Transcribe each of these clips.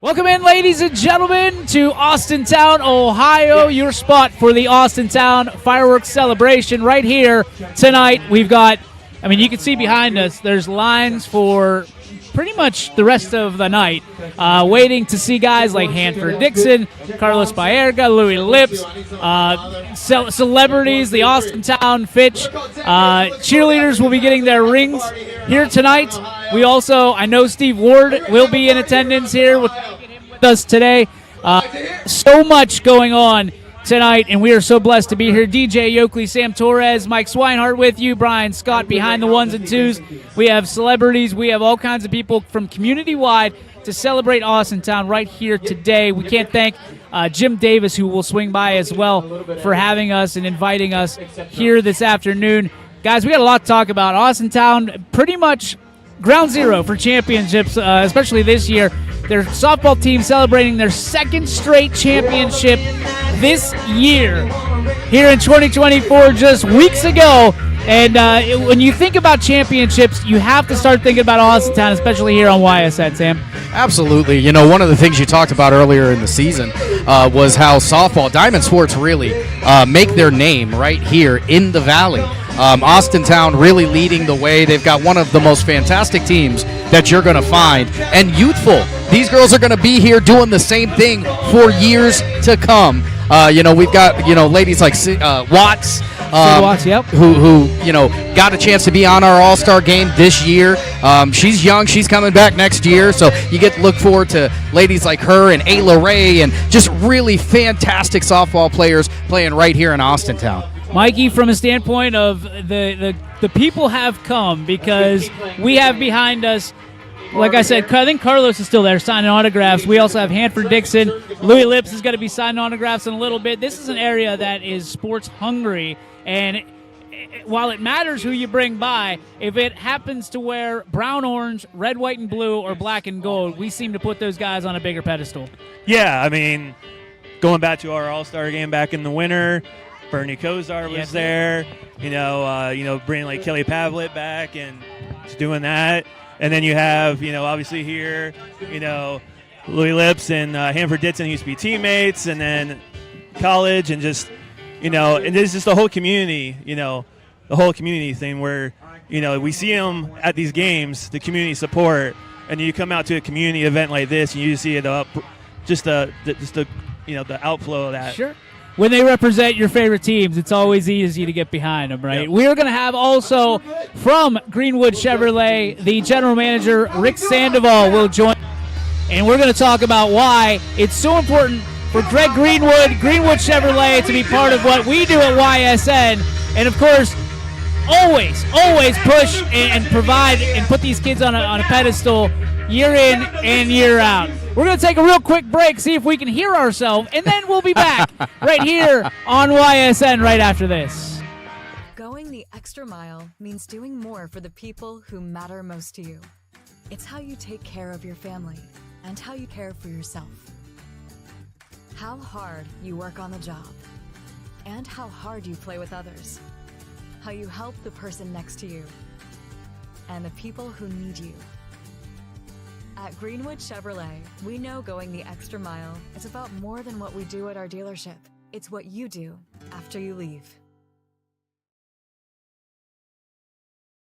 Welcome in, ladies and gentlemen, to Austintown, Ohio, your spot for the Austintown fireworks celebration right here tonight. We've got, you can see behind us, there's lines for pretty much the rest of the night, waiting to see guys like Hanford Dixon, Carlos Baerga, Louis Lips, celebrities, the Austintown Fitch. Cheerleaders will be getting their rings here tonight. We also, I know Steve Ward will be in attendance here with us today. So much going on tonight, and we are so blessed to be here. DJ Yoakley, Sam Torres, Mike Swinehart with you, Brian Scott behind the ones and twos. We have celebrities. We have all kinds of people from community-wide to celebrate Austintown right here today. We can't thank Jim Davis, who will swing by as well, for having us and inviting us here this afternoon. Guys, we got a lot to talk about. Austintown, pretty much ground zero for championships, especially this year. Their softball team celebrating their second straight championship this year here in 2024, just weeks ago. And when you think about championships, you have to start thinking about Austintown, especially here on YSN, Sam. Absolutely. You know, one of the things you talked about earlier in the season was how softball, Diamond Sports really make their name right here in the Valley. Austintown really leading the way. They've got one of the most fantastic teams that you're going to find, and youthful. These girls are going to be here doing the same thing for years to come. We've got, ladies like Watts, Watts, yep. who got a chance to be on our All-Star game this year. She's young. She's coming back next year, so you get to look forward to ladies like her and Ayla Ray and just really fantastic softball players playing right here in Austintown. Mikey, from a standpoint of the people have come, because we have behind us, like I said, I think Carlos is still there signing autographs. We also have Hanford Dixon. Louis Lips is going to be signing autographs in a little bit. This is an area that is sports hungry, and while it matters who you bring by, if it happens to wear brown, orange, red, white, and blue, or black and gold, we seem to put those guys on a bigger pedestal. Yeah, going back to our All-Star game back in the winter, Bernie Kosar was there, bringing like Kelly Pavlet back and just doing that. And then you have, obviously here, Louis Lips and Hanford Dixon used to be teammates, and then college, and just, and it's just the whole community, the whole community thing where, we see them at these games, the community support, and you come out to a community event like this, and you see it up, the outflow of that. Sure. When they represent your favorite teams, it's always easy to get behind them, right? Yep. We're going to have also from Greenwood Chevrolet, the general manager, Rick Sandoval, will join. And we're going to talk about why it's so important for Greg Greenwood Chevrolet, to be part of what we do at YSN. And, of course, always push and provide and put these kids on a pedestal year in and year out. We're going to take a real quick break, see if we can hear ourselves, and then we'll be back right here on YSN right after this. Going the extra mile means doing more for the people who matter most to you. It's how you take care of your family and how you care for yourself. How hard you work on the job and how hard you play with others. How you help the person next to you and the people who need you. At Greenwood Chevrolet, we know going the extra mile is about more than what we do at our dealership. It's what you do after you leave.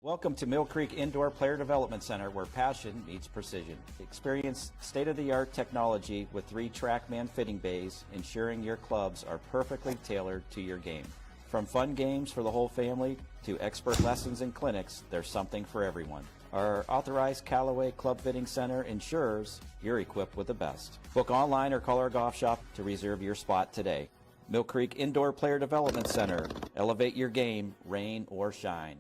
Welcome to Mill Creek Indoor Player Development Center, where passion meets precision. Experience state-of-the-art technology with 3 TrackMan fitting bays, ensuring your clubs are perfectly tailored to your game. From fun games for the whole family to expert lessons and clinics, there's something for everyone. Our authorized Callaway Club Fitting Center ensures you're equipped with the best. Book online or call our golf shop to reserve your spot today. Mill Creek Indoor Player Development Center. Elevate your game, rain or shine.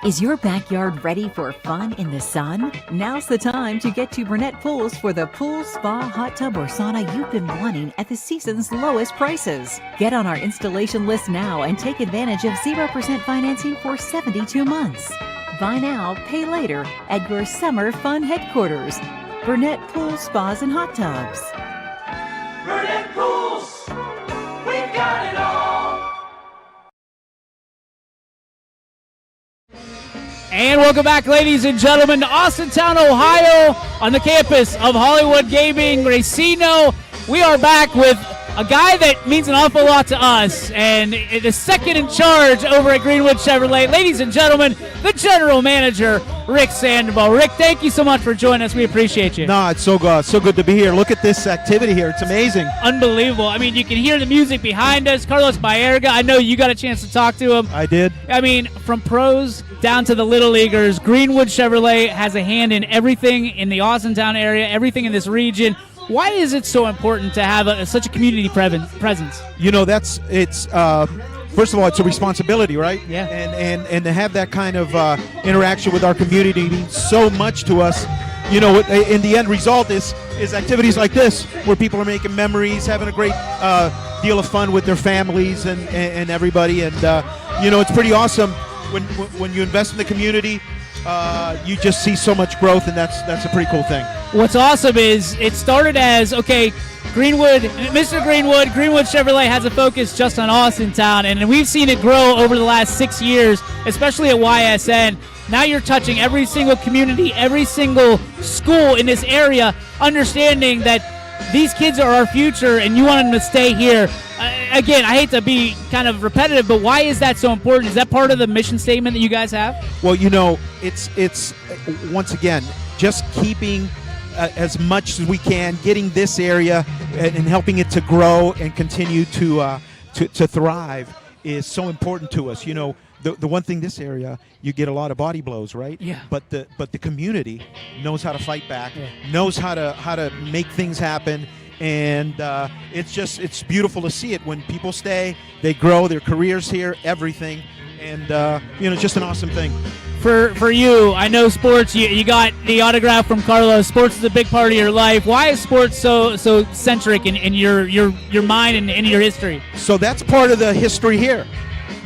Is your backyard ready for fun in the sun? Now's the time to get to Burnett Pools for the pool, spa, hot tub, or sauna you've been wanting at the season's lowest prices. Get on our installation list now and take advantage of 0% financing for 72 months. Buy now, pay later at your summer fun headquarters. Burnett Pools, Spas, and Hot Tubs. Burnett Pools, we've got it all. And welcome back, ladies and gentlemen, to Austintown, Ohio, on the campus of Hollywood Gaming Racino. We are back with a guy that means an awful lot to us, and the second in charge over at Greenwood Chevrolet. Ladies and gentlemen, the general manager, Rick Sandoval. Rick, thank you so much for joining us. We appreciate you. No, it's so good to be here. Look at this activity here. It's amazing. Unbelievable. I mean, you can hear the music behind us. Carlos Baerga, I know you got a chance to talk to him. I did. I mean, from pros down to the little leaguers, Greenwood Chevrolet has a hand in everything in the Austintown area, everything in this region. Why is it so important to have such a community presence? You know, it's first of all, it's a responsibility, right? Yeah. And to have that kind of interaction with our community means so much to us. You know, in the end result is activities like this, where people are making memories, having a great deal of fun with their families and everybody. And you know, it's pretty awesome when you invest in the community. You just see so much growth, and that's a pretty cool thing. What's awesome is it started as, okay, Greenwood Chevrolet has a focus just on Austintown, and we've seen it grow over the last 6 years, especially at YSN. Now you're touching every single community, every single school in this area, understanding that these kids are our future, and you want them to stay here. Again, I hate to be kind of repetitive, but why is that so important? Is that part of the mission statement that you guys have? Well, you know, it's once again just keeping as much as we can, getting this area and helping it to grow and continue to thrive is so important to us. You know, the one thing this area, you get a lot of body blows, right? Yeah. But the community knows how to fight back, knows how to make things happen. And it's beautiful to see it when people stay, they grow their careers here, everything, and you know, just an awesome thing. For you, I know sports. You got the autograph from Carlos. Sports is a big part of your life. Why is sports so centric in your mind and in your history? So that's part of the history here.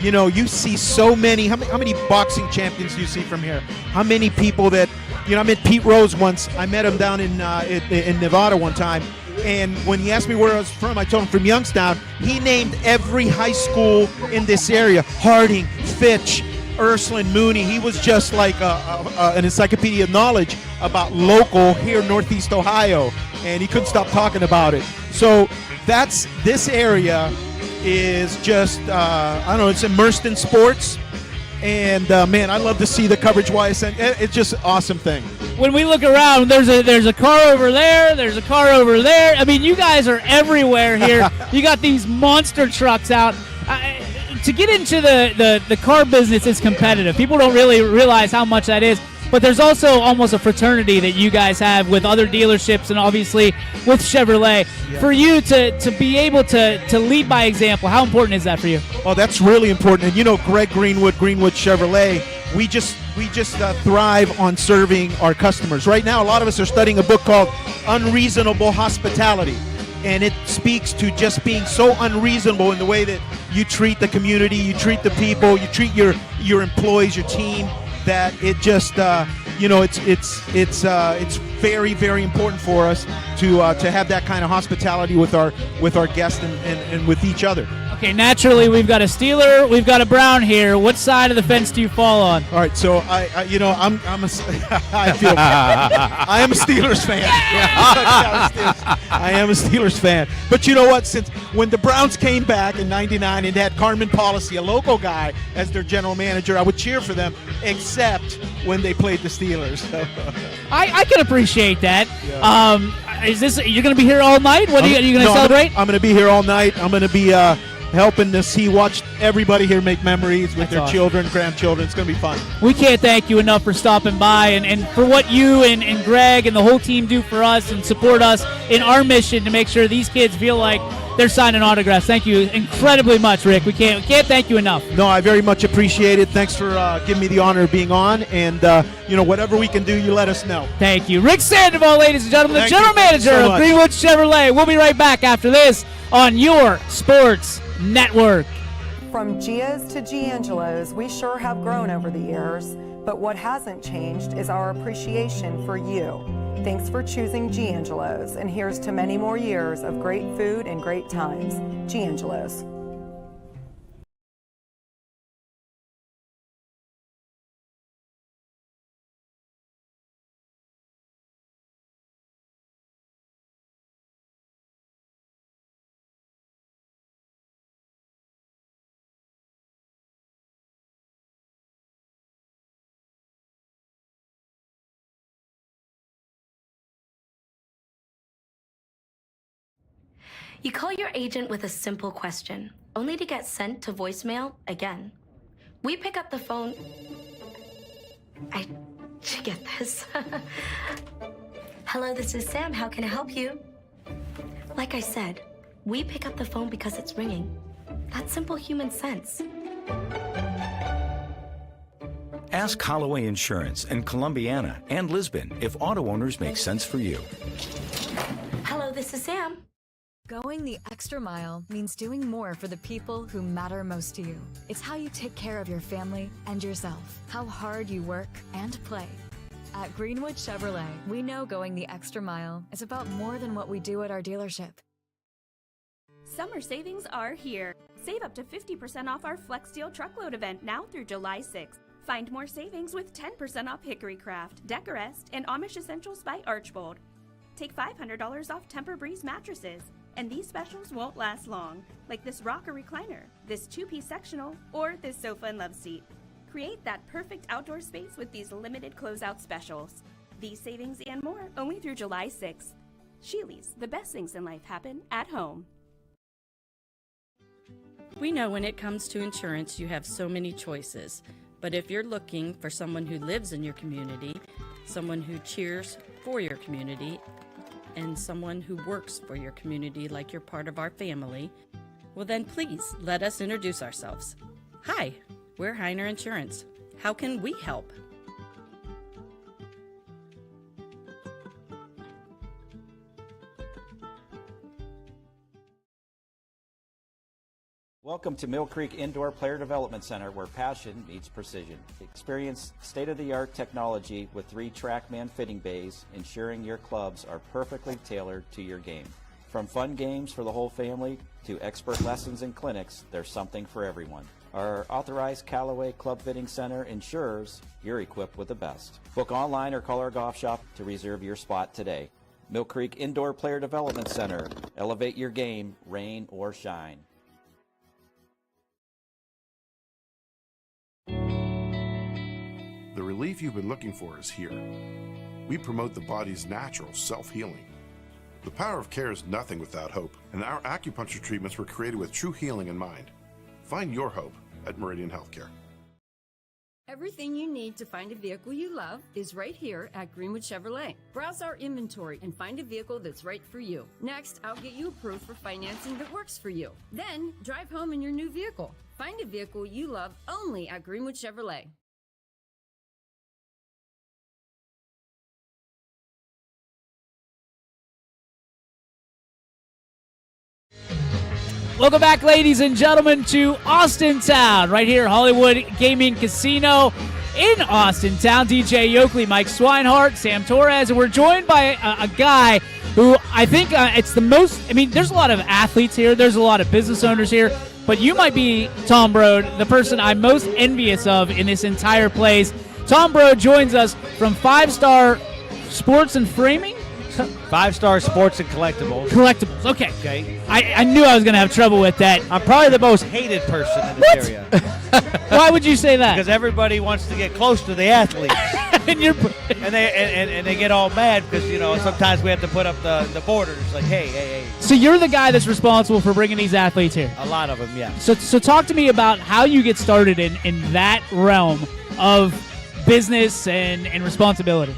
You know, you see so many. How many boxing champions do you see from here? How many people that, you know, I met Pete Rose once. I met him down in Nevada one time. And when he asked me where I was from, I told him from Youngstown. He named every high school in this area: Harding, Fitch, Ursuline, Mooney. He was just like an encyclopedia of knowledge about local here in Northeast Ohio, and he couldn't stop talking about it. So this area is just, I don't know, it's immersed in sports. And man, I love to see the coverage YSN. It's just an awesome thing. When we look around, there's a car over there, there's a car over there. I mean, you guys are everywhere here. You got these monster trucks out. To get into the car business is competitive. People don't really realize how much that is. But there's also almost a fraternity that you guys have with other dealerships and obviously with Chevrolet. Yeah. For you to be able to lead by example, how important is that for you? Oh, that's really important. And you know, Greg Greenwood Chevrolet, we just thrive on serving our customers. Right now, a lot of us are studying a book called Unreasonable Hospitality. And it speaks to just being so unreasonable in the way that you treat the community, you treat the people, you treat your employees, your team, that it just you know, it's very, very important for us to have that kind of hospitality with our guests and with each other. Okay, naturally we've got a Steeler, we've got a Brown here. What side of the fence do you fall on? All right, so I am a Steelers fan. I am a Steelers fan. But you know what? Since when the Browns came back in '99 and had Carmen Policy, a local guy, as their general manager, I would cheer for them, except when they played the Steelers. I can appreciate that. Yeah. Is this, you're going to be here all night? What are you going to celebrate? I'm going to be here all night. I'm going to be helping to watch everybody here make memories with their children, grandchildren. It's going to be fun. We can't thank you enough for stopping by and for what you and Greg and the whole team do for us and support us in our mission to make sure these kids feel like they're signing autographs. Thank you incredibly much, Rick. We can't thank you enough. No, I very much appreciate it. Thanks for giving me the honor of being on. And, you know, whatever we can do, you let us know. Thank you. Rick Sandoval, ladies and gentlemen, the general manager of Greenwood Chevrolet. We'll be right back after this on your Sports Network. From Gia's to Giangelo's, we sure have grown over the years, but what hasn't changed is our appreciation for you. Thanks for choosing Giangelo's, and here's to many more years of great food and great times. Giangelo's. You call your agent with a simple question, only to get sent to voicemail again. We pick up the phone. Did you get this? Hello, this is Sam. How can I help you? Like I said, we pick up the phone because it's ringing. That's simple human sense. Ask Holloway Insurance in Columbiana and Lisbon if auto owners make sense for you. Hello, this is Sam. Going the extra mile means doing more for the people who matter most to you. It's how you take care of your family and yourself, how hard you work and play. At Greenwood Chevrolet, we know going the extra mile is about more than what we do at our dealership. Summer savings are here. Save up to 50% off our Flex Deal Truckload event now through July 6th. Find more savings with 10% off Hickory Craft, Decorest, and Amish Essentials by Archbold. Take $500 off Temper Breeze mattresses. And these specials won't last long, like this rocker recliner, this two-piece sectional, or this sofa and love seat. Create that perfect outdoor space with these limited closeout specials. These savings and more only through July 6th. Sheely's, the best things in life happen at home. We know when it comes to insurance, you have so many choices. But if you're looking for someone who lives in your community, someone who cheers for your community, and someone who works for your community like you're part of our family, well then please let us introduce ourselves. Hi, we're Heiner Insurance. How can we help? Welcome to Mill Creek Indoor Player Development Center, where passion meets precision. Experience state-of-the-art technology with 3 TrackMan fitting bays, ensuring your clubs are perfectly tailored to your game. From fun games for the whole family to expert lessons and clinics, there's something for everyone. Our authorized Callaway Club Fitting Center ensures you're equipped with the best. Book online or call our golf shop to reserve your spot today. Mill Creek Indoor Player Development Center. Elevate your game, rain or shine. The relief you've been looking for is here. We promote the body's natural self-healing. The power of care is nothing without hope, and our acupuncture treatments were created with true healing in mind. Find your hope at Meridian Healthcare. Everything you need to find a vehicle you love is right here at Greenwood Chevrolet. Browse our inventory and find a vehicle that's right for you. Next, I'll get you approved for financing that works for you. Then, drive home in your new vehicle. Find a vehicle you love only at Greenwood Chevrolet. Welcome back, ladies and gentlemen, to Austintown, right here, Hollywood Gaming Casino in Austintown. DJ Yoakley, Mike Swinehart, Sam Torres, and we're joined by a guy who I think it's the most, I mean, there's a lot of athletes here, there's a lot of business owners here, but you might be, Tom Brode, the person I'm most envious of in this entire place. Tom Brode joins us from 5-Star Sports and Framing. 5-Star Sports and Collectibles. Collectibles, okay. I knew I was going to have trouble with that. I'm probably the most hated person in this area. Why would you say that? Because everybody wants to get close to the athletes. and they get all mad because, you know, sometimes we have to put up the borders like, hey. So you're the guy that's responsible for bringing these athletes here? A lot of them, yeah. So talk to me about how you get started in that realm of business and responsibility.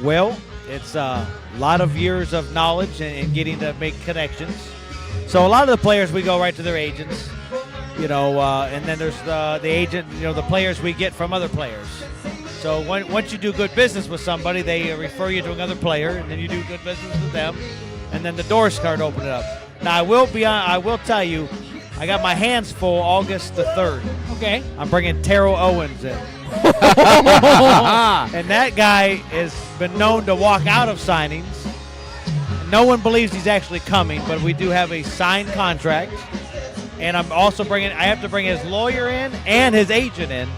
Well, it's a lot of years of knowledge and getting to make connections. So a lot of the players, we go right to their agents, you know, and then there's the agent, you know, the players we get from other players. So once you do good business with somebody, they refer you to another player, and then you do good business with them, and then the doors start opening up. Now, I will tell you, I got my hands full August the 3rd. Okay. I'm bringing Terrell Owens in. And that guy has been known to walk out of signings. No one believes he's actually coming, but we do have a signed contract. And I'm also I have to bring his lawyer in and his agent in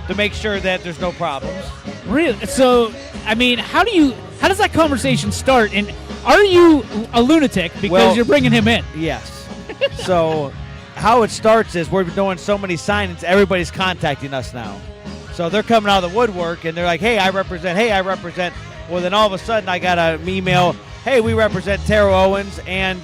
to make sure that there's no problems. Really? So, I mean, how does that conversation start? And are you a lunatic because you're bringing him in? Yes. So how it starts is we're doing so many signings, everybody's contacting us now. So they're coming out of the woodwork, and they're like, hey, I represent. Well, then all of a sudden I got an email, hey, we represent Terrell Owens and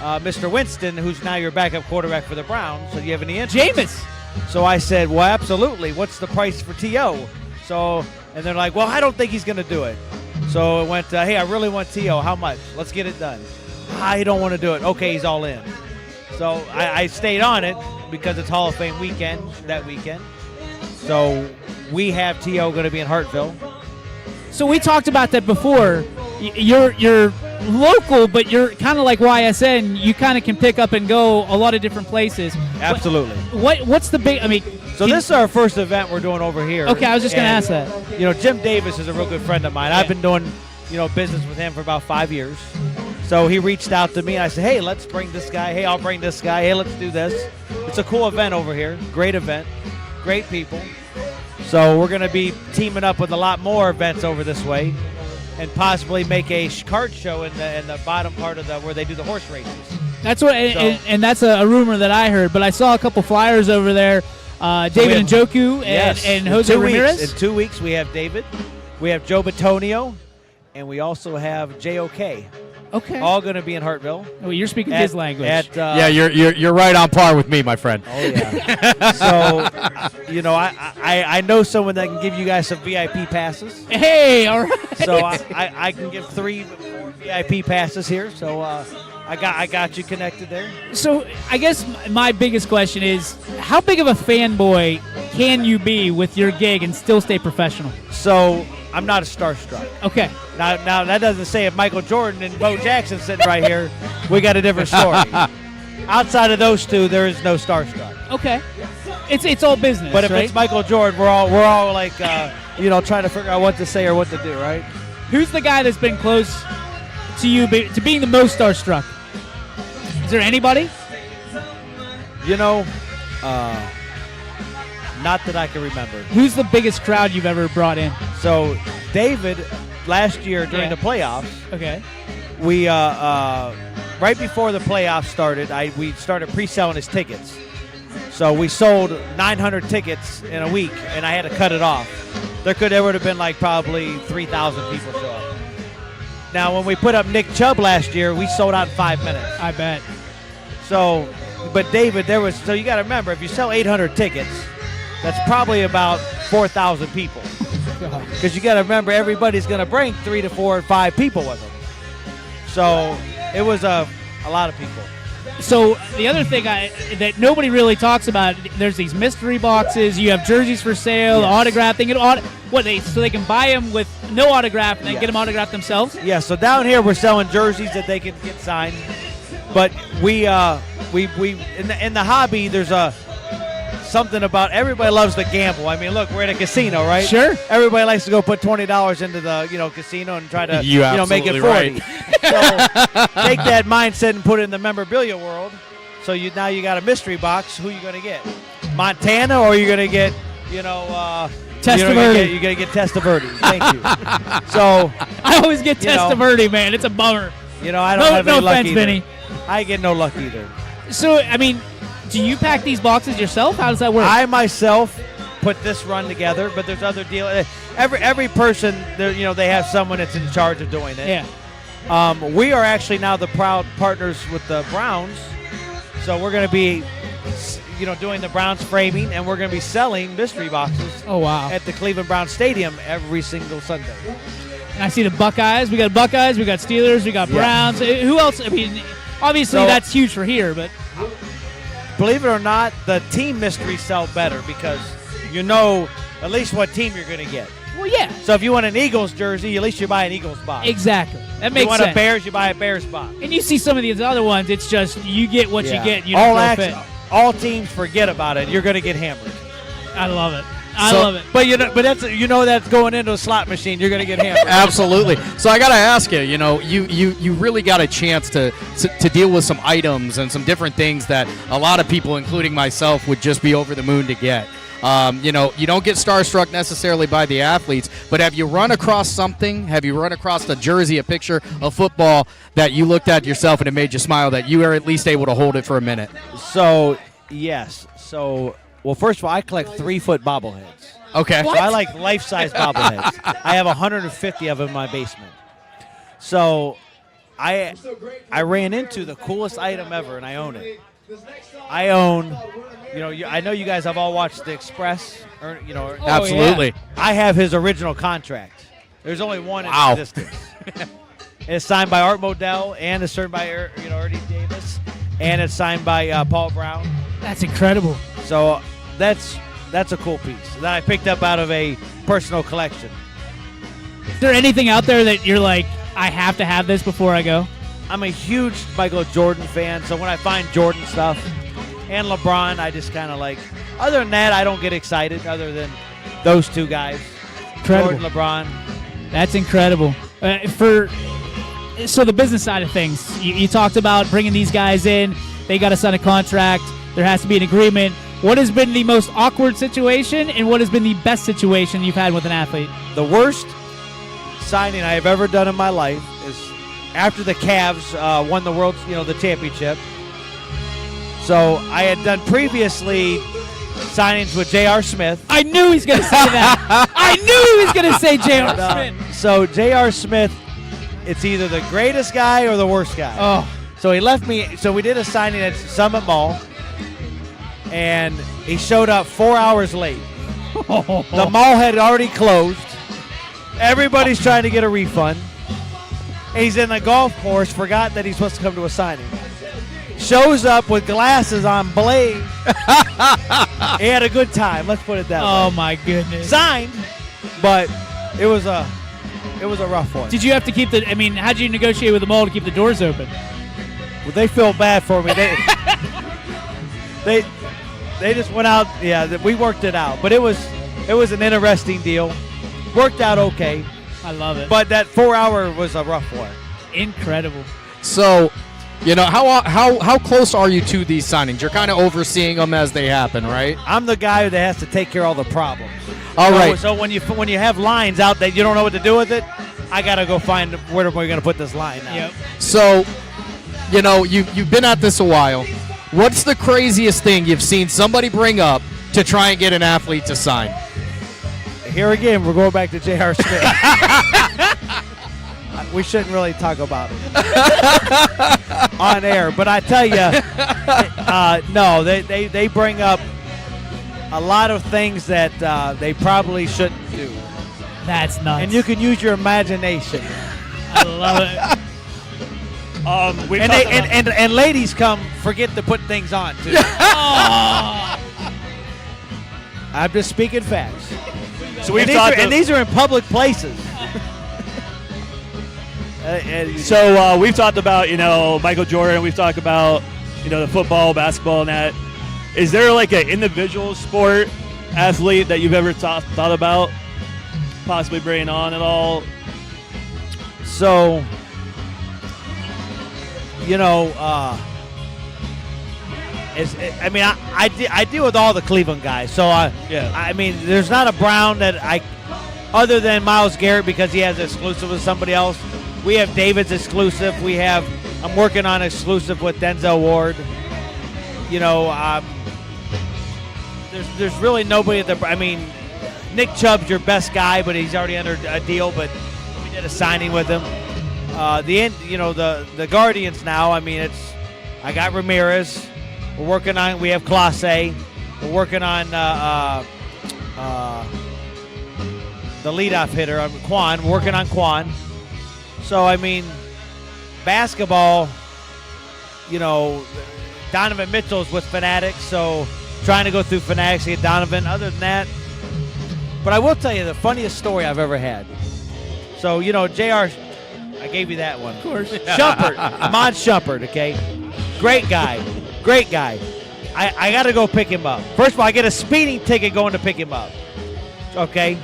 Mr. Winston, who's now your backup quarterback for the Browns. So do you have any interest? Jameis. So I said, well, absolutely. What's the price for T.O.? So, and they're like, well, I don't think he's going to do it. So it went, hey, I really want T.O. How much? Let's get it done. I don't want to do it. Okay, he's all in. So I stayed on it because it's Hall of Fame weekend that weekend. So we have T.O. going to be in Hartville. So we talked about that before. You're local, but you're kind of like YSN. You kind of can pick up and go a lot of different places. Absolutely. What's the big? I mean, so this is our first event we're doing over here. Okay, I was just going to ask that. You know, Jim Davis is a real good friend of mine. Yeah. I've been doing, business with him for about 5 years. So he reached out to me, and I said, hey, let's bring this guy. Hey, I'll bring this guy. Hey, let's do this. It's a cool event over here. Great event. Great people. So we're going to be teaming up with a lot more events over this way and possibly make a card show in the bottom part of where they do the horse races. That's what, and that's a rumor that I heard. But I saw a couple flyers over there. David Njoku and Jose Ramirez. In 2 weeks, we have David. We have Joe Batonio, and we also have JOK. Okay. All going to be in Hartville. Oh, you're speaking his language. Yeah, you're right on par with me, my friend. Oh yeah. So, I know someone that can give you guys some VIP passes. Hey, all right. So I can give 3 VIP passes here. So I got you connected there. So I guess my biggest question is, how big of a fanboy can you be with your gig and still stay professional? So I'm not a starstruck. Okay. Now that doesn't say if Michael Jordan and Bo Jackson sitting right here, we got a different story. Outside of those two, there is no starstruck. Okay. It's all business. But if right? it's Michael Jordan, we're all like trying to figure out what to say or what to do, right? Who's the guy that's been close to you to being the most starstruck? Is there anybody? Not that I can remember. Who's the biggest crowd you've ever brought in? So David, last year during the playoffs, okay, we right before the playoffs started, we started pre-selling his tickets. So we sold 900 tickets in a week, and I had to cut it off. There would have been like probably 3,000 people show up. Now, when we put up Nick Chubb last year, we sold out in 5 minutes. I bet. So, but David, so you got to remember, if you sell 800 tickets, that's probably about 4,000 people. Because you got to remember, everybody's going to bring 3 to 4 or 5 people with them. So it was a lot of people. So the other thing that nobody really talks about, there's these mystery boxes. You have jerseys for sale, yes. autograph. So they can buy them with no autograph and then get them autographed themselves. Yeah. So down here we're selling jerseys that they can get signed. But we in the hobby, there's something about everybody loves to gamble. I mean, look, we're at a casino, right? Sure. Everybody likes to go put $20 into the casino and try to make it 40. Right. So take that mindset and put it in the memorabilia world. So now you got a mystery box. Who are you going to get? Montana, or are you going to get Testaverde? You're going to get Testaverde. Thank you. So I always get Testaverde, man. It's a bummer. I don't have any luck offense, either. Vinny. I get no luck either. So I mean, do you pack these boxes yourself? How does that work? I myself put this run together, but there's other deals. Every person, they have someone that's in charge of doing it. Yeah. We are actually now the proud partners with the Browns, so we're going to be, doing the Browns framing, and we're going to be selling mystery boxes. Oh wow! At the Cleveland Browns Stadium every single Sunday. And I see the Buckeyes. We got Buckeyes. We got Steelers. We got Browns. Who else? I mean, obviously that's huge for here, but. Believe it or not, the team mysteries sell better because you know at least what team you're going to get. Well, yeah. So if you want an Eagles jersey, at least you buy an Eagles box. Exactly. That makes sense. If you want a Bears, you buy a Bears box. And you see some of these other ones, it's just you get what you get. You all teams forget about it. You're going to get hammered. I love it. I love it. But that's going into a slot machine. You're going to get hammered. Absolutely. So I got to ask you, you really got a chance to deal with some items and some different things that a lot of people, including myself, would just be over the moon to get. You don't get starstruck necessarily by the athletes, but have you run across something? Have you run across a jersey, a picture of football that you looked at yourself and it made you smile, that you were at least able to hold it for a minute? So, yes. So, well, first of all, I collect 3-foot bobbleheads. Okay. So I like life-size bobbleheads. I have 150 of them in my basement. So I ran into the coolest item ever, and I own it. I own, I know you guys have all watched The Express, Absolutely. Yeah. I have his original contract. There's only one in existence. It's signed by Art Modell, and it's signed by Ernie Davis, and it's signed by Paul Brown. That's incredible. So that's a cool piece that I picked up out of a personal collection. Is there anything out there that you're like, I have to have this before I go? I'm a huge Michael Jordan fan, so when I find Jordan stuff and LeBron, I just kind of like. Other than that, I don't get excited. Other than those two guys, Incredible. Jordan, LeBron. That's incredible. So the business side of things, you talked about bringing these guys in. They got to sign a contract. There has to be an agreement. What has been the most awkward situation, and what has been the best situation you've had with an athlete? The worst signing I have ever done in my life is after the Cavs won the world, the championship. So I had done previously signings with J.R. Smith. I knew he was going to say that. I knew he was going to say J.R. Smith. So J.R. Smith, it's either the greatest guy or the worst guy. Oh. So he left me. So we did a signing at Summit Mall, and he showed up 4 hours late. The mall had already closed. Everybody's trying to get a refund. He's in the golf course, forgot that he's supposed to come to a signing. Shows up with glasses on blaze. He had a good time, let's put it that way. Oh my goodness. Signed, but it was a rough one. Did you have to keep how'd you negotiate with the mall to keep the doors open? Well, they feel bad for me. They just went out. Yeah, we worked it out, but it was an interesting deal. Worked out okay. I love it. But that 4 hour was a rough one. Incredible. So, how close are you to these signings? You're kind of overseeing them as they happen, right? I'm the guy that has to take care of all the problems. All right. So when you have lines out that you don't know what to do with it, I gotta go find where we're gonna put this line now. Yep. So, you've been at this a while. What's the craziest thing you've seen somebody bring up to try and get an athlete to sign? Here again, we're going back to J.R. Smith. We shouldn't really talk about it on air, but I tell you, no, they bring up a lot of things that they probably shouldn't do. That's nuts. And you can use your imagination. I love it. And ladies forget to put things on too. I'm just speaking facts. So these are in public places. So we've talked about Michael Jordan. We've talked about the football, basketball, and that. Is there like an individual sport athlete that you've ever thought about possibly bringing on at all? So I deal with all the Cleveland guys. So there's not a Brown that other than Myles Garrett because he has an exclusive with somebody else. We have David's exclusive. I'm working on exclusive with Denzel Ward. There's really nobody Nick Chubb's your best guy, but he's already under a deal. But we did a signing with him. The Guardians now. I got Ramirez. We have Clase. We're working on the leadoff hitter, Quan. We're working on Quan. So, basketball, Donovan Mitchell's with Fanatics, so trying to go through Fanatics to get Donovan. Other than that, but I will tell you the funniest story I've ever had. So, JR, I gave you that one. Of course. Shumpert, Ahmad Shumpert, okay? Great guy. I got to go pick him up. First of all, I get a speeding ticket going to pick him up. Okay?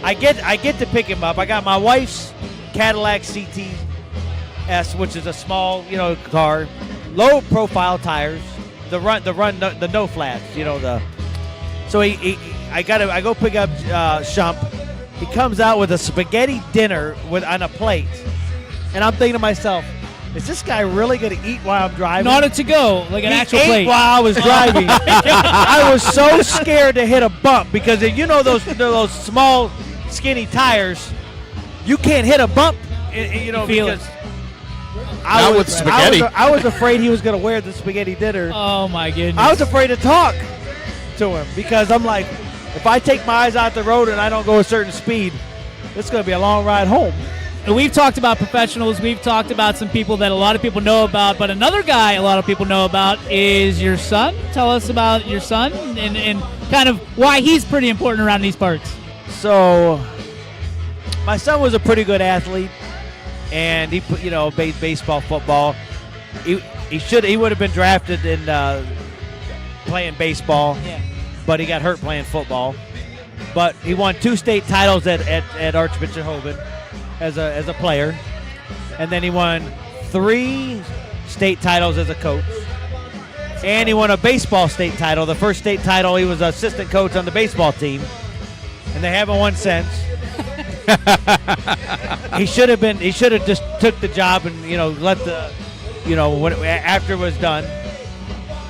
I get to pick him up. I got my wife's Cadillac CTS, which is a small, car, low profile tires, the no flats, So I go pick up Shump. He comes out with a spaghetti dinner on a plate, and I'm thinking to myself, is this guy really going to eat while I'm driving? Not it to go, like an actual ate plate. While I was driving. I was so scared to hit a bump because those small, skinny tires, you can't hit a bump. Feel it. Not with spaghetti. I was afraid he was going to wear the spaghetti dinner. Oh, my goodness. I was afraid to talk to him because I'm like, if I take my eyes out the road and I don't go a certain speed, it's going to be a long ride home. And we've talked about professionals. We've talked about some people that a lot of people know about. But another guy a lot of people know about is your son. Tell us about your son and kind of why he's pretty important around these parts. So my son was a pretty good athlete, and he played baseball, football. He would have been drafted in playing baseball, but he got hurt playing football. But he won 2 state titles at Archbishop Hoban as a player, and then he won 3 state titles as a coach, and he won a baseball state title. The first state title, he was an assistant coach on the baseball team, and they haven't won since. He should have just took the job and let the after it was done.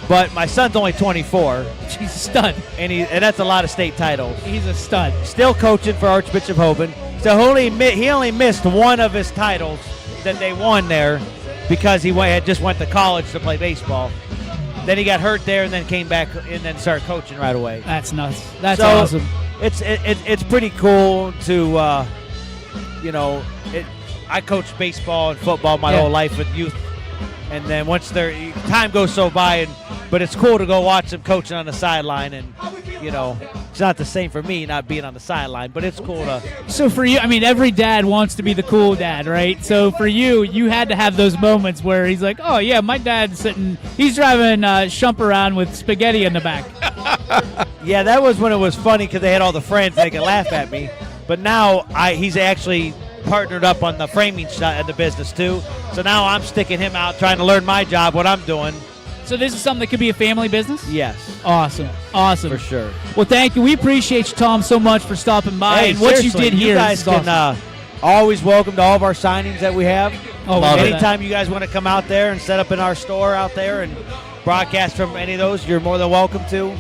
But my son's only 24. He's a stud. And that's a lot of state titles. He's a stud. Still coaching for Archbishop Hoban. So he only missed one of his titles that they won there because he had just went to college to play baseball. Then he got hurt there and then came back and then started coaching right away. That's nuts. That's awesome. It's pretty cool to, I coached baseball and football my whole life with youth. And then once time goes so by, but it's cool to go watch them coaching on the sideline, and it's not the same for me not being on the sideline, but it's cool to. So for you, I mean, every dad wants to be the cool dad, right? So for you had to have those moments where he's like, oh yeah, my dad's he's driving Shump around with spaghetti in the back. Yeah, that was when it was funny because they had all the friends they could laugh at me, but now he's actually partnered up on the framing side of the business too. So now I'm sticking him out, trying to learn my job, what I'm doing. So this is something that could be a family business? Yes. Awesome. For sure. Well, thank you. We appreciate you, Tom, so much for stopping by and what you did here. You guys can always welcome to all of our signings that we have. Anytime you guys want to come out there and set up in our store out there and broadcast from any of those, you're more than welcome to.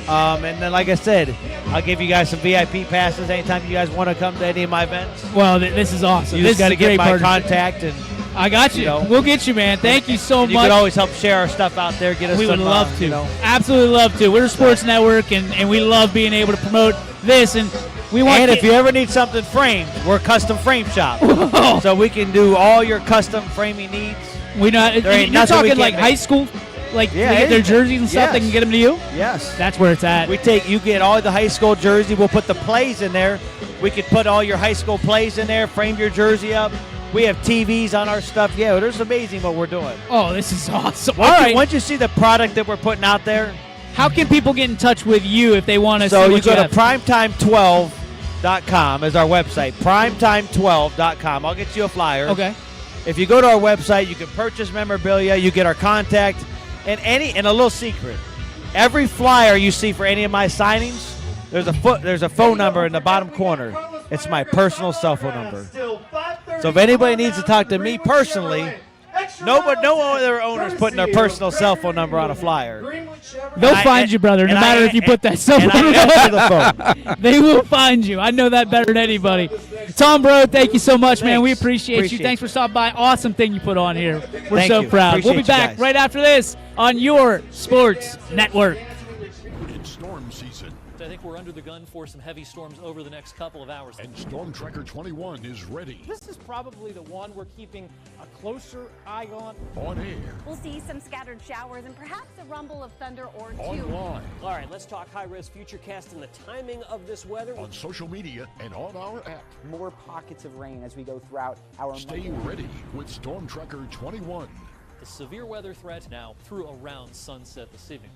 And then, like I said, I'll give you guys some VIP passes anytime you guys want to come to any of my events. Well, this is awesome. You just got to get my contact, and I got you. We'll get you, man. Thank you so much. You can always help share our stuff out there. Get us. We would love to. Absolutely love to. We're a sports network, and we love being able to promote this. And we want. And if you ever need something framed, we're a custom frame shop, so we can do all your custom framing needs. You're talking like high school. Like they get their jerseys and stuff, they can get them to you? Yes. That's where it's at. You get all the high school jersey. We'll put the plays in there. We could put all your high school plays in there, frame your jersey up. We have TVs on our stuff. Yeah, it's amazing what we're doing. Oh, this is awesome. Once you see the product that we're putting out there. How can people get in touch with you if they want to see what you have? So you go to primetime12.com is our website. Primetime12.com. I'll get you a flyer. Okay. If you go to our website, you can purchase memorabilia. You get our contact. And a little secret, every flyer you see for any of my signings, there's a phone number in the bottom corner. It's my personal cell phone number. So if anybody needs to talk to me personally, no other owner's putting their personal cell phone number on a flyer. They'll find you, brother, no matter if you put that cell phone number. They will find you. I know that better than anybody. Tom, bro, thank you so much, man. We appreciate you. Thanks for stopping by. Awesome thing you put on here. We're so proud. We'll be back right after this on your Sports Network. It's storm season. I think we're under the gun for some heavy storms over the next couple of hours. And Storm Tracker 21 is ready. This is probably the one we're keeping a closer eye on. On air. We'll see some scattered showers and perhaps a rumble of thunder or two. Online. All right, let's talk high-risk futurecast and the timing of this weather. On social media and on our app. More pockets of rain as we go throughout our Stay ready with Storm Tracker 21. The severe weather threat now through around sunset this evening.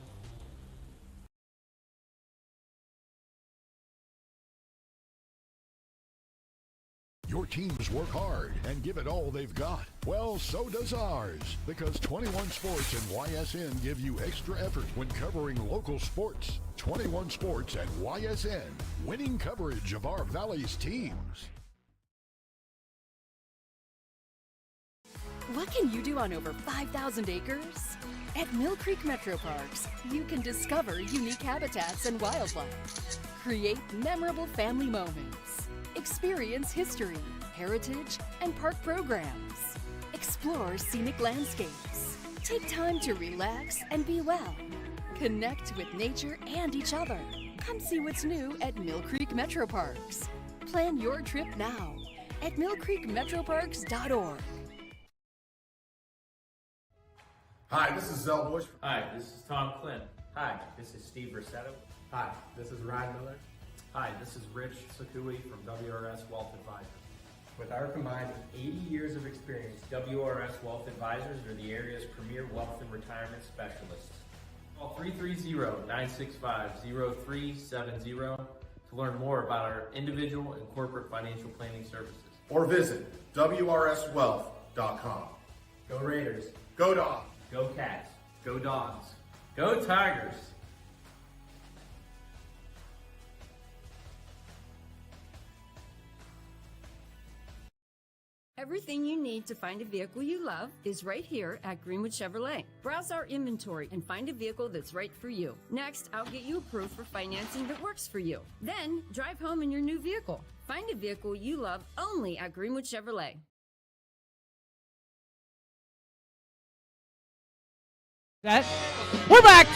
Your teams work hard and give it all they've got. Well, so does ours, because 21 Sports and YSN give you extra effort when covering local sports. 21 Sports and YSN, winning coverage of our Valley's teams. What can you do on over 5,000 acres? At Mill Creek Metro Parks, you can discover unique habitats and wildlife, create memorable family moments, experience history, heritage, and park programs, Explore scenic landscapes. Take time to relax and be well. Connect with nature and each other. Come see what's new at Mill Creek Metro Parks. Plan your trip now at millcreekmetroparks.org. Hi, this is Zell Bush. Hi, this is Tom Clint. Hi, this is Steve Rossetto. Hi, this is Ryan Miller. Hi, this is Rich Sakui from WRS Wealth Advisors. With our combined 80 years of experience, WRS Wealth Advisors are the area's premier wealth and retirement specialists. Call 330-965-0370 to learn more about our individual and corporate financial planning services. or visit WRSwealth.com. Go Raiders. Go Dogs. Go Cats. Go Dogs. Go Tigers. Everything you need to find a vehicle you love is right here at Greenwood Chevrolet. Browse our inventory and find a vehicle that's right for you. Next, I'll get you approved for financing that works for you. Then, drive home in your new vehicle. Find a vehicle you love only at Greenwood Chevrolet. We're back.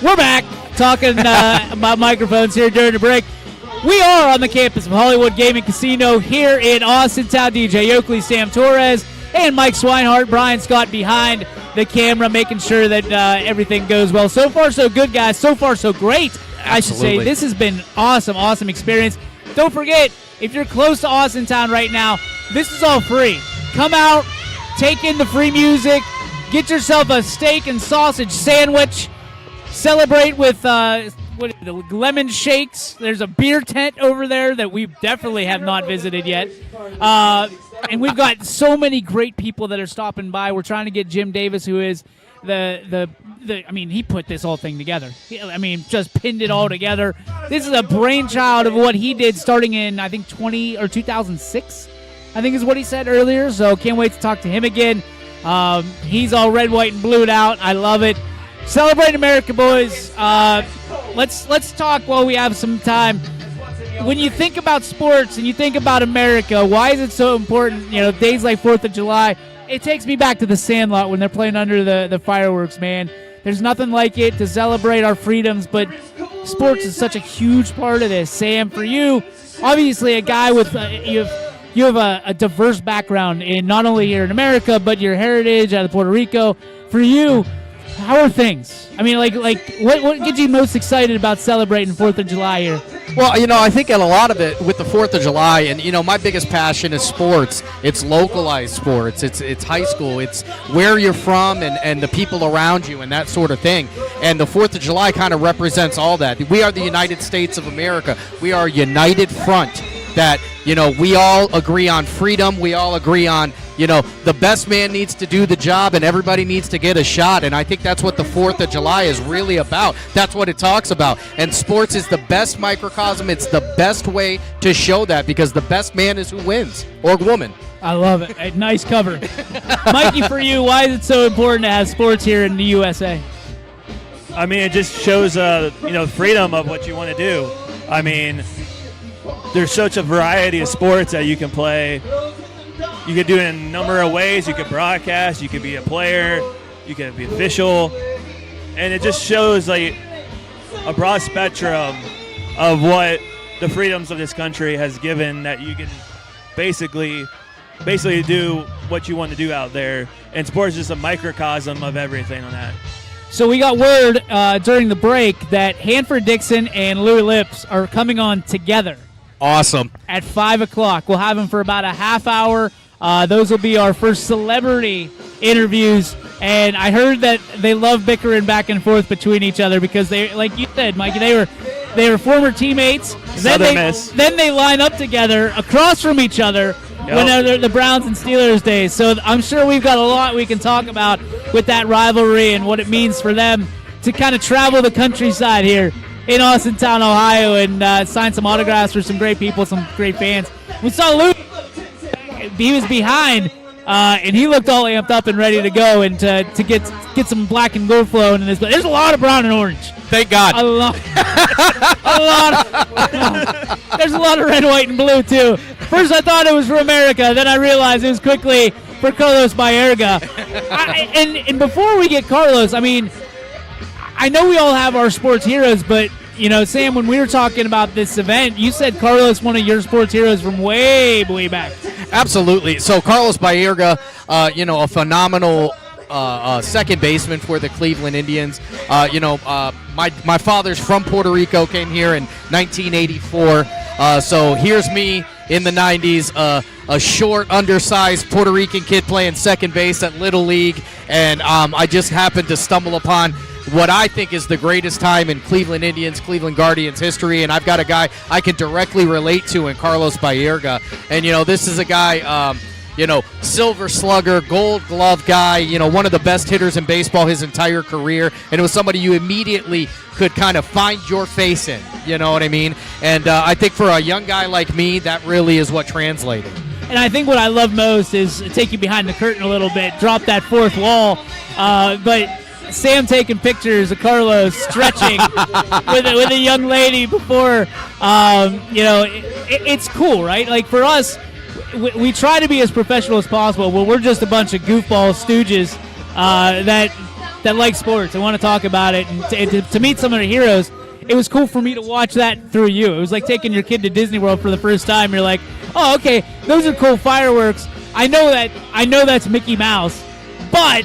We're back. Talking about microphones here during the break. We are on the campus of Hollywood Gaming Casino here in Austintown. DJ Oakley, Sam Torres, and Mike Swinehart. Brian Scott behind the camera, making sure that everything goes well. So far, so good, guys. So far, so great, I should say. This has been awesome experience. Don't forget, if you're close to Austintown right now, this is all free. Come out, take in the free music, get yourself a steak and sausage sandwich, celebrate with lemon shakes. There's a beer tent over there that we definitely have not visited yet. And we've got so many great people that are stopping by. We're trying to get Jim Davis, who is he put this whole thing together. Just pinned it all together. This is a brainchild of what he did starting in, I think, 2006, I think is what he said earlier. So can't wait to talk to him again. He's all red, white, and blued out. I love it. Celebrate America, boys. Let's talk while we have some time. When you think about sports and you think about America, why is it so important? Days like 4th of July, it takes me back to the Sandlot when they're playing under the fireworks, man. There's nothing like it to celebrate our freedoms, but sports is such a huge part of this. Sam, for you, obviously a guy with you have a diverse background in not only here in America, but your heritage out of Puerto Rico. For you, how are things? What gets you most excited about celebrating 4th of July here? Well, I think a lot of it with the 4th of July, and, my biggest passion is sports. It's localized sports. It's high school. It's where you're from and the people around you and that sort of thing. And the 4th of July kind of represents all that. We are the United States of America. We are a united front that, we all agree on freedom. We all agree on, the best man needs to do the job and everybody needs to get a shot. And I think that's what the 4th of July is really about. That's what it talks about. And sports is the best microcosm. It's the best way to show that because the best man is who wins, or woman. I love it. A nice cover. Mikey, for you, why is it so important to have sports here in the USA? It just shows, freedom of what you want to do. There's such a variety of sports that you can play. You could do it in a number of ways. You could broadcast. You could be a player. You could be official. And it just shows a broad spectrum of what the freedoms of this country has given, that you can basically do what you want to do out there. And sports is just a microcosm of everything on that. So we got word during the break that Hanford Dixon and Louis Lips are coming on together. Awesome. At 5 o'clock. We'll have them for about a half hour. Those will be our first celebrity interviews. And I heard that they love bickering back and forth between each other because they, like you said, Mikey, they were former teammates. Then they line up together across from each other whenever the Browns and Steelers days. So I'm sure we've got a lot we can talk about with that rivalry and what it means for them to kind of travel the countryside here in Austintown, Ohio, and sign some autographs for some great people, some great fans. We saw Luke. He was behind, and he looked all amped up and ready to go and to get some black and gold flowing in this. But there's a lot of brown and orange. Thank God. A lot. There's a lot of red, white, and blue, too. First, I thought it was for America. Then I realized it was quickly for Carlos Baerga. And before we get Carlos, I mean, I know we all have our sports heroes, but, Sam, when we were talking about this event, you said Carlos, one of your sports heroes from way back. Absolutely. So Carlos Baerga, a phenomenal second baseman for the Cleveland Indians. My father's from Puerto Rico, came here in 1984. So here's me in the 90s, a short, undersized Puerto Rican kid playing second base at Little League, and I just happened to stumble upon what I think is the greatest time in Cleveland Indians, Cleveland Guardians history, and I've got a guy I can directly relate to in Carlos Baerga. And, this is a guy, Silver Slugger, Gold Glove guy, one of the best hitters in baseball his entire career, and it was somebody you immediately could kind of find your face in, you know what I mean? And I think for a young guy like me, that really is what translated. And I think what I love most is take you behind the curtain a little bit, drop that fourth wall, but Sam taking pictures of Carlos stretching with a young lady before, it's cool, right? Like for us, we try to be as professional as possible, but we're just a bunch of goofball stooges that like sports and want to talk about it. And to meet some of the heroes, it was cool for me to watch that through you. It was like taking your kid to Disney World for the first time. You're like, oh, okay, those are cool fireworks. I know that's Mickey Mouse, but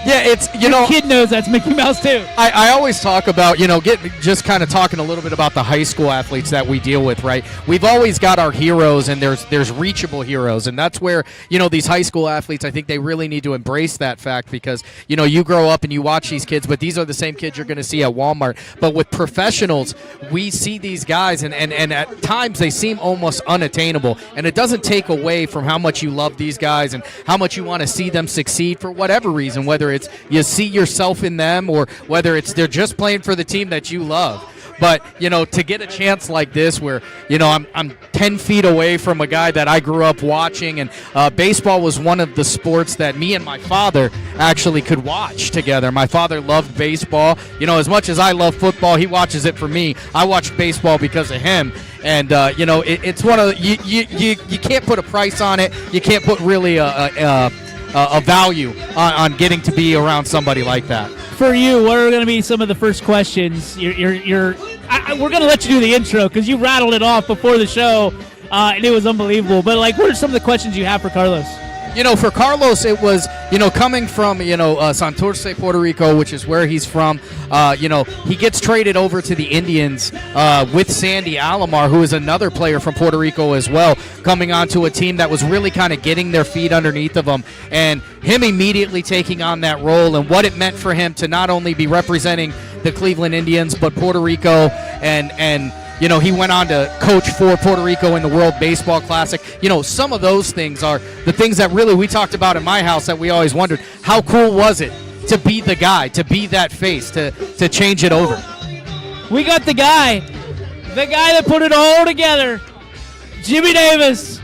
yeah, it's your kid knows that's Mickey Mouse too. I always talk about just kind of talking a little bit about the high school athletes that we deal with, right? We've always got our heroes, and there's reachable heroes, and that's where these high school athletes, I think they really need to embrace that fact, because you grow up and you watch these kids, but these are the same kids you're going to see at Walmart. But with professionals, we see these guys, and at times they seem almost unattainable, and it doesn't take away from how much you love these guys and how much you want to see them succeed for whatever reason, whether it's you see yourself in them or whether it's they're just playing for the team that you love. But, to get a chance like this where, I'm 10 feet away from a guy that I grew up watching, and baseball was one of the sports that me and my father actually could watch together. My father loved baseball. As much as I love football, he watches it for me. I watched baseball because of him. And, it's one of you can't put a price on it. You can't put really a value on getting to be around somebody like that. For you, what are going to be some of the first questions? We're going to let you do the intro because you rattled it off before the show, and it was unbelievable. But what are some of the questions you have for Carlos? For Carlos, it was, coming from, Santurce, Puerto Rico, which is where he's from. He gets traded over to the Indians with Sandy Alomar, who is another player from Puerto Rico as well, coming onto a team that was really kind of getting their feet underneath of him, and him immediately taking on that role and what it meant for him to not only be representing the Cleveland Indians, but Puerto Rico, and he went on to coach for Puerto Rico in the World Baseball Classic. Some of those things are the things that really we talked about in my house that we always wondered, how cool was it to be the guy, to be that face, to change it over. We got the guy that put it all together, Jimmy Davis.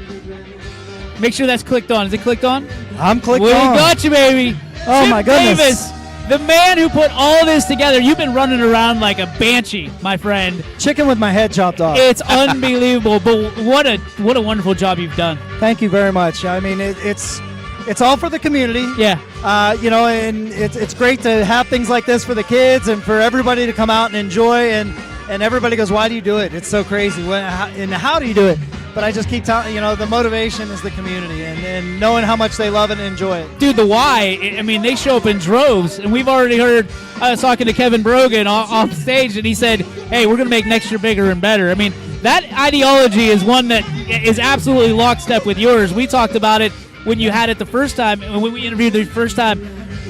Make sure that's clicked on. Is it clicked on? I'm clicked on. We got you, baby. Oh, Jim my goodness. Davis, the man who put all this together. You've been running around like a banshee, my friend. Chicken with my head chopped off. It's unbelievable, but what a wonderful job you've done. Thank you very much. I mean, it's all for the community. Yeah. And it's great to have things like this for the kids and for everybody to come out and enjoy. And everybody goes, why do you do it? It's so crazy. And how do you do it? But I just keep telling, the motivation is the community and knowing how much they love it and enjoy it. Dude, the why, I mean, they show up in droves. And we've already heard, I was talking to Kevin Brogan off stage, and he said, hey, we're going to make next year bigger and better. I mean, that ideology is one that is absolutely lockstep with yours. We talked about it when you had it the first time, when we interviewed the first time.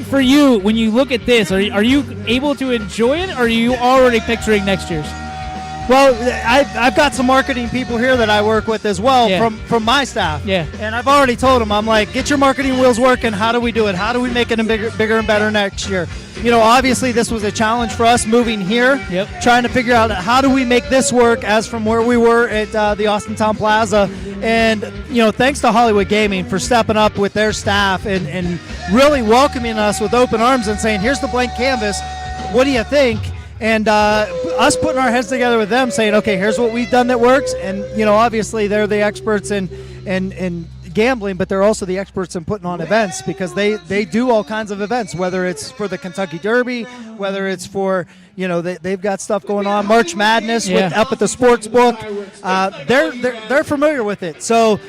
For you, when you look at this, are you able to enjoy it, or are you already picturing next year's? Well, I've got some marketing people here that I work with as well from my staff. Yeah. And I've already told them, I'm like, get your marketing wheels working. How do we do it? How do we make it bigger and better next year? Obviously this was a challenge for us moving here. Yep. Trying to figure out how do we make this work as from where we were at the Austintown Plaza. And, thanks to Hollywood Gaming for stepping up with their staff and really welcoming us with open arms and saying, here's the blank canvas. What do you think? And us putting our heads together with them saying, okay, here's what we've done that works. And, obviously they're the experts in gambling, but they're also the experts in putting on events because they do all kinds of events, whether it's for the Kentucky Derby, whether it's for, they've got stuff going on, March Madness up at the sports book. They're familiar with it. So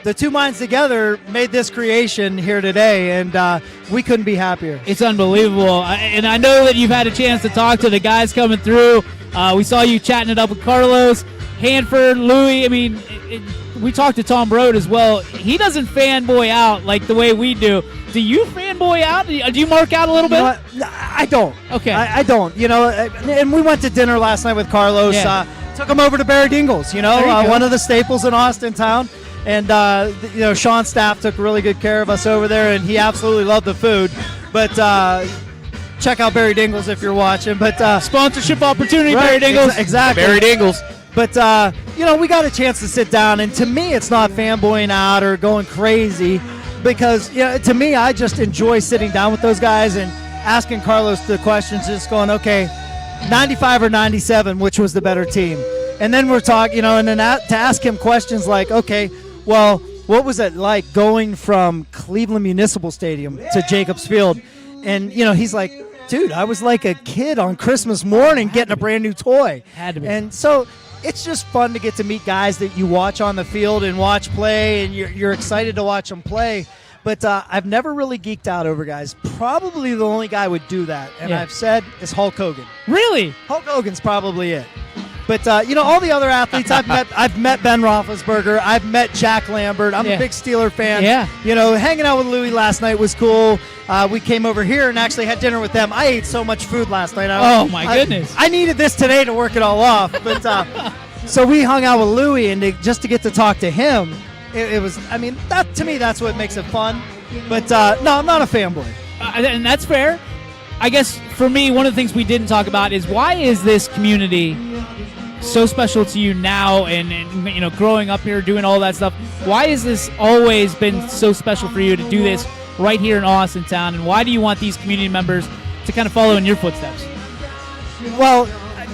the two minds together made this creation here today, and we couldn't be happier. It's unbelievable. And I know that you've had a chance to talk to the guys coming through. We saw you chatting it up with Carlos, Hanford, Louie. I mean, we talked to Tom Broad as well. He doesn't fanboy out like the way we do. Do you fanboy out? Do you mark out a little bit? I don't. Okay. I don't. And we went to dinner last night with Carlos. Yeah. Took him over to Barry Dingles, one of the staples in Austintown. And, Sean's staff took really good care of us over there, and he absolutely loved the food. But check out Barry Dingles if you're watching. But sponsorship opportunity, right, Barry Dingles. Exactly. Barry Dingles. But, we got a chance to sit down, and to me it's not fanboying out or going crazy because, to me I just enjoy sitting down with those guys and asking Carlos the questions, just going, okay, 95 or 97, which was the better team? And then we're talking, and then to ask him questions like, okay, well, what was it like going from Cleveland Municipal Stadium to Jacobs Field? And, he's like, dude, I was like a kid on Christmas morning getting a brand new toy. Had to be. And so it's just fun to get to meet guys that you watch on the field and watch play, and you're excited to watch them play. But I've never really geeked out over guys. Probably the only guy would do that, and I've said, is Hulk Hogan. Really? Hulk Hogan's probably it. But, all the other athletes I've met Ben Roethlisberger. I've met Jack Lambert. I'm a big Steeler fan. Yeah. Hanging out with Louie last night was cool. We came over here and actually had dinner with them. I ate so much food last night. Oh, my goodness. I needed this today to work it all off. But so we hung out with Louie, and just to get to talk to him, it was, that to me, that's what makes it fun. But, no, I'm not a fanboy. And that's fair. I guess for me, one of the things we didn't talk about is why is this community so special to you now and growing up here doing all that stuff? Why has this always been so special for you to do this right here in Austintown, and why do you want these community members to kind of follow in your footsteps? Well,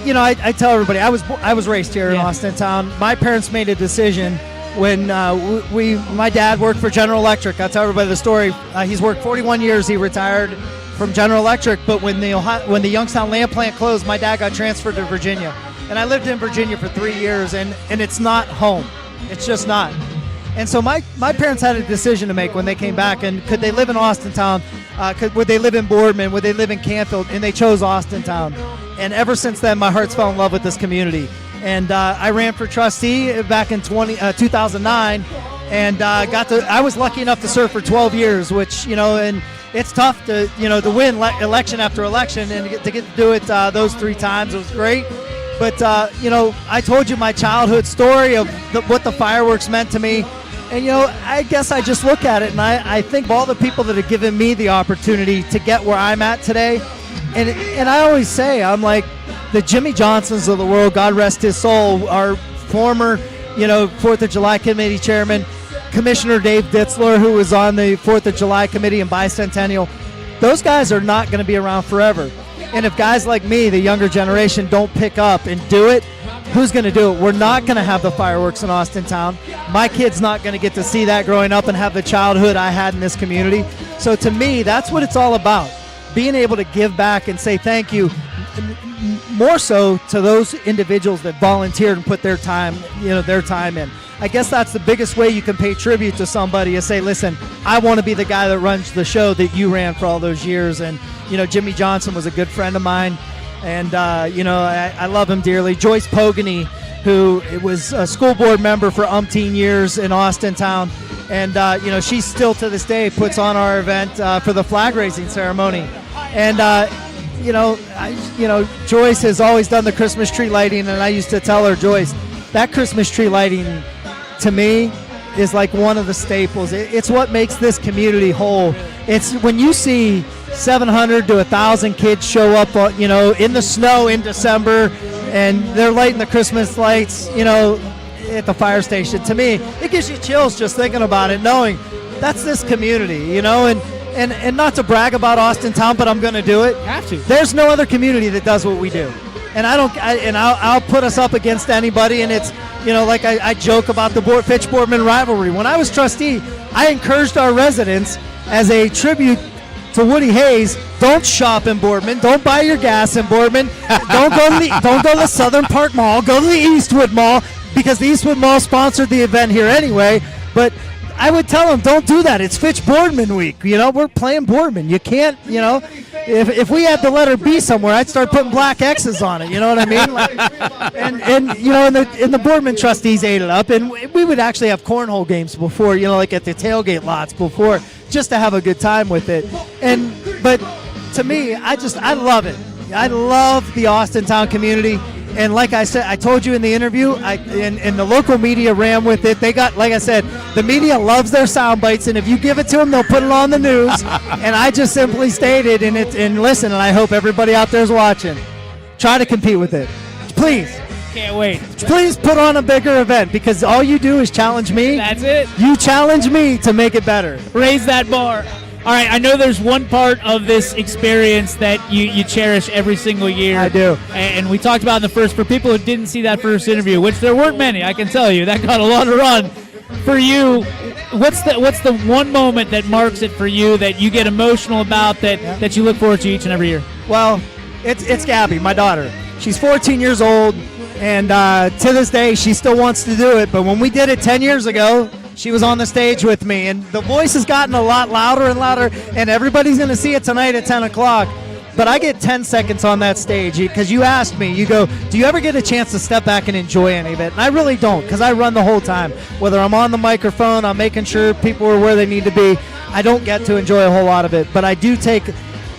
I tell everybody I was raised here in Austintown. My parents made a decision when my dad worked for General Electric. I'll tell everybody the story. He's worked 41 years. He retired from General Electric, but when the Youngstown lamp plant closed, my dad got transferred to Virginia. And I lived in Virginia for 3 years, and it's not home. It's just not. And so my parents had a decision to make when they came back, and could they live in Austintown? Would they live in Boardman? Would they live in Canfield? And they chose Austintown. And ever since then, my heart's fell in love with this community. And I ran for trustee back in 2009, and I was lucky enough to serve for 12 years, which, and it's tough to win election after election, and to get to do it those 3 times. It was great. But, I told you my childhood story of what the fireworks meant to me. And, I guess I just look at it, and I think of all the people that have given me the opportunity to get where I'm at today. And I always say, I'm like, the Jimmy Johnsons of the world, God rest his soul, our former, 4th of July committee chairman, Commissioner Dave Ditzler, who was on the 4th of July committee and bicentennial. Those guys are not going to be around forever. And if guys like me, the younger generation, don't pick up and do it, who's going to do it? We're not going to have the fireworks in Austintown. My kid's not going to get to see that growing up and have the childhood I had in this community. So to me, that's what it's all about. Being able to give back and say thank you, more so to those individuals that volunteered and put their time in. I guess that's the biggest way you can pay tribute to somebody is say, listen, I want to be the guy that runs the show that you ran for all those years. And, Jimmy Johnson was a good friend of mine. And, I love him dearly. Joyce Pogany, who was a school board member for umpteen years in Austintown. And, she still to this day puts on our event for the flag raising ceremony. And, Joyce has always done the Christmas tree lighting. And I used to tell her, Joyce, that Christmas tree lighting to me is like one of the staples. It's what makes this community whole. It's when you see 700 to 1,000 kids show up, in the snow in December, and they're lighting the Christmas lights, at the fire station. To me, it gives you chills just thinking about it, knowing that's this community, and not to brag about Austintown, but I'm going to do it. Have to. There's no other community that does what we do. and I'll put us up against anybody, and it's, like I joke about the Fitch-Boardman rivalry. When I was trustee, I encouraged our residents as a tribute to Woody Hayes, don't shop in Boardman, don't buy your gas in Boardman, don't go to the Southern Park Mall, go to the Eastwood Mall, because the Eastwood Mall sponsored the event here anyway. But I would tell them, don't do that. It's Fitch-Boardman week. We're playing Boardman. You can't, if we had the letter B somewhere, I'd start putting black X's on it. You know what I mean? And the Boardman trustees ate it up, and we would actually have cornhole games before, like at the tailgate lots before, just to have a good time with it. But to me, I love it. I love the Austintown community. And like I said, I told you in the interview, and the local media ran with it. They got, like I said, the media loves their sound bites, and if you give it to them, they'll put it on the news. And I just simply stated, and listen, and I hope everybody out there is watching. Try to compete with it, please. Can't wait. Please put on a bigger event, because all you do is challenge me. That's it. You challenge me to make it better. Raise that bar. All right, I know there's one part of this experience that you cherish every single year. I do. And we talked about in the first, for people who didn't see that first interview, which there weren't many, I can tell you, that got a lot of run. For you, what's the one moment that marks it for you, that you get emotional about, that you look forward to each and every year? Well, it's Gabby, my daughter. She's 14 years old, and to this day, she still wants to do it. But when we did it 10 years ago, she was on the stage with me, and the voice has gotten a lot louder and louder, and everybody's going to see it tonight at 10 o'clock. But I get 10 seconds on that stage, because you asked me, you go, do you ever get a chance to step back and enjoy any of it? And I really don't, because I run the whole time. Whether I'm on the microphone, I'm making sure people are where they need to be. I don't get to enjoy a whole lot of it, but I do take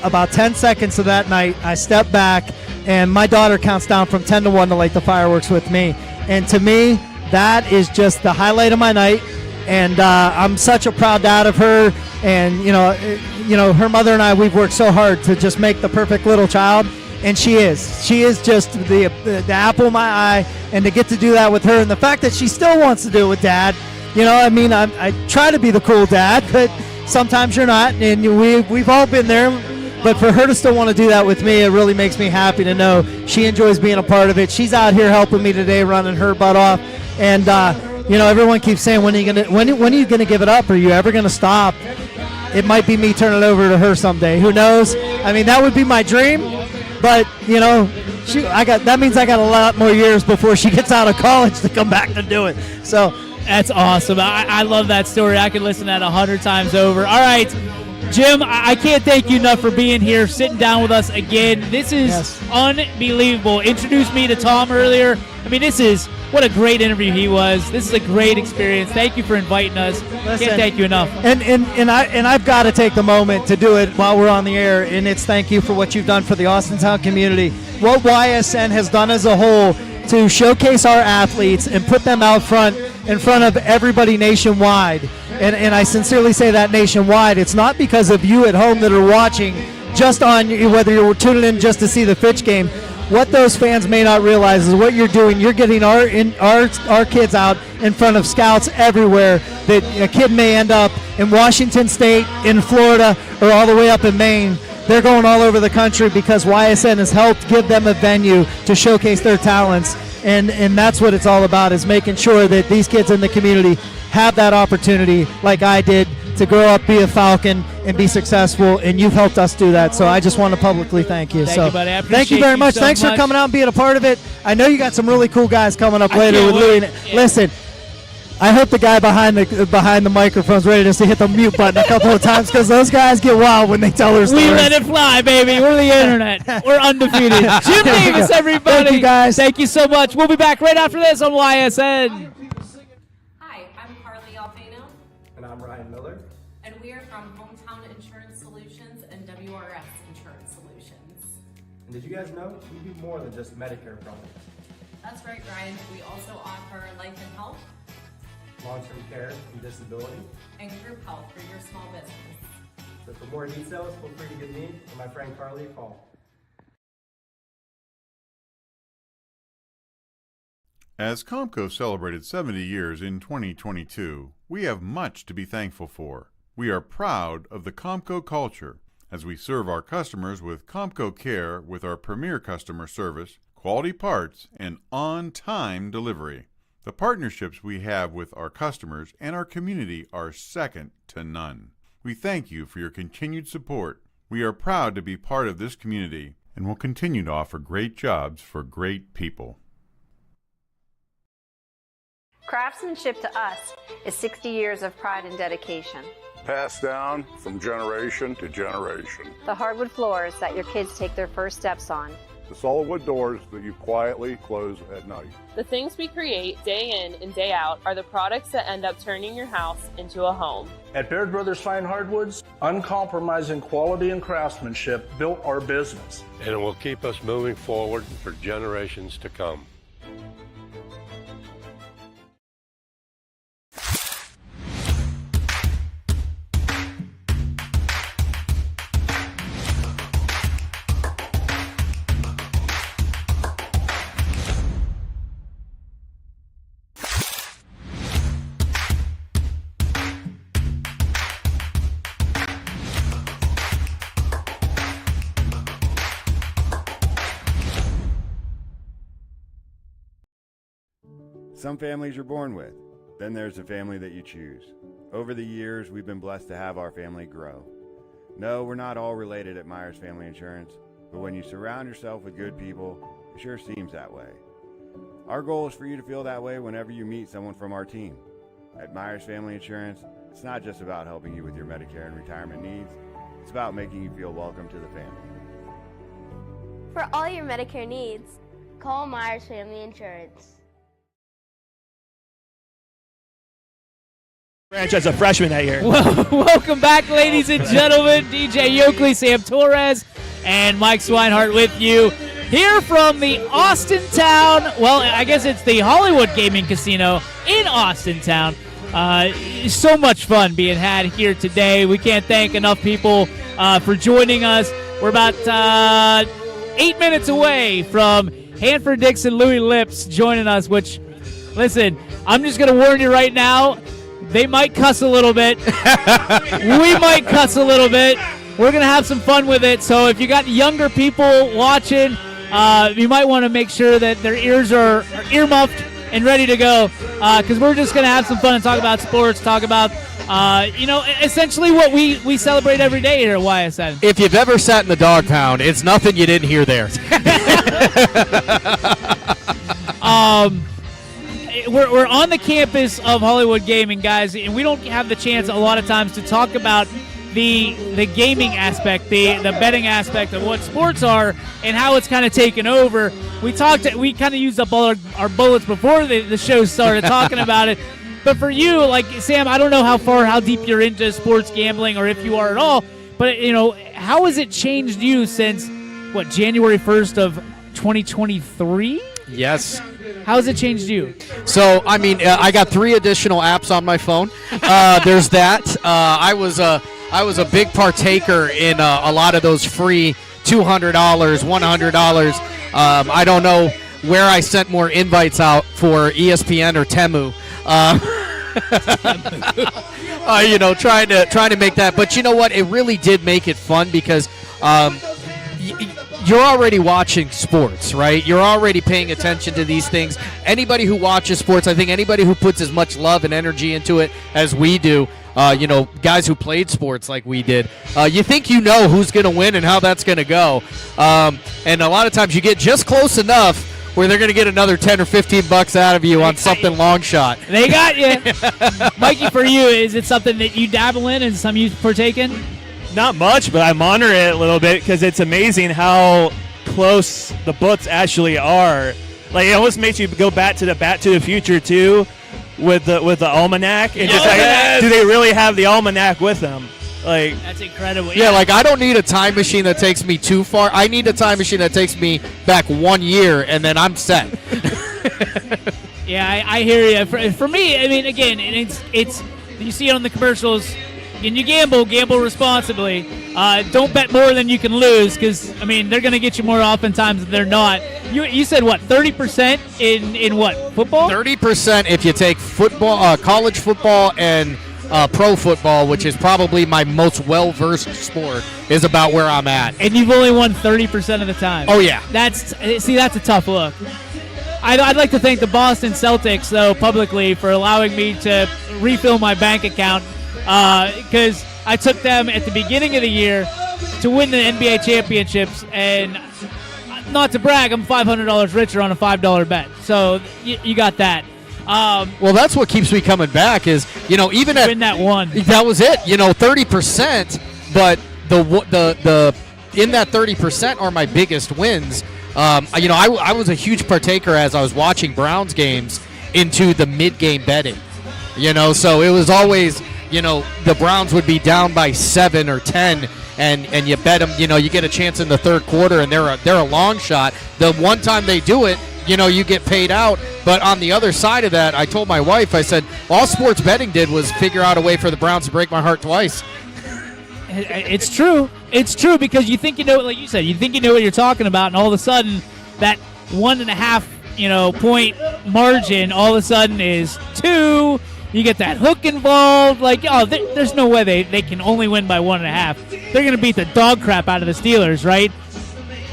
about 10 seconds of that night. I step back, and my daughter counts down from 10 to 1 to light the fireworks with me. And to me, that is just the highlight of my night. And I'm such a proud dad of her, and her mother and I, we've worked so hard to just make the perfect little child, and she is just the apple of my eye. And to get to do that with her, and the fact that she still wants to do it with dad, I try to be the cool dad, but sometimes you're not, and we've all been there. But for her to still want to do that with me, it really makes me happy to know she enjoys being a part of it. She's out here helping me today, running her butt off, and everyone keeps saying, when are you gonna give it up? Are you ever gonna stop? It might be me turning it over to her someday. Who knows? I mean, that would be my dream. But that means I got a lot more years before she gets out of college to come back to do it. So that's awesome. I love that story. I could listen to that 100 times over. All right, Jim, I can't thank you enough for being here, sitting down with us again. This is unbelievable. Introduced me to Tom earlier. I mean, what a great interview he was. This is a great experience. Thank you for inviting us. Listen, can't thank you enough. And I've got to take the moment to do it while we're on the air, and it's thank you for what you've done for the Austintown community. What YSN has done as a whole to showcase our athletes and put them out front in front of everybody nationwide. And I sincerely say that nationwide. It's not because of you at home that are watching, just on whether you're tuning in just to see the Fitch game. What those fans may not realize is what you're doing. You're getting our kids out in front of scouts everywhere. That a kid may end up in Washington State, in Florida, or all the way up in Maine. They're going all over the country because YSN has helped give them a venue to showcase their talents. And that's what it's all about, is making sure that these kids in the community have that opportunity, like I did, to grow up, be a Falcon, and be successful, and you've helped us do that. So I just want to publicly thank you. Thank you, buddy. I appreciate thank you very much. so Thanks for coming out and being a part of it. I know you got some really cool guys coming up later with Louie. Yeah. Listen, I hope the guy behind the microphone's ready just to hit the mute button a couple of times, because those guys get wild when they tell their stories. We let it fly, baby. We're the internet. We're undefeated. Jim Davis, everybody. Thank you, guys. Thank you so much. We'll be back right after this on YSN. Hi, I'm Carly Alfano. And I'm Ryan Miller. And we are from Hometown Insurance Solutions and WRS Insurance Solutions. And did you guys know we do more than just Medicare products? That's right, Ryan. We also offer life and health, long-term care and disability, and group health for your small business. So for more details, feel free to give me or my friend Carly a call. As Comco celebrated 70 years in 2022, we have much to be thankful for. We are proud of the Comco culture as we serve our customers with Comco Care with our premier customer service, quality parts, and on-time delivery. The partnerships we have with our customers and our community are second to none. We thank you for your continued support. We are proud to be part of this community and will continue to offer great jobs for great people. Craftsmanship to us is 60 years of pride and dedication. Passed down from generation to generation. The hardwood floors that your kids take their first steps on. The solid wood doors that you quietly close at night. The things we create day in and day out are the products that end up turning your house into a home. At Baird Brothers Fine Hardwoods, uncompromising quality and craftsmanship built our business. And it will keep us moving forward for generations to come. Some families you're born with, then there's the family that you choose. Over the years, we've been blessed to have our family grow. No, we're not all related at Myers Family Insurance, but when you surround yourself with good people, it sure seems that way. Our goal is for you to feel that way whenever you meet someone from our team. At Myers Family Insurance, it's not just about helping you with your Medicare and retirement needs, it's about making you feel welcome to the family. For all your Medicare needs, call Myers Family Insurance. Branch as a freshman that year. Welcome back, ladies and gentlemen. DJ Yoakley, Sam Torres, and Mike Swinehart with you here from the Austintown. Well, I guess it's the Hollywood Gaming Casino in Austintown. So much fun being had here today. We can't thank enough people for joining us. We're about 8 minutes away from Hanford Dixon Louis Lips joining us, which, listen, I'm just going to warn you right now, they might cuss a little bit. We might cuss a little bit. We're going to have some fun with it. So if you got younger people watching, you might want to make sure that their ears are earmuffed and ready to go, because we're just going to have some fun and talk about sports, talk about, essentially what we celebrate every day here at YSN. If you've ever sat in the dog pound, it's nothing you didn't hear there. We're on the campus of Hollywood Gaming, guys, and we don't have the chance a lot of times to talk about the gaming aspect, the betting aspect of what sports are and how it's kind of taken over. We kind of used up all our bullets before the show started talking about it. But for you, like Sam, I don't know how deep you're into sports gambling or if you are at all, but how has it changed you since January 1st of 2023? Yes. How has it changed you? So, I got 3 additional apps on my phone. There's that. I was a big partaker in a lot of those free $200, $100. I don't know where I sent more invites out for ESPN or Temu. Trying to make that. But you know what? It really did make it fun because you're already watching sports, right? You're already paying attention to these things. Anybody who watches sports, I think anybody who puts as much love and energy into it as we do, guys who played sports like we did, you think you know who's going to win and how that's going to go. And a lot of times you get just close enough where they're going to get another 10 or 15 bucks out of you on something long shot. They got you. Mikey, for you, is it something that you dabble in and some you partake in? Not much, but I monitor it a little bit because it's amazing how close the books actually are. Like, it almost makes you go back to the Future too, with the almanac, and just do they really have the almanac with them? Like, that's incredible. Yeah, like I don't need a time machine that takes me too far. I need a time machine that takes me back 1 year, and then I'm set. Yeah, I hear you. For me, again, it's you see it on the commercials. When you gamble responsibly. Don't bet more than you can lose because, they're going to get you more oftentimes than they're not. You said, 30% in what, football? 30% if you take football, college football, and pro football, which is probably my most well-versed sport, is about where I'm at. And you've only won 30% of the time. Oh, yeah. That's a tough look. I'd like to thank the Boston Celtics, though, publicly for allowing me to refill my bank account because I took them at the beginning of the year to win the NBA championships, and not to brag, I'm $500 richer on a $5 bet. So you got that. Well, that's what keeps me coming back is, even at win that one. That was it, 30%, but the in that 30% are my biggest wins. I was a huge partaker as I was watching Browns games into the mid-game betting. So it was always, the Browns would be down by 7 or 10, and you bet them, you get a chance in the third quarter, and they're a long shot. The one time they do it, you get paid out. But on the other side of that, I told my wife, I said, all sports betting did was figure out a way for the Browns to break my heart twice. It's true. It's true because you think like you said, you think you know what you're talking about, and all of a sudden that 1.5 point margin all of a sudden is 2. You get that hook involved. Like, there's no way they can only win by 1.5. They're going to beat the dog crap out of the Steelers, right?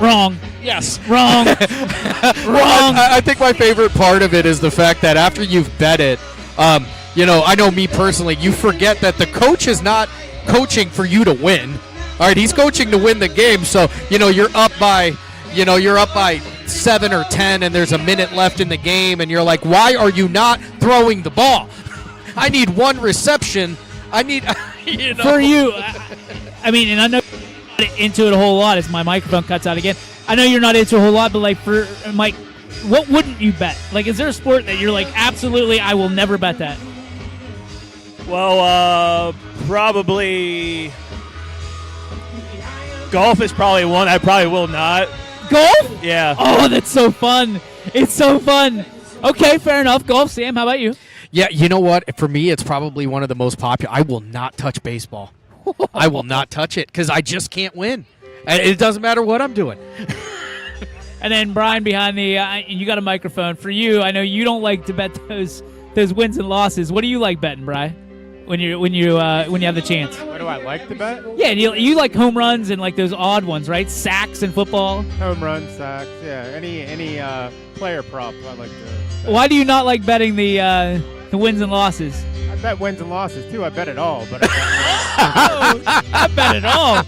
Wrong. Yes. Wrong. Wrong. I think my favorite part of it is the fact that after you've bet it, I know me personally, you forget that the coach is not coaching for you to win. All right, he's coaching to win the game. So, you're up by 7 or 10 and there's a minute left in the game and you're like, why are you not throwing the ball? I need one reception. I need for you. I mean, and I know you're not into it a whole lot as my microphone cuts out again. I know you're not into it a whole lot, but like for Mike, what wouldn't you bet? Like, is there a sport that you're like, absolutely, I will never bet that? Well, probably golf is probably one I probably will not. Golf? Yeah. Oh, that's so fun. It's so fun. Okay, fair enough. Golf, Sam, how about you? Yeah, you know what? For me, it's probably one of the most popular. I will not touch baseball. I will not touch it because I just can't win. It doesn't matter what I'm doing. And then Brian behind the you got a microphone. For you, I know you don't like to bet those wins and losses. What do you like betting, Brian? When you have the chance. What do I like to bet? Yeah, you like home runs and like those odd ones, right? Sacks in football. Home runs, sacks, yeah. Any player prop I like to bet. Why do you not like betting the wins and losses? I bet wins and losses too. I bet it all, but I bet it all.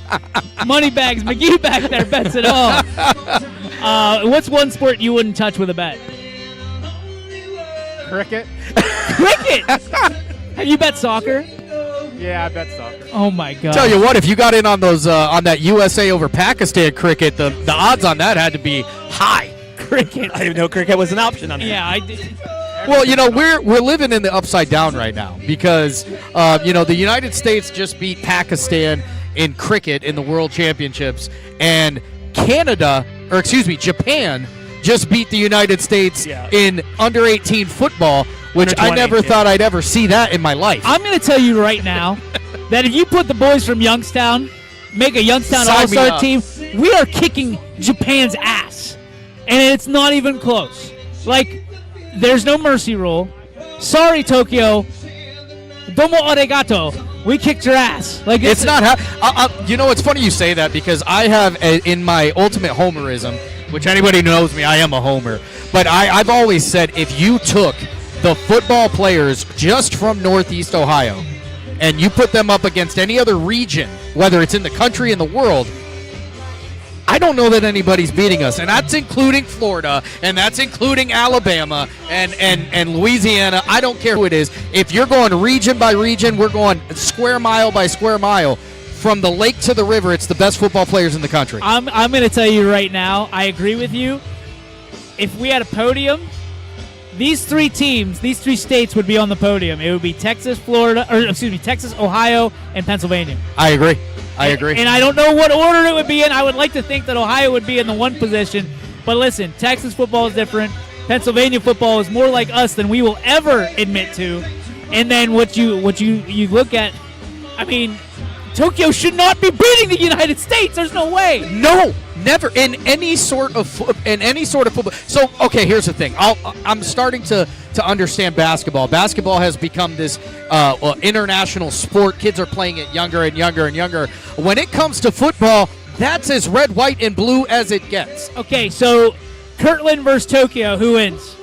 Moneybags McGee back there bets it all. What's one sport you wouldn't touch with a bet? Cricket. Cricket. Have you bet soccer? Yeah, I bet soccer. Oh my God! Tell you what, if you got in on those on that USA over Pakistan cricket, the odds on that had to be high. Cricket. I didn't know cricket was an option on there. Yeah, I did. Well, we're living in the upside down right now because the United States just beat Pakistan in cricket in the World Championships, and Japan just beat the United States in under 18 football. Which I never thought I'd ever see that in my life. I'm going to tell you right now that if you put the boys from Youngstown, make a Youngstown All-Star team, we are kicking Japan's ass. And it's not even close. Like, there's no mercy rule. Sorry, Tokyo. Domo arigato. We kicked your ass. Like it's not. It's funny you say that because I have in my ultimate homerism, which anybody knows me, I am a homer. But I've always said if you took the football players just from Northeast Ohio, and you put them up against any other region, whether it's in the country and the world, I don't know that anybody's beating us. And that's including Florida, and that's including Alabama and Louisiana. I don't care who it is. If you're going region by region, we're going square mile by square mile. From the lake to the river, it's the best football players in the country. I'm going to tell you right now, I agree with you. If we had a podium, these three states would be on the podium. It would be Texas, Ohio, and Pennsylvania. I agree. And I don't know what order it would be in. I would like to think that Ohio would be in the one position. But listen, Texas football is different. Pennsylvania football is more like us than we will ever admit to. And then what you look at, I mean, Tokyo should not be beating the United States. There's no way. No, never in any sort of football. So, okay, here's the thing. I'm starting to understand basketball. Basketball has become this international sport. Kids are playing it younger and younger and younger. When it comes to football, that's as red, white, and blue as it gets. Okay, so Kirtland versus Tokyo, who wins?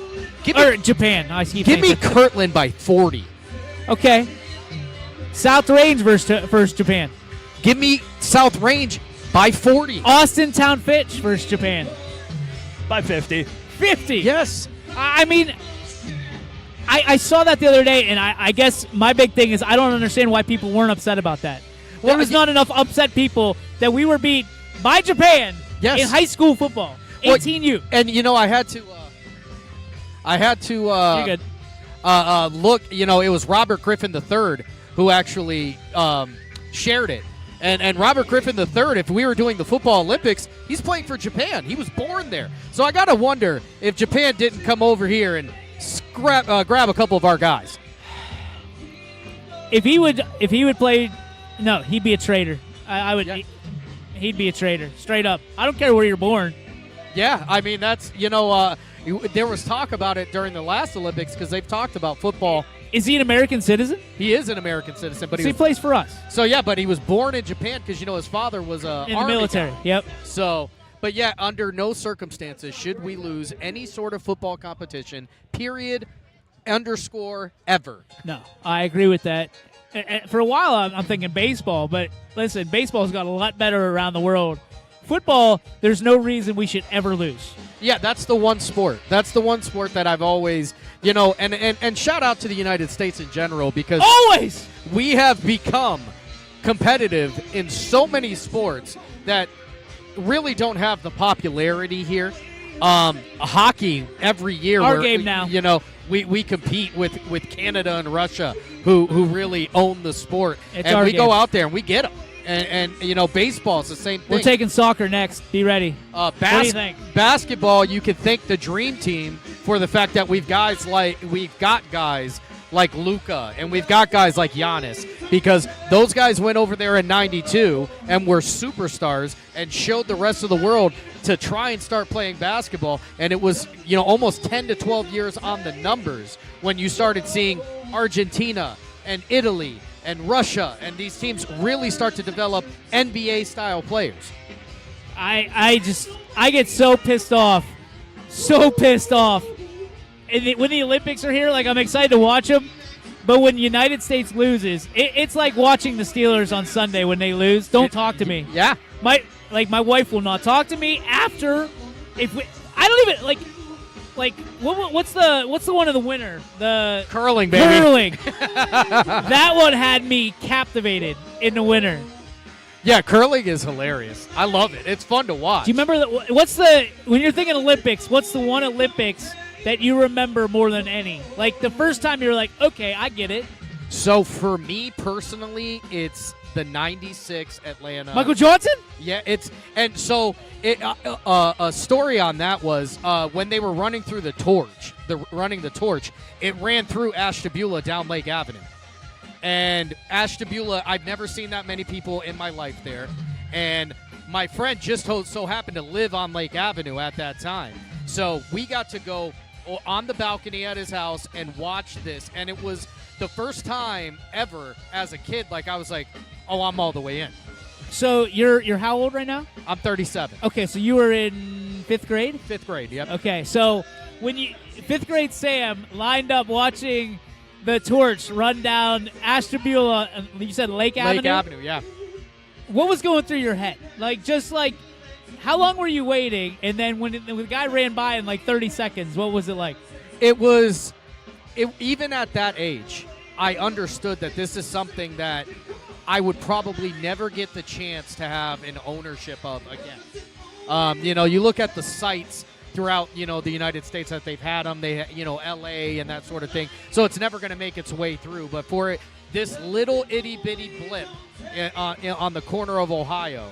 Japan. Give me Kirtland by 40. Okay. South Range versus Japan. Give me South Range by 40. Austintown Fitch versus Japan. By 50. 50? Yes. I mean, I saw that the other day, and I guess my big thing is I don't understand why people weren't upset about that. There was not enough upset people that we were beat by Japan in high school football. 18U. And, I had to You're good. Look, it was Robert Griffin III who actually shared it. And Robert Griffin III, if we were doing the football Olympics, he's playing for Japan. He was born there. So I got to wonder if Japan didn't come over here and grab a couple of our guys. If he would play, no, he'd be a traitor. I would. Yeah. He'd be a traitor, straight up. I don't care where you're born. Yeah, I mean, that's, there was talk about it during the last Olympics because they've talked about football. Is he an American citizen? He is an American citizen, but he plays for us. So yeah, but he was born in Japan because his father was in the military. Guy. Yep. So, but yeah, under no circumstances should we lose any sort of football competition. Period. Underscore ever. No, I agree with that. And for a while, I'm thinking baseball, but listen, baseball's got a lot better around the world. Football, there's no reason we should ever lose. Yeah, that's the one sport. That's the one sport that I've always, and shout out to the United States in general because always we have become competitive in so many sports that really don't have the popularity here. Hockey every year. Our game now. We compete with Canada and Russia who really own the sport. And we go out there and we get them. And baseball is the same thing. We're taking soccer next. Be ready. What do you think? Basketball, you can thank the Dream Team for the fact that we've got guys like Luka and we've got guys like Giannis because those guys went over there in '92 and were superstars and showed the rest of the world to try and start playing basketball. And it was almost 10 to 12 years on the numbers when you started seeing Argentina and Italy and Russia, and these teams really start to develop NBA-style players. I get so pissed off. And when the Olympics are here, I'm excited to watch them. But when the United States loses, it's like watching the Steelers on Sunday when they lose. Don't talk to me. Yeah. My wife will not talk to me after. I don't even what's the one of the winner? The curling, baby. Curling. That one had me captivated in the winner. Yeah, curling is hilarious. I love it. It's fun to watch. Do you remember when you're thinking Olympics? What's the one Olympics that you remember more than any? The first time you're like, okay, I get it. So for me personally, it's the '96 Atlanta. Michael Johnson? Yeah, a story on that was when they were running through the torch. It ran through Ashtabula down Lake Avenue, and Ashtabula, I've never seen that many people in my life there, and my friend just so happened to live on Lake Avenue at that time, so we got to go on the balcony at his house and watch this, and it was the first time ever as a kid. I was like, oh, I'm all the way in. So you're how old right now? I'm 37. Okay, so you were in 5th grade? 5th grade, yep. Okay, so when 5th grade Sam lined up watching the torch run down Ashtabula, you said Lake Avenue? Lake Avenue, yeah. What was going through your head? How long were you waiting? And then when the guy ran by in 30 seconds, what was it like? Even at that age, I understood that this is something that I would probably never get the chance to have an ownership of again. You look at the sites throughout, the United States that they've had them, LA and that sort of thing. So it's never going to make its way through. But for this little itty bitty blip on the corner of Ohio,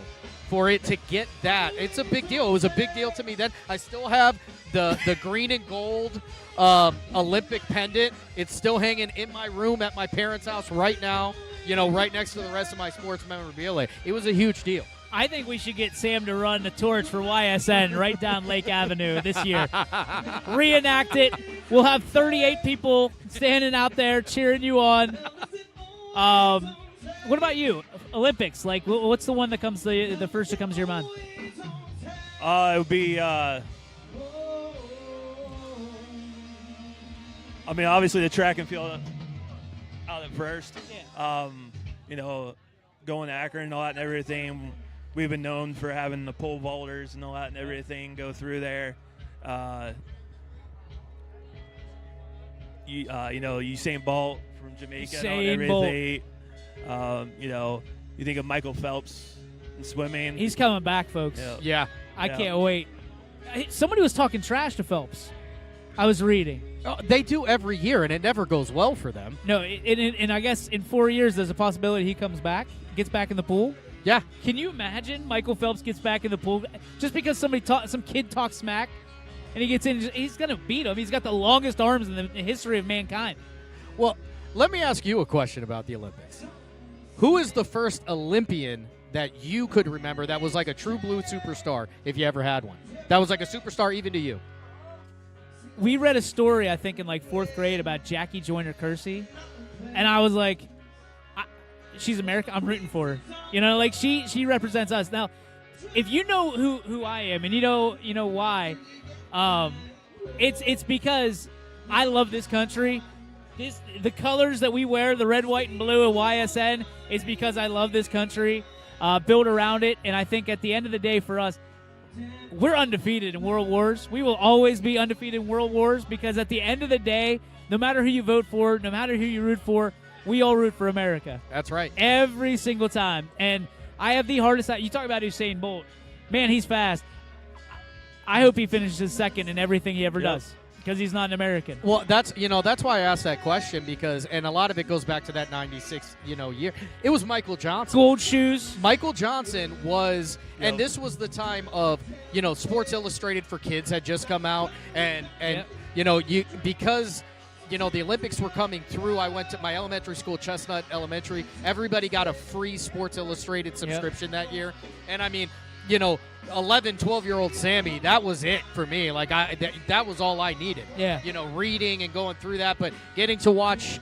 for it to get that, it's a big deal. It was a big deal to me then. I still have the green and gold Olympic pendant. It's still hanging in my room at my parents' house right now. right next to the rest of my sports memorabilia. It was a huge deal. I think we should get Sam to run the torch for YSN right down Lake Avenue this year. Reenact it. We'll have 38 people standing out there cheering you on. What about you? Olympics. Like, what's the one that comes the first that comes to your mind? It would be. Obviously the track and field out at first. Yeah. Going to Akron and all that and everything. We've been known for having the pole vaulters and all that and everything go through there. Usain Bolt from Jamaica and everything. You think of Michael Phelps in swimming. He's coming back, folks. Yeah. I can't wait. Somebody was talking trash to Phelps. I was reading. They do every year, and it never goes well for them. No, and I guess in 4 years there's a possibility he comes back, gets back in the pool. Yeah. Can you imagine Michael Phelps gets back in the pool just because some kid talks smack and he gets in? He's going to beat him. He's got the longest arms in the history of mankind. Well, let me ask you a question about the Olympics. Who is the first Olympian that you could remember that was like a true blue superstar, if you ever had one? That was like a superstar even to you? We read a story, I think, in like 4th grade about Jackie Joyner-Kersee, and I was like, she's American. I'm rooting for her. She represents us. Now, if you know who I am and you know why, it's because I love this country. The colors that we wear, the red, white, and blue at YSN, is because I love this country, built around it, and I think at the end of the day for us, we're undefeated in World Wars. We will always be undefeated in World Wars because at the end of the day, no matter who you vote for, no matter who you root for, we all root for America. That's right. Every single time. And I have the hardest time. You talk about Usain Bolt. Man, he's fast. I hope he finishes second in everything he ever does because he's not an American. Well, that's why I asked that question and a lot of it goes back to that 96, year. It was Michael Johnson. Gold shoes. Michael Johnson was, and this was the time of, Sports Illustrated for Kids had just come out and because the Olympics were coming through. I went to my elementary school, Chestnut Elementary. Everybody got a free Sports Illustrated subscription that year. And 11, 12-year-old Sammy, that was it for me. Like that was all I needed. Yeah. Reading and going through that, but getting to watch,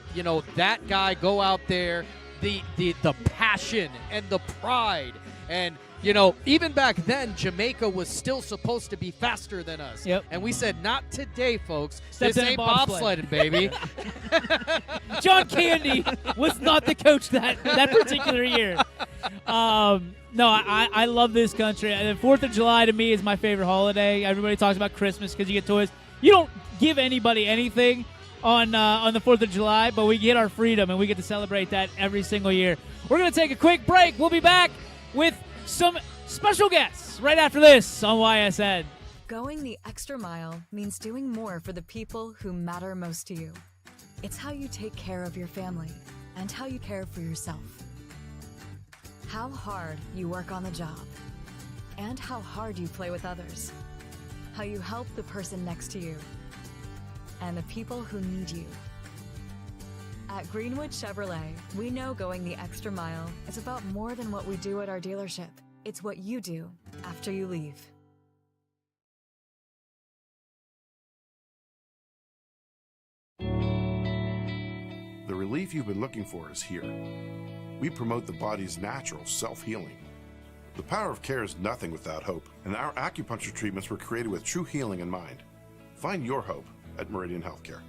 that guy go out there, the passion and the pride. And even back then, Jamaica was still supposed to be faster than us. Yep. And we said, not today, folks. This ain't bobsledding, baby. John Candy was not the coach that particular year. No, I love this country. And 4th of July to me is my favorite holiday. Everybody talks about Christmas because you get toys. You don't give anybody anything on the 4th of July, but we get our freedom, and we get to celebrate that every single year. We're going to take a quick break. We'll be back with some special guests right after this on YSN. Going the extra mile means doing more for the people who matter most to you. It's how you take care of your family and how you care for yourself. How hard you work on the job and how hard you play with others. How you help the person next to you and the people who need you. At Greenwood Chevrolet, we know going the extra mile is about more than what we do at our dealership. It's what you do after you leave. The relief you've been looking for is here. We promote the body's natural self-healing. The power of care is nothing without hope, and our acupuncture treatments were created with true healing in mind. Find your hope at Meridian Healthcare.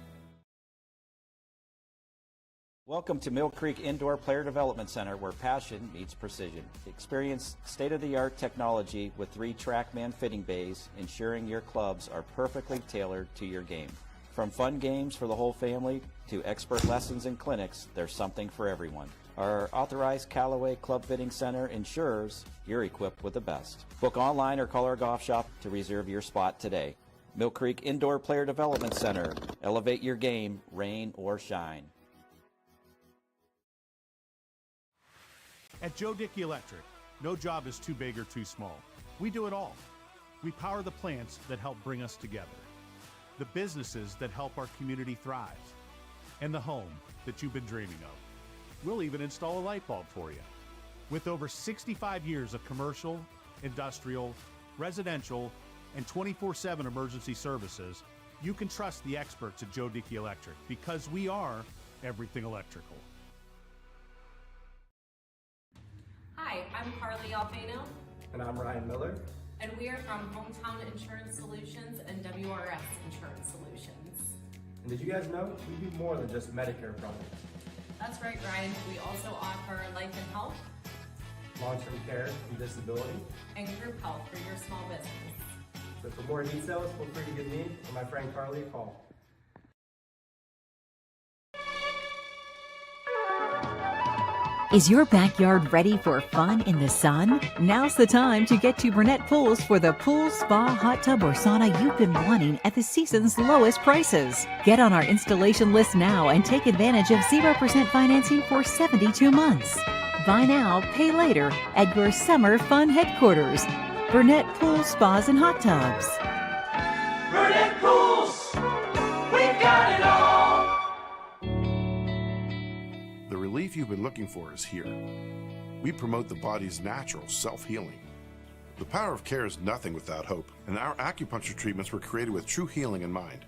Welcome to Mill Creek Indoor Player Development Center, where passion meets precision. Experience state-of-the-art technology with 3 TrackMan fitting bays, ensuring your clubs are perfectly tailored to your game. From fun games for the whole family to expert lessons and clinics, there's something for everyone. Our authorized Callaway Club Fitting Center ensures you're equipped with the best. Book online or call our golf shop to reserve your spot today. Mill Creek Indoor Player Development Center. Elevate your game, rain or shine. At Joe Dickey Electric, no job is too big or too small. We do it all. We power the plants that help bring us together, the businesses that help our community thrive, and the home that you've been dreaming of. We'll even install a light bulb for you. With over 65 years of commercial, industrial, residential, and 24/7 emergency services, you can trust the experts at Joe Dickey Electric because we are everything electrical. Hi, I'm Carly Alfano. And I'm Ryan Miller. And we are from Hometown Insurance Solutions and WRS Insurance Solutions. And did you guys know we do more than just Medicare products? That's right, Ryan. We also offer life and health, long-term care and disability, and group health for your small business. So for more details, feel free to give me or my friend Carly a call. Is your backyard ready for fun in the sun? Now's the time to get to Burnett Pools for the pool, spa, hot tub, or sauna you've been wanting at the season's lowest prices. Get on our installation list now and take advantage of 0% financing for 72 months. Buy now, pay later at your summer fun headquarters. Burnett Pools, Spas, and Hot Tubs. Burnett Pools, we've got it all. The relief you've been looking for is here. We promote the body's natural self-healing. The power of care is nothing without hope, and our acupuncture treatments were created with true healing in mind.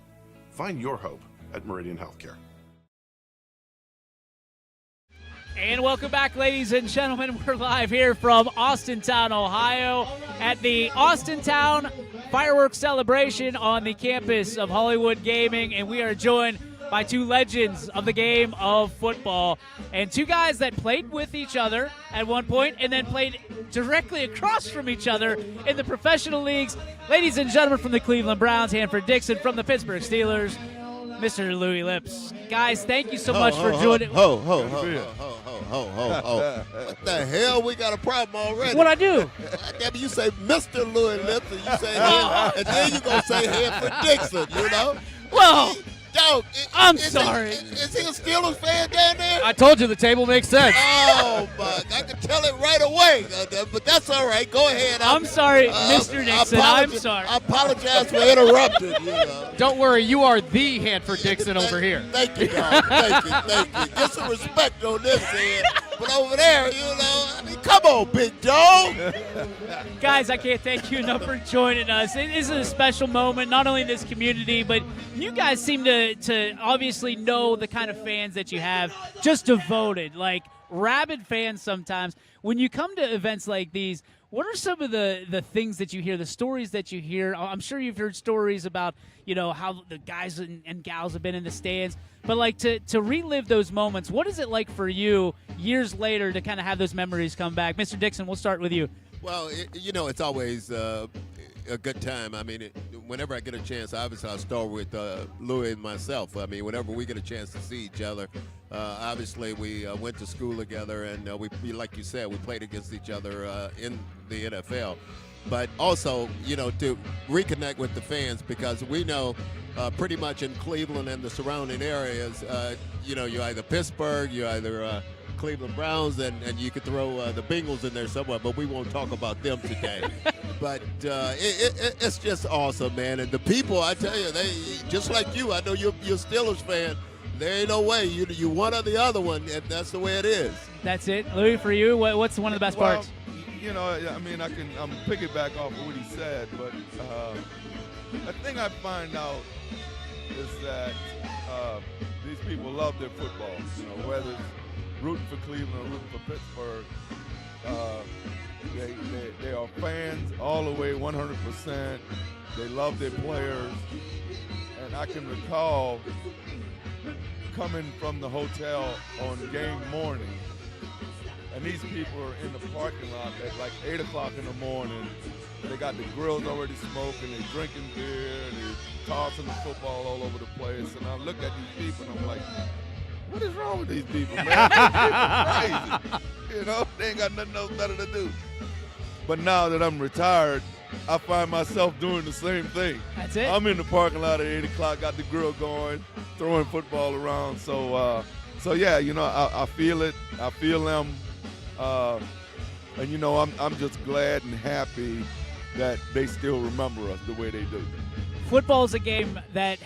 Find your hope at Meridian Healthcare. And welcome back, ladies and gentlemen. We're live here from Austintown, Ohio, at the Austintown Fireworks Celebration on the campus of Hollywood Gaming, and we are joined by two legends of the game of football and two guys that played with each other at one point and then played directly across from each other in the professional leagues. Ladies and gentlemen, from the Cleveland Browns, Hanford Dixon, from the Pittsburgh Steelers, Mr. Louis Lips. Guys, thank you so much for joining. What the hell? We got a problem already. What'd I do? Damn, you say Mr. Louis Lips, and you say him, and then you gonna say Hanford Dixon, you know? Well, dog, I'm sorry. Is he a Steelers fan down there? I told you the table makes sense. Oh, my. I can tell it right away. But that's all right. Go ahead. I'm sorry, Mr. Dixon. I'm sorry. I apologize for interrupting. You know. Don't worry. You are the Hanford Dixon over here. Thank you, dog. Thank you. Get some respect on this end. But over there, you know, I mean, come on, big dog. Guys, I can't thank you enough for joining us. It is a special moment, not only in this community, but you guys seem to obviously know the kind of fans that you have, just devoted, like rabid fans sometimes. When you come to events like these, what are some of the things that you hear, the stories that you hear? I'm sure you've heard stories about, you know, how the guys and gals have been in the stands. But, like, to relive those moments, what is it like for you years later to kind of have those memories come back? Mr. Dixon, we'll start with you. Well, you know, it's always a good time. I mean, whenever I get a chance, obviously I'll start with Louis and myself. I mean, whenever we get a chance to see each other, obviously we went to school together, and we, like you said, we played against each other in the NFL. But also, you know, to reconnect with the fans, because we know pretty much in Cleveland and the surrounding areas, you know, you're either Pittsburgh, you're either Cleveland Browns, and you could throw the Bengals in there somewhere, but we won't talk about them today. But it's just awesome, man. And the people, I tell you, they just like you. I know you're a Steelers fan. There ain't no way. You one or the other one, and that's the way it is. That's it. Louis, for you, what's one of the best parts? You know, I mean, I'm piggyback off of what he said, but the thing I find out is that these people love their football. You know, whether it's rooting for Cleveland or rooting for Pittsburgh, they are fans all the way, 100%. They love their players, and I can recall coming from the hotel on game morning, and these people are in the parking lot at like 8 o'clock in the morning. They got the grills already smoking, they're drinking beer, they're tossing the football all over the place. And I look at these people and I'm like, what is wrong with these people, man? These people crazy. You know, they ain't got nothing else better to do. But now that I'm retired, I find myself doing the same thing. That's it. I'm in the parking lot at 8 o'clock, got the grill going, throwing football around. So yeah, you know, I feel it. I feel them. And, you know, I'm just glad and happy that they still remember us the way they do. Football is a game that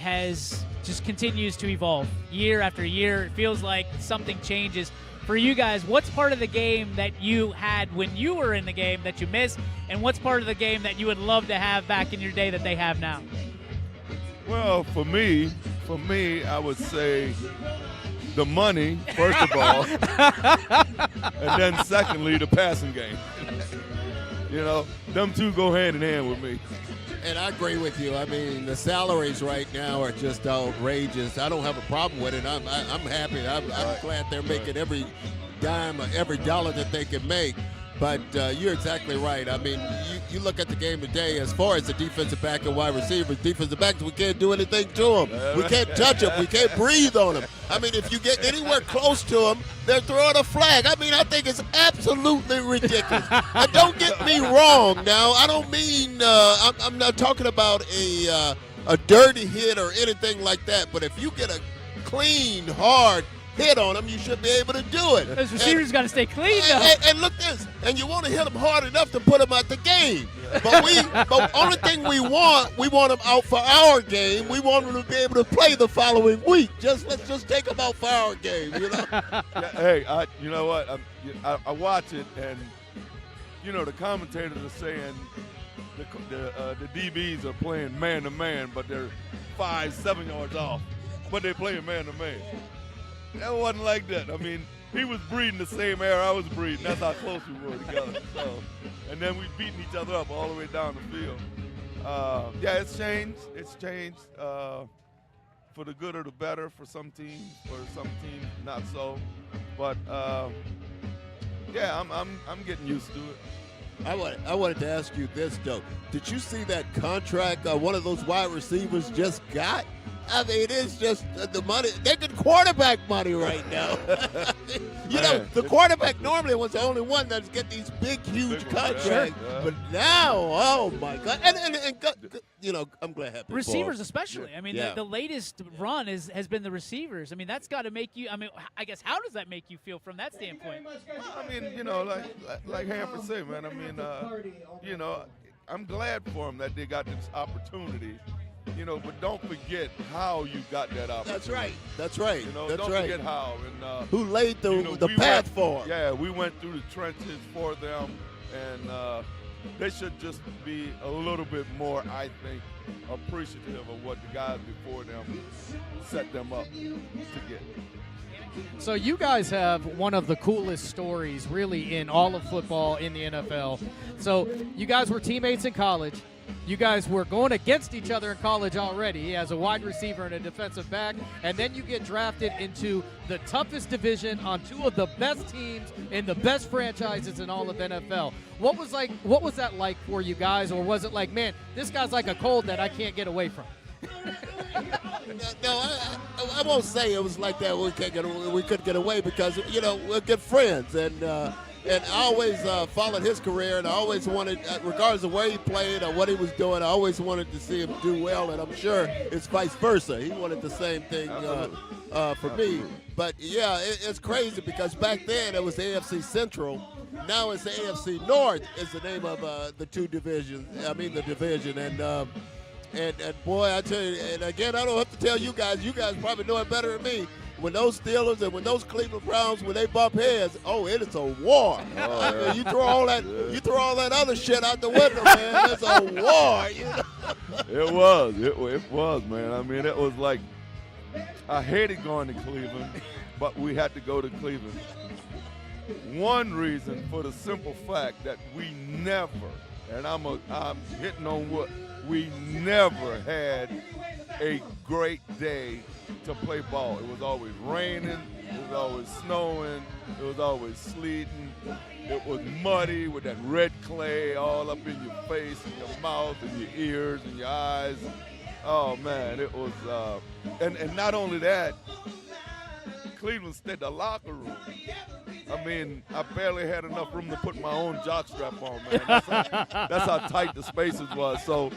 just continues to evolve year after year. It feels like something changes. for you guys, what's part of the game that you had when you were in the game that you missed, and what's part of the game that you would love to have back in your day that they have now? Well, for me, I would say the money, first of all, and then secondly, the passing game. You know, them two go hand in hand with me. And I agree with you. I mean, the salaries right now are just outrageous. I don't have a problem with it. I'm happy. I'm glad they're making every dime or every dollar that they can make. But you're exactly right. I mean, you look at the game today as far as the defensive back and wide receivers. Defensive backs, we can't do anything to them. We can't touch them. We can't breathe on them. I mean, if you get anywhere close to them, they're throwing a flag. I mean, I think it's absolutely ridiculous. And don't get me wrong now. I don't mean I'm not talking about a dirty hit or anything like that. But if you get a clean, hard hit on them, you should be able to do it. Those receivers got to stay clean, though. And look this, and you want to hit them hard enough to put them out the game. But only thing we want them out for our game. We want them to be able to play the following week. Let's just take them out for our game, you know. Hey, you know what? I watch it, and you know the commentators are saying the DBs are playing man to man, but they're 5-7 yards off, but they're playing man to man. That wasn't like that. I mean, he was breathing the same air I was breathing. That's how close we were together. So, and then we beating each other up all the way down the field. Yeah, it's changed. It's changed for the good or the better for some teams. For some teams, not so. But yeah, I'm getting used to it. I wanted to ask you this, though. Did you see that contract one of those wide receivers just got? I mean, it's just the money. They get quarterback money right now. You know, the quarterback normally was the only one that's get these big, huge contracts. Yeah. But now, oh, my God. And you know, I'm glad happy. Receivers especially. I mean, the latest run has been the receivers. I mean, that's got to make you – I mean, I guess how does that make you feel from that standpoint? Well, I mean, you know, like Hanford said, man, I mean, you know, I'm glad for them that they got this opportunity. You know, but don't forget how you got that opportunity. That's right. You know, That's don't right. forget how. And who laid the path for them. Yeah, we went through the trenches for them, and they should just be a little bit more, I think, appreciative of what the guys before them set them up to get. So you guys have one of the coolest stories really in all of football in the NFL. So you guys were teammates in college. You guys were going against each other in college already as a wide receiver and a defensive back, and then you get drafted into the toughest division on two of the best teams in the best franchises in all of NFL. What was that like for you guys, or was it like, man, this guy's like a cold that I can't get away from? No, I won't say it was like that. We couldn't get away because, you know, we're good friends, and I always followed his career, and I always wanted, regardless of where he played or what he was doing, I always wanted to see him do well, and I'm sure it's vice versa. He wanted the same thing for me. But, yeah, it's crazy because back then it was the AFC Central. Now it's the AFC North is the name of the division. And boy, I tell you, and again, I don't have to tell you guys probably know it better than me. When those Steelers and when those Cleveland Browns, when they bump heads, it is a war. I mean, you throw all that other shit out the window, man. It's a war. You know? It was, man. I mean, it was like, I hated going to Cleveland, but we had to go to Cleveland. One reason for the simple fact that we never, and I'm hitting on wood, we never had a great day to play ball. It was always raining, it was always snowing, it was always sleeting, it was muddy with that red clay all up in your face and your mouth and your ears and your eyes. Oh man, it was, and not only that, Cleveland stayed the locker room. I mean, I barely had enough room to put my own jockstrap on, man. That's how tight the spaces was. So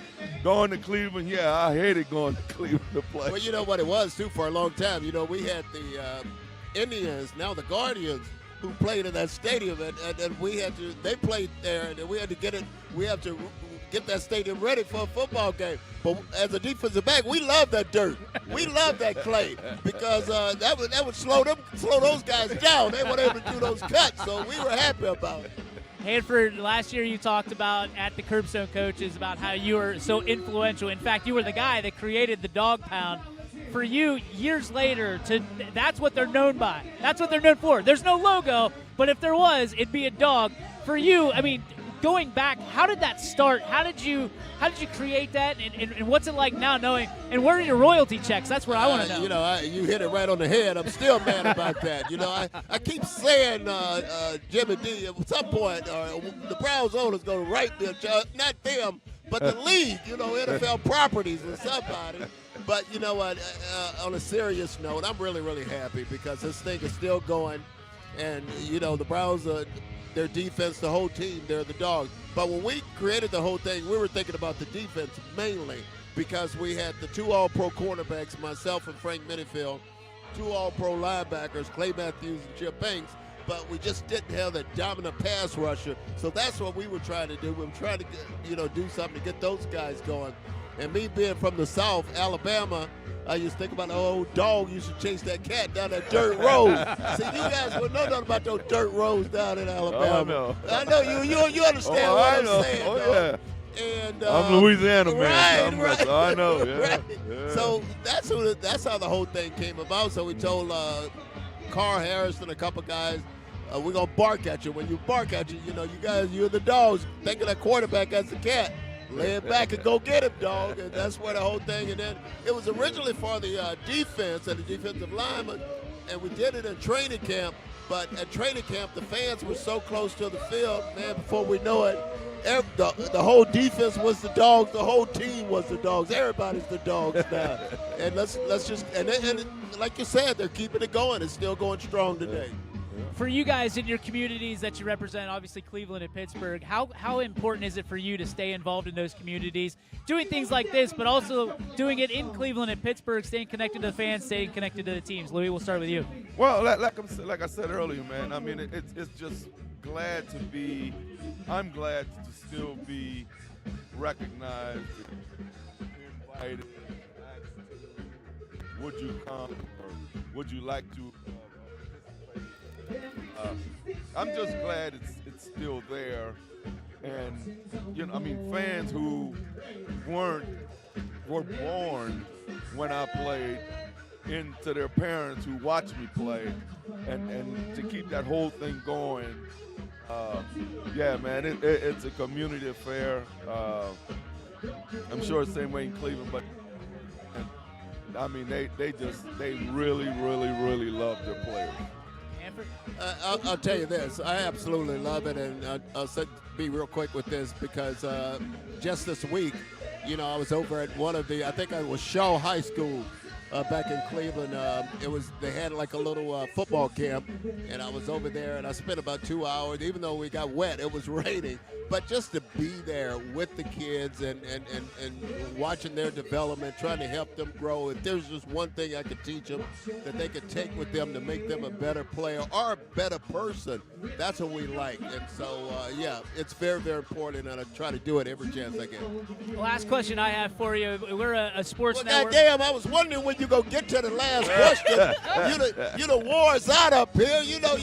going to Cleveland, yeah, I hated going to Cleveland to play. Well, you know what it was, too, for a long time. You know, we had the Indians, now the Guardians, who played in that stadium, and they played there, and we had to get it. We have to get that stadium ready for a football game. But as a defensive back, we love that dirt. We love that clay because that would slow those guys down. They weren't able to do those cuts, so we were happy about it. Hanford, last year you talked about at the Curbstone Coaches about how you were so influential. In fact, you were the guy that created the dog pound. For you, years later, that's what they're known by. That's what they're known for. There's no logo, but if there was, it'd be a dog. For you, I mean, going back, how did that start? How did you create that? And what's it like now knowing? And where are your royalty checks? That's what I want to know. You know, you hit it right on the head. I'm still mad about that. You know, I keep saying, Jimmy D, at some point, the Browns owner's going to write me a check. Not them, but the league, you know, NFL Properties or somebody. But you know what, on a serious note, I'm really, really happy because this thing is still going. And, you know, the Browns, their defense, the whole team, they're the dogs. But when we created the whole thing, we were thinking about the defense mainly because we had the 2 all-pro cornerbacks, myself and Frank Minifield, 2 all-pro linebackers, Clay Matthews and Chip Banks, but we just didn't have that dominant pass rusher. So that's what we were trying to do. We were trying to, do something to get those guys going. And me being from the South, Alabama, I used to think about the old dog used to chase that cat down that dirt road. See, you guys would know nothing about those dirt roads down in Alabama. I know you understand what I'm saying. Oh, yeah. And, I'm Louisiana man. Right. So I know. Yeah. Right. Yeah. So that's how the whole thing came about. So we told Carl Harris and a couple guys, we're going to bark at you. When you bark at you, you're the dogs. Think of that quarterback as the cat. Lay it back and go get him, dog. And that's where the whole thing. And then it was originally for the defense and the defensive linemen, and we did it in training camp. But at training camp, the fans were so close to the field, man, before we know it, the whole defense was the dogs. The whole team was the dogs. Everybody's the dogs now. And let's just and like you said, they're keeping it going. It's still going strong today. For you guys in your communities that you represent, obviously Cleveland and Pittsburgh, how important is it for you to stay involved in those communities, doing things like this, but also doing it in Cleveland and Pittsburgh, staying connected to the fans, staying connected to the teams? Louis, we'll start with you. Well, like I said earlier, man, I mean, it's just glad to be – I'm glad to still be recognized, invited, would you come or would you like to I'm just glad it's still there, and fans who were born when I played into their parents who watched me play, and to keep that whole thing going. Yeah, man, it's a community affair. I'm sure it's the same way in Cleveland, but I mean they really, really, really love their players. I'll tell you this, I absolutely love it, and I'll be real quick with this because just this week, I was over at I think it was Shaw High School back in Cleveland. They had like a little football camp, and I was over there, and I spent about 2 hours. Even though we got wet, it was raining, but just to be there with the kids and watching their development, trying to help them grow. If there's just one thing I could teach them that they could take with them to make them a better player or a better person, that's what we like. And so, yeah, it's very, very important, and I try to do it every chance I get. Last question I have for you. We're a sports network. Goddamn, I was wondering when you go get to the last question. You the wore us out up here. You tell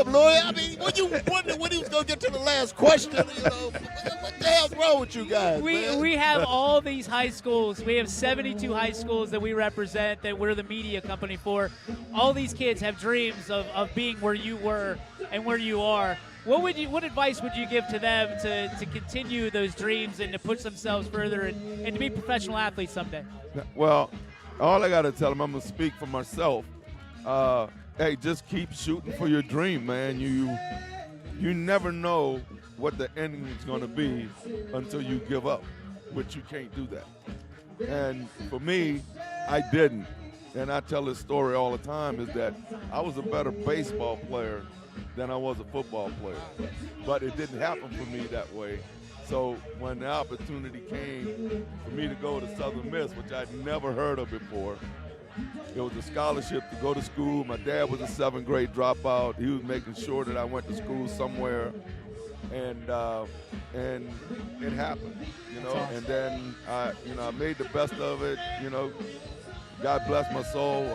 him, Louis. I mean, when you wondering when he was gonna get to the last question, what the hell's wrong with you guys? We have all these high schools. We have 72 high schools that we represent, that we're the media company for. All these kids have dreams of being where you were and where you are. What advice would you give to them to continue those dreams and to push themselves further and to be professional athletes someday? Well, all I got to tell them, I'm going to speak for myself. Hey, just keep shooting for your dream, man. You never know what the ending is going to be until you give up, but you can't do that. And for me, I didn't. And I tell this story all the time, is that I was a better baseball player than I was a football player. But it didn't happen for me that way. So when the opportunity came for me to go to Southern Miss, which I'd never heard of before, it was a scholarship to go to school. My dad was a 7th grade dropout. He was making sure that I went to school somewhere. And and it happened, you know. That's awesome. And then I made the best of it, you know. God bless my soul,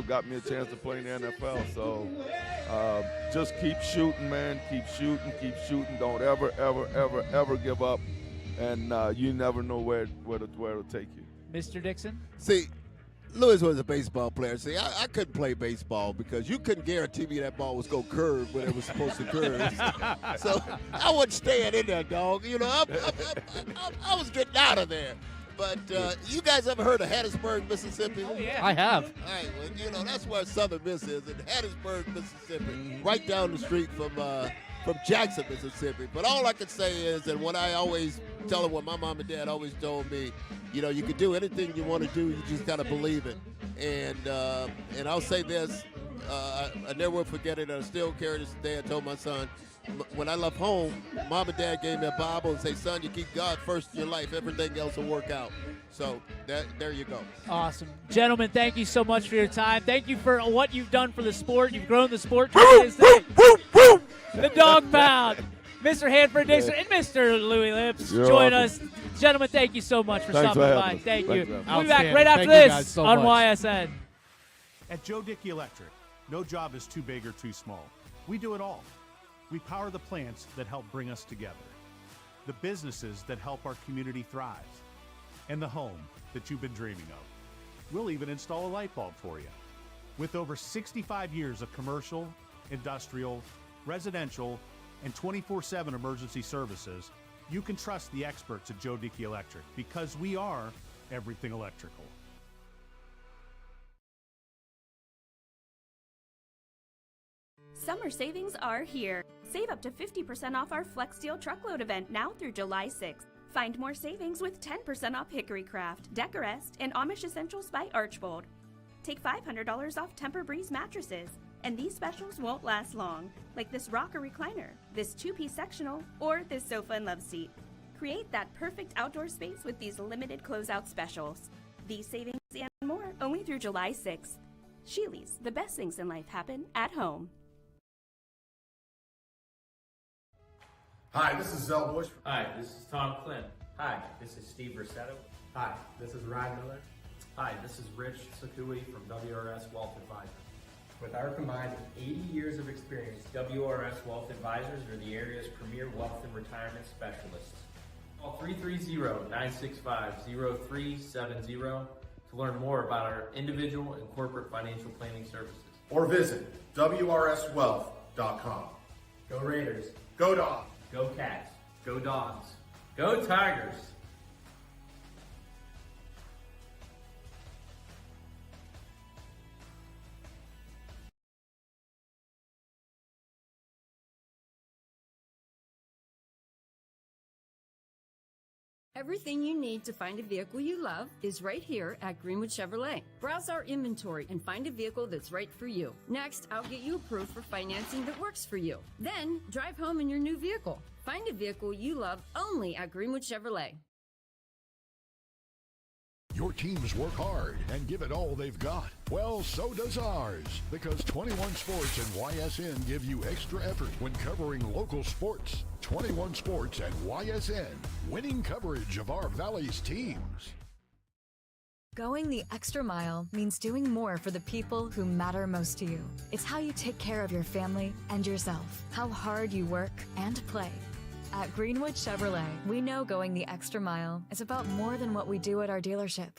got me a chance to play in the NFL. So just keep shooting, man. Keep shooting. Don't ever give up. And you never know where it'll take you. Mr. Dixon? See, Lewis was a baseball player. See, I couldn't play baseball because you couldn't guarantee me that ball was going to curve when it was supposed to curve. So I wasn't staying in there, dog. You know, I was getting out of there. But you guys ever heard of Hattiesburg, Mississippi? Oh, yeah. I have. All right, well, you know, that's where Southern Miss is, in Hattiesburg, Mississippi, right down the street from Jackson, Mississippi. But all I can say is, and what I always tell them, what my mom and dad always told me, you know, you can do anything you want to do, you just got to believe it. And I'll say this, I never will forget it, and I still carry this today. I told my son, when I left home, Mom and Dad gave me a Bible and say, son, you keep God first in your life, everything else will work out. So there you go. Awesome. Gentlemen, thank you so much for your time. Thank you for what you've done for the sport. You've grown the sport to this day. The dog pound. Mr. Hanford Dixon and Mr. Louis Lips join us. Gentlemen, thank you so much for stopping by. Thank you. We'll be back right after this on YSN. At Joe Dickey Electric, no job is too big or too small. We do it all. We power the plants that help bring us together, the businesses that help our community thrive, and the home that you've been dreaming of. We'll even install a light bulb for you. With over 65 years of commercial, industrial, residential, and 24/7 emergency services, you can trust the experts at Joe Dickey Electric because we are everything electrical. Summer savings are here. Save up to 50% off our Flex Deal Truckload event now through July 6th. Find more savings with 10% off Hickory Craft, Decorest, and Amish Essentials by Archbold. Take $500 off Temper Breeze mattresses, and these specials won't last long, like this rocker recliner, this 2-piece sectional, or this sofa and love seat. Create that perfect outdoor space with these limited closeout specials. These savings and more only through July 6th. Sheely's, the best things in life happen at home. Hi, this is Zell Bush. Hi, this is Tom Clint. Hi, this is Steve Rossetto. Hi, this is Ryan Miller. Hi, this is Rich Sakui from WRS Wealth Advisors. With our combined 80 years of experience, WRS Wealth Advisors are the area's premier wealth and retirement specialists. Call 330-965-0370 to learn more about our individual and corporate financial planning services. Or visit WRSwealth.com. Go Raiders. Go Dogs. Go Cats. Go Dogs. Go Tigers. Everything you need to find a vehicle you love is right here at Greenwood Chevrolet. Browse our inventory and find a vehicle that's right for you. Next, I'll get you approved for financing that works for you. Then, drive home in your new vehicle. Find a vehicle you love only at Greenwood Chevrolet. Your teams work hard and give it all they've got. Well, so does ours, because 21 Sports and YSN give you extra effort when covering local sports. 21 Sports and YSN, winning coverage of our Valley's teams. Going the extra mile means doing more for the people who matter most to you. It's how you take care of your family and yourself, how hard you work and play. At Greenwood Chevrolet, we know going the extra mile is about more than what we do at our dealership.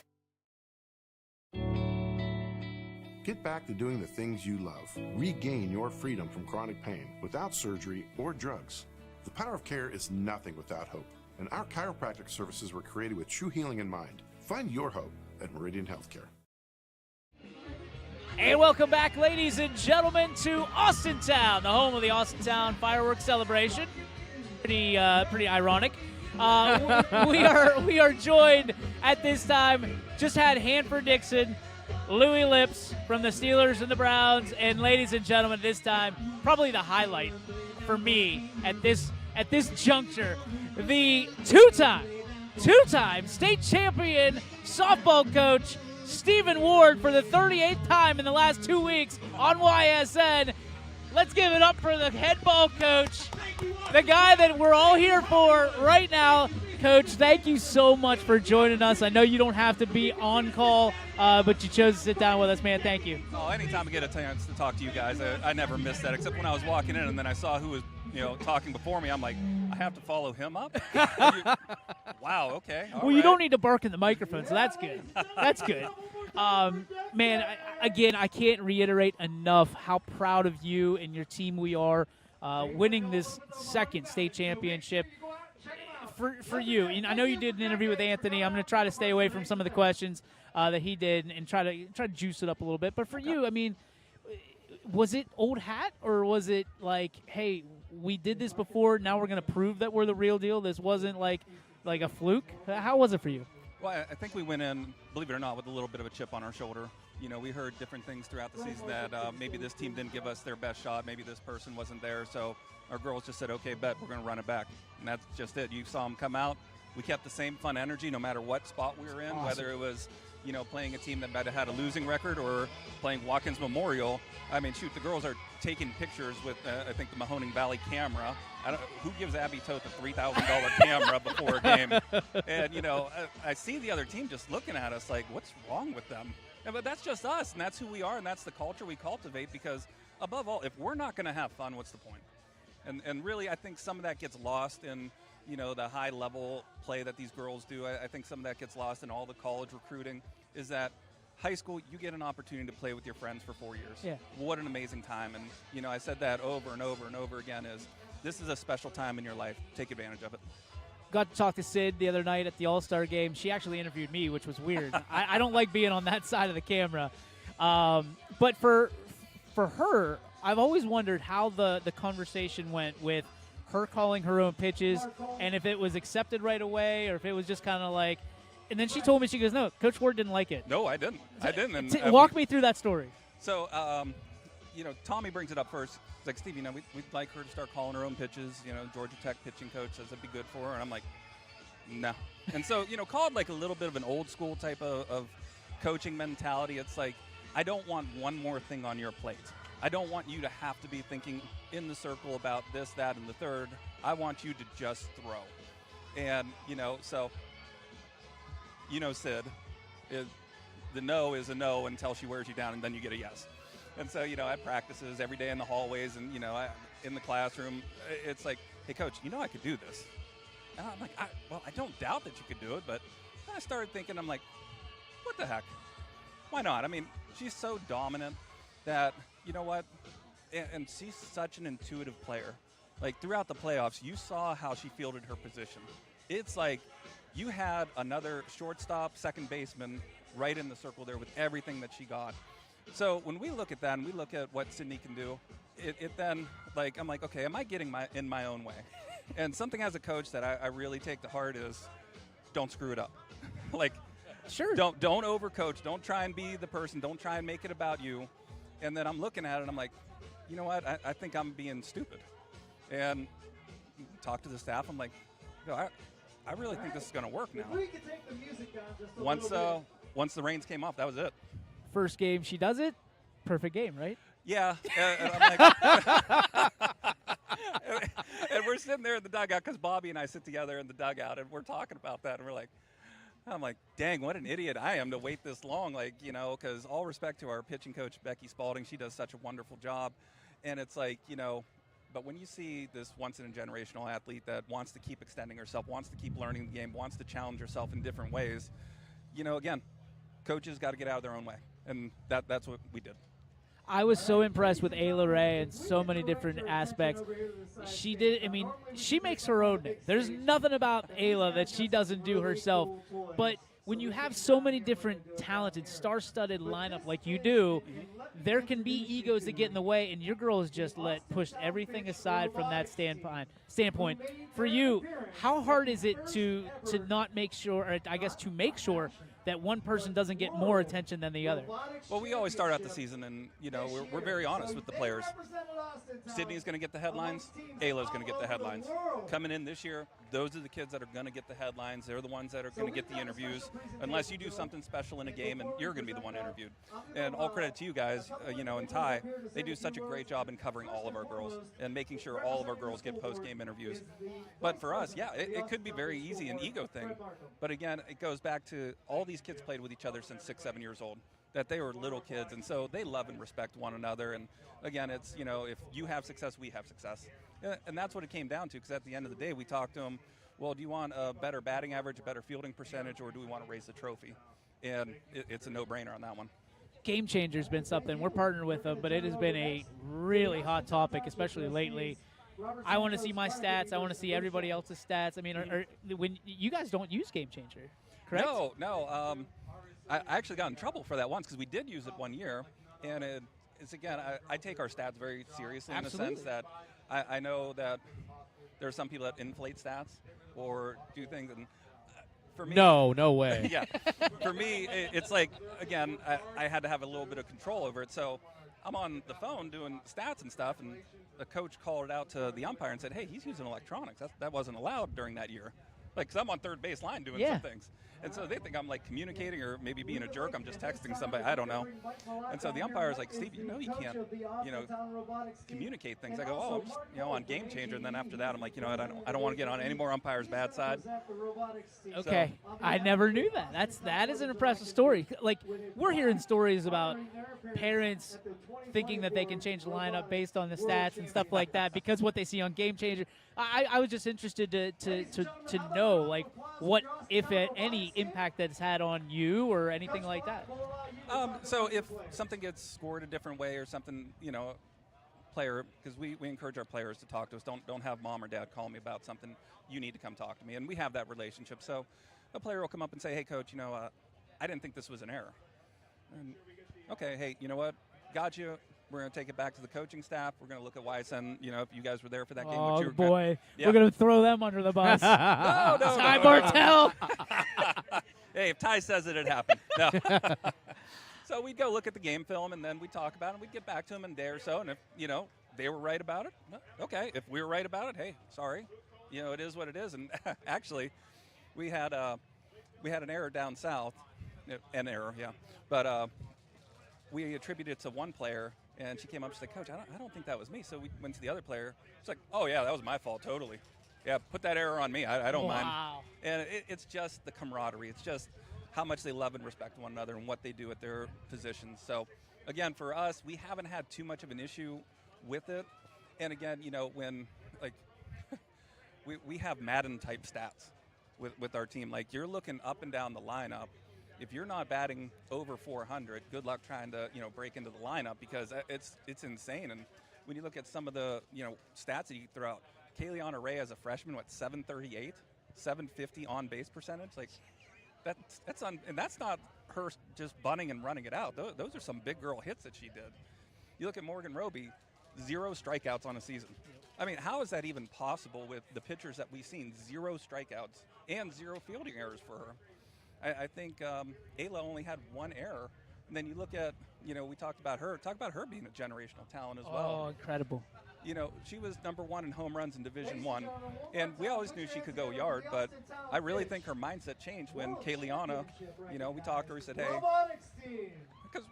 Get back to doing the things you love. Regain your freedom from chronic pain without surgery or drugs. The power of care is nothing without hope, and our chiropractic services were created with true healing in mind. Find your hope at Meridian Healthcare. And welcome back, ladies and gentlemen, to Austintown, the home of the Austintown fireworks celebration. Pretty ironic. We are joined at this time. Just had Hanford Dixon, Louis Lips from the Steelers and the Browns, and ladies and gentlemen, this time probably the highlight for me at this juncture, the two-time state champion softball coach Stephen Ward for the 38th time in the last 2 weeks on YSN. Let's give it up for the head ball coach, the guy that we're all here for right now. Coach, thank you so much for joining us. I know you don't have to be on call, but you chose to sit down with us, man. Thank you. Oh, anytime I get a chance to talk to you guys, I never miss that, except when I was walking in and then I saw who was talking before me. I'm like, I have to follow him up? Wow, okay. Well, you don't need to bark in the microphone, so that's good. That's good. Man, I can't reiterate enough how proud of you and your team we are winning this second state championship. For you, and I know you did an interview with Anthony. I'm going to try to stay away from some of the questions that he did and try to juice it up a little bit. But for you, I mean, was it old hat or was it like, hey, we did this before, now we're going to prove that we're the real deal? This wasn't like a fluke? How was it for you? Well, I think we went in, believe it or not, with a little bit of a chip on our shoulder. We heard different things throughout the season that maybe this team didn't give us their best shot. Maybe this person wasn't there. So our girls just said, okay, bet, we're going to run it back. And that's just it. You saw them come out. We kept the same fun energy no matter what spot we were in, awesome. Whether it was, playing a team that might have had a losing record or playing Watkins Memorial. I mean, shoot, the girls are taking pictures with, I think, the Mahoning Valley camera. Who gives Abby Toth a $3,000 camera before a game? And, I see the other team just looking at us like, what's wrong with them? But that's just us, and that's who we are, and that's the culture we cultivate because, above all, if we're not going to have fun, what's the point? And really, I think some of that gets lost in, the high-level play that these girls do. I think some of that gets lost in all the college recruiting, is that high school, you get an opportunity to play with your friends for 4 years. Yeah. What an amazing time. And, I said that over and over and over again is this is a special time in your life. Take advantage of it. Got to talk to Sid the other night at the All-Star game. She actually interviewed me, which was weird. I don't like being on that side of the camera. But for her, I've always wondered how the conversation went with her calling her own pitches and if it was accepted right away or if it was just kind of like – and then she told me, she goes, no, Coach Ward didn't like it. No, I didn't. And walk me through that story. So, Tommy brings it up first. He's like, Steve, we'd like her to start calling her own pitches. Georgia Tech pitching coach says it'd be good for her. And I'm like, no. And so, called like a little bit of an old school type of coaching mentality. It's like, I don't want one more thing on your plate. I don't want you to have to be thinking in the circle about this, that, and the third. I want you to just throw. And, so, Sid, the no is a no until she wears you down, and then you get a yes. And so, I have practices every day in the hallways and, in the classroom. It's like, hey, Coach, I could do this. And I'm like, I don't doubt that you could do it, but then I started thinking, I'm like, what the heck? Why not? I mean, she's so dominant that, you know what? And she's such an intuitive player. Like, throughout the playoffs, you saw how she fielded her position. It's like you had another shortstop, second baseman right in the circle there with everything that she got. So when we look at that and we look at what Sydney can do, it then, like, I'm like, okay, am I getting in my own way? And something as a coach that I really take to heart is don't screw it up. Like, sure. Don't overcoach. Don't try and be the person. Don't try and make it about you. And then I'm looking at it and I'm like, you know what? I think I'm being stupid. And talk to the staff. I'm like, I really think this is going to work now. Once the reins came off, that was it. First game, she does it. Perfect game, right? Yeah. And I'm like, and we're sitting there in the dugout because Bobby and I sit together in the dugout and we're talking about that. And I'm like, dang, what an idiot I am to wait this long. Like, because all respect to our pitching coach, Becky Spalding, she does such a wonderful job. And it's like, but when you see this once-in-a-generational athlete that wants to keep extending herself, wants to keep learning the game, wants to challenge herself in different ways, again, coaches got to get out of their own way. And that's what we did. I was so impressed with Ayla Ray in so many different aspects. She makes her own name. There's nothing about Ayla that she doesn't do herself. But when you have so many different talented, star-studded lineup like you do, there can be egos that get in the way, and your girl has just pushed everything aside from that standpoint. For you, how hard is it to not make sure, or I guess to make sure that one person doesn't get more attention than the other? Well, we always start out the season, and we're very honest with the players. Sydney's going to get the headlines. Ayla's going to get the headlines. Coming in this year, those are the kids that are going to get the headlines. They're the ones that are going to get the interviews, unless you do something special in a game and you're going to be the one interviewed. And all credit to you guys, and Ty. They do such a great job in covering all of our girls and making sure all of our girls get post-game interviews. But for us, yeah, it could be very easy, an ego thing. But again, it goes back to all these kids played with each other since 6, 7 years old, that they were little kids, and so they love and respect one another. And again, it's, if you have success, we have success. And that's what it came down to, because at the end of the day, we talked to them, well, do you want a better batting average, a better fielding percentage, or do we want to raise the trophy? And it's a no-brainer on that one. Game Changer's been something. We're partnered with them, but it has been a really hot topic, especially lately. I want to see my stats. I want to see everybody else's stats. I mean, when you guys don't use Game Changer, correct? No. I actually got in trouble for that once, because we did use it one year, and it's again, I take our stats very seriously. Absolutely. In the sense that I know that there are some people that inflate stats or do things, and for me, no way. Yeah, for me, it's like, again, I had to have a little bit of control over it. So I'm on the phone doing stats and stuff, and the coach called it out to the umpire and said, "Hey, he's using electronics. That wasn't allowed during that year." Like, 'cause I'm on third base line doing some things. And so they think I'm like communicating or maybe being a jerk. I'm just texting somebody. I don't know. And so the umpire is like, "Steve, you can't, communicate things." I go, "Oh, I'm just, on Game Changer." And then after that, I'm like, I don't want to get on any more umpires' bad side. Okay, I never knew that. That is an impressive story. Like, we're hearing stories about parents thinking that they can change the lineup based on the stats and stuff like that because what they see on Game Changer. I was just interested to know, like, what, if any, impact that's had on you or anything like that. So if something gets scored a different way or something, player, because we encourage our players to talk to us. Don't have mom or dad call me about something. You need to come talk to me, and we have that relationship. So a player will come up and say, "Hey, coach, I didn't think this was an error." And, okay, hey, you know what? Got you. We're going to take it back to the coaching staff. We're going to look at YSN, if you guys were there for that game. Oh, boy. We're going to throw them under the bus. No. Ty Bartell. Hey, if Ty says it happened. No. So we'd go look at the game film, and then we'd talk about it, and we'd get back to them in a day or so. And if, they were right about it, okay. If we were right about it, hey, sorry. It is what it is. And actually, we had an error down south. An error, yeah. But we attributed it to one player. And she came up, she's like, "Coach, I don't think that was me." So we went to the other player. She's like, "Oh, yeah, that was my fault, totally. Yeah, put that error on me. I don't mind." And it's just the camaraderie. It's just how much they love and respect one another and what they do at their positions. So, again, for us, we haven't had too much of an issue with it. And, again, when, like, we have Madden-type stats with our team. Like, you're looking up and down the lineup. If you're not batting over 400, good luck trying to, break into the lineup, because it's insane. And when you look at some of the, stats that you throw out, Kayleana Ray as a freshman, 738, 750 on base percentage, like and that's not her just bunting and running it out. Those are some big girl hits that she did. You look at Morgan Roby, 0 strikeouts on a season. I mean, how is that even possible with the pitchers that we've seen? 0 strikeouts and 0 fielding errors for her. I think Ayla only had 1 error. And then you look at, we talked about her. Talk about her being a generational talent as well. Oh, incredible. She was number 1 in home runs in Division I. And we always knew she could go yard, but I really think her mindset changed when Kayleana, we talked to her, we said, hey, because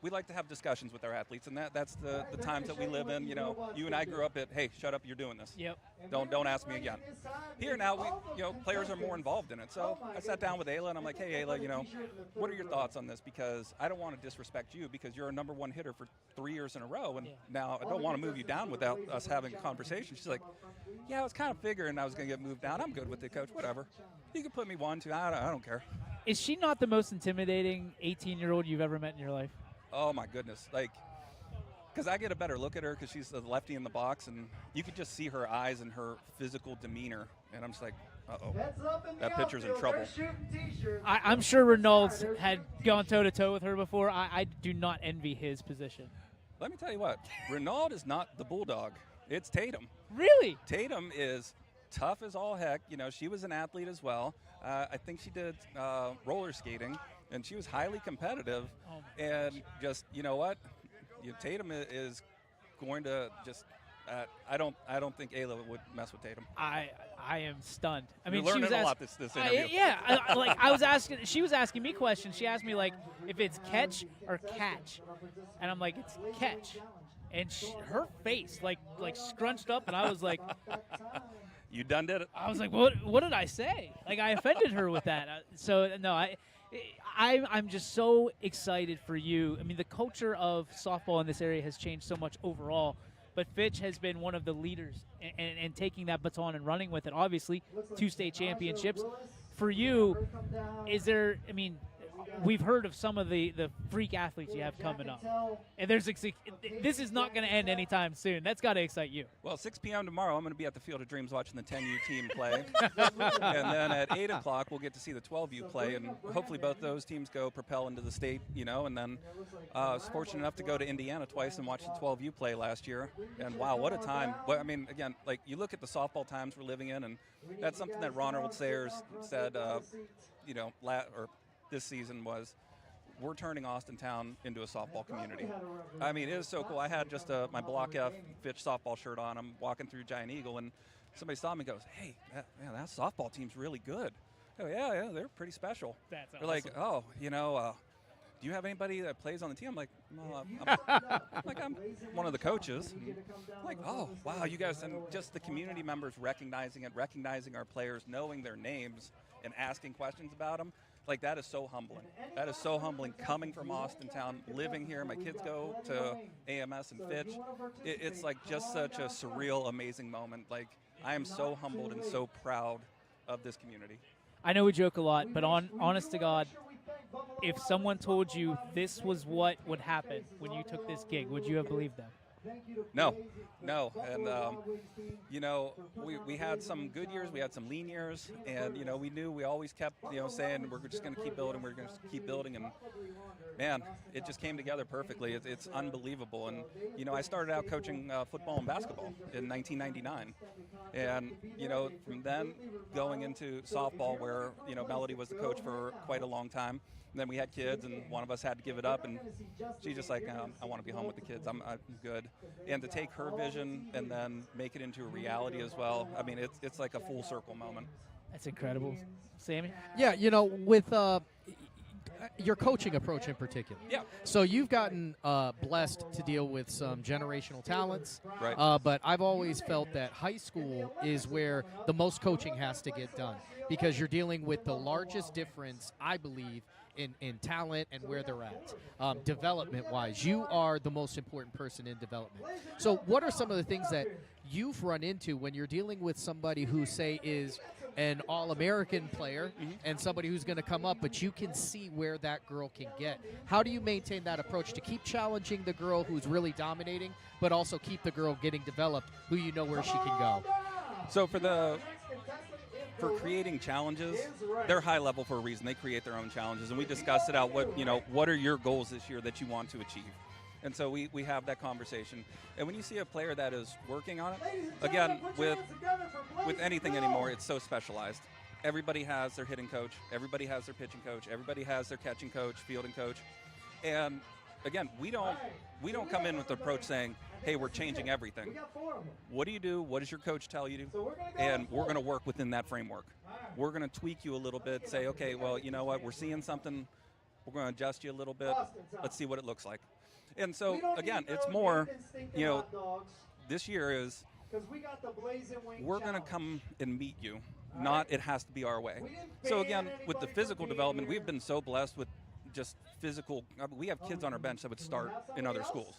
we like to have discussions with our athletes, and that's the times that we live in. You and I grew up at, hey, shut up, you're doing this. Yep. Don't ask me again. Here now, players are more involved in it. So I sat down with Ayla, and I'm like, hey, Ayla, what are your thoughts on this? Because I don't want to disrespect you, because you're a number 1 hitter for 3 years in a row, and now I don't want to move you down without us having a conversation. She's like, yeah, I was kind of figuring I was going to get moved down. I'm good with it, coach. Whatever. You can put me 1, 2. I don't care. Is she not the most intimidating 18-year-old you've ever met in your life? Oh, my goodness. Because I get a better look at her because she's the lefty in the box, and you could just see her eyes and her physical demeanor. And I'm just like, uh-oh, that pitcher's in trouble. I'm sure Reynolds had gone toe-to-toe with her before. I do not envy his position. Let me tell you what. Reynolds is not the bulldog. It's Tatum. Really? Tatum is tough as all heck. You know, she was an athlete as well. I think she did roller skating, and she was highly competitive. And just, you know what? Tatum is going to just. I don't think Ayla would mess with Tatum. I am stunned. I You're mean, she learning was a lot this interview. she was asking me questions. She asked me like if it's catch or catch, and I'm like, it's catch, and her face like scrunched up, and I was like, you done did it. I was like, what did I say? Like I offended her with that. So no, I'm just so excited for you. I mean, the culture of softball in this area has changed so much overall. But Fitch has been one of the leaders and taking that baton and running with it. Obviously, 2 state championships. For you, is there, I mean, we've heard of some of the freak athletes you have coming up. And this is not going to end anytime soon. That's got to excite you. Well, 6 p.m. tomorrow, I'm going to be at the Field of Dreams watching the 10U team play. And then at 8 o'clock, we'll get to see the 12U play. And hopefully both those teams go propel into the state, you know. And then I was fortunate enough to go to Indiana twice and watch the 12U play last year. And, wow, what a time. But, I mean, again, like you look at the softball times we're living in, and that's something that Ronald Sayers said, you know, this season was, we're turning Austintown into a softball community. I mean, it is so cool. I had just my Block F Fitch softball shirt on. I'm walking through Giant Eagle, and somebody saw me and goes, hey, that softball team's really good. Oh, yeah, they're pretty special. That's they're awesome. like, oh, you know, do you have anybody that plays on the team? I'm like, no, I'm one of the coaches. I'm like, oh, wow, you guys, and just the community members recognizing it, recognizing our players, knowing their names, and asking questions about them. Like, that is so humbling. That is so humbling coming from Austintown, living here. My kids go to AMS and Fitch. It's like just such a surreal, amazing moment. Like, I am so humbled and so proud of this community. I know we joke a lot, but honest to God, if someone told you this was what would happen when you took this gig, would you have believed them? No. And, you know, we had some good years, we had some lean years, and, you know, we always kept, you know, saying we're just going to keep building, we're going to keep building, and, man, it just came together perfectly. It's unbelievable. And, you know, I started out coaching football and basketball in 1999. And, you know, from then going into softball where, you know, Melody was the coach for quite a long time. And then we had kids, and one of us had to give it up, and she's just like, I want to be home with the kids. I'm good. And to take her vision and then make it into a reality as well, I mean, it's like a full circle moment. That's incredible. Sammy? Yeah, you know, with your coaching approach in particular. Yeah. So you've gotten blessed to deal with some generational talents. Right. But I've always felt that high school is where the most coaching has to get done because you're dealing with the largest difference, I believe, in talent and where they're at. Development-wise, you are the most important person in development. So what are some of the things that you've run into when you're dealing with somebody who, say, is an All-American player and somebody who's going to come up, but you can see where that girl can get? How do you maintain that approach to keep challenging the girl who's really dominating, but also keep the girl getting developed who you know where she can go? So for creating challenges, they're high level for a reason. They create their own challenges, and we discussed it out. What are your goals this year that you want to achieve? And so we have that conversation. And when you see a player that is working on it, again, with anything anymore, it's so specialized. Everybody has their hitting coach. Everybody has their pitching coach. Everybody has their catching coach, fielding coach. And again, we don't come in with the approach saying, hey, we're changing everything. What do you do? What does your coach tell you to do? And we're going to work within that framework. We're going to tweak you a little bit, say, okay, well, you know what? We're seeing something. We're going to adjust you a little bit. Let's see what it looks like. And so, again, it's more, you know, this year is we're going to come and meet you, not it has to be our way. So, again, with the physical development, we've been so blessed with just physical. We have kids on our bench that would start in other schools.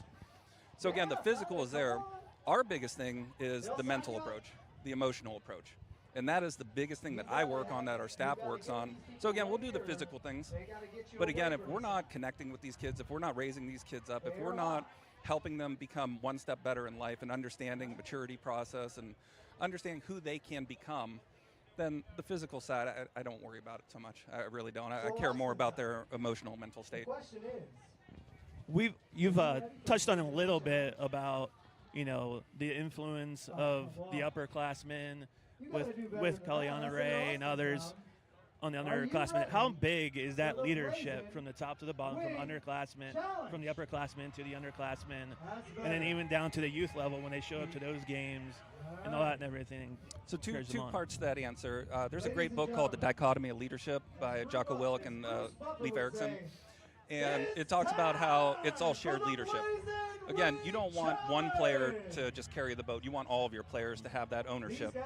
So, again, the physical is there. Our biggest thing is the mental approach, the emotional approach. And that is the biggest thing that I work on, that our staff works on. So, again, we'll do the physical things. But, again, if we're not connecting with these kids, if we're not raising these kids up, if we're not helping them become one step better in life and understanding maturity process and understanding who they can become, then the physical side, I don't worry about it so much. I really don't. I care more about their emotional, mental state. You've touched on a little bit about, you know, the influence of the upperclassmen with Kaliana Ray and others on the underclassmen. How big is that leadership from the top to the bottom, from the upperclassmen to the underclassmen, and then even down to the youth level when they show up to those games and all that and everything? So two parts to that answer. There's a great book called The Dichotomy of Leadership by Jocko Willink and Leif Erikson. And it talks about how it's all shared leadership. Again, you don't want one player to just carry the boat. You want all of your players to have that ownership.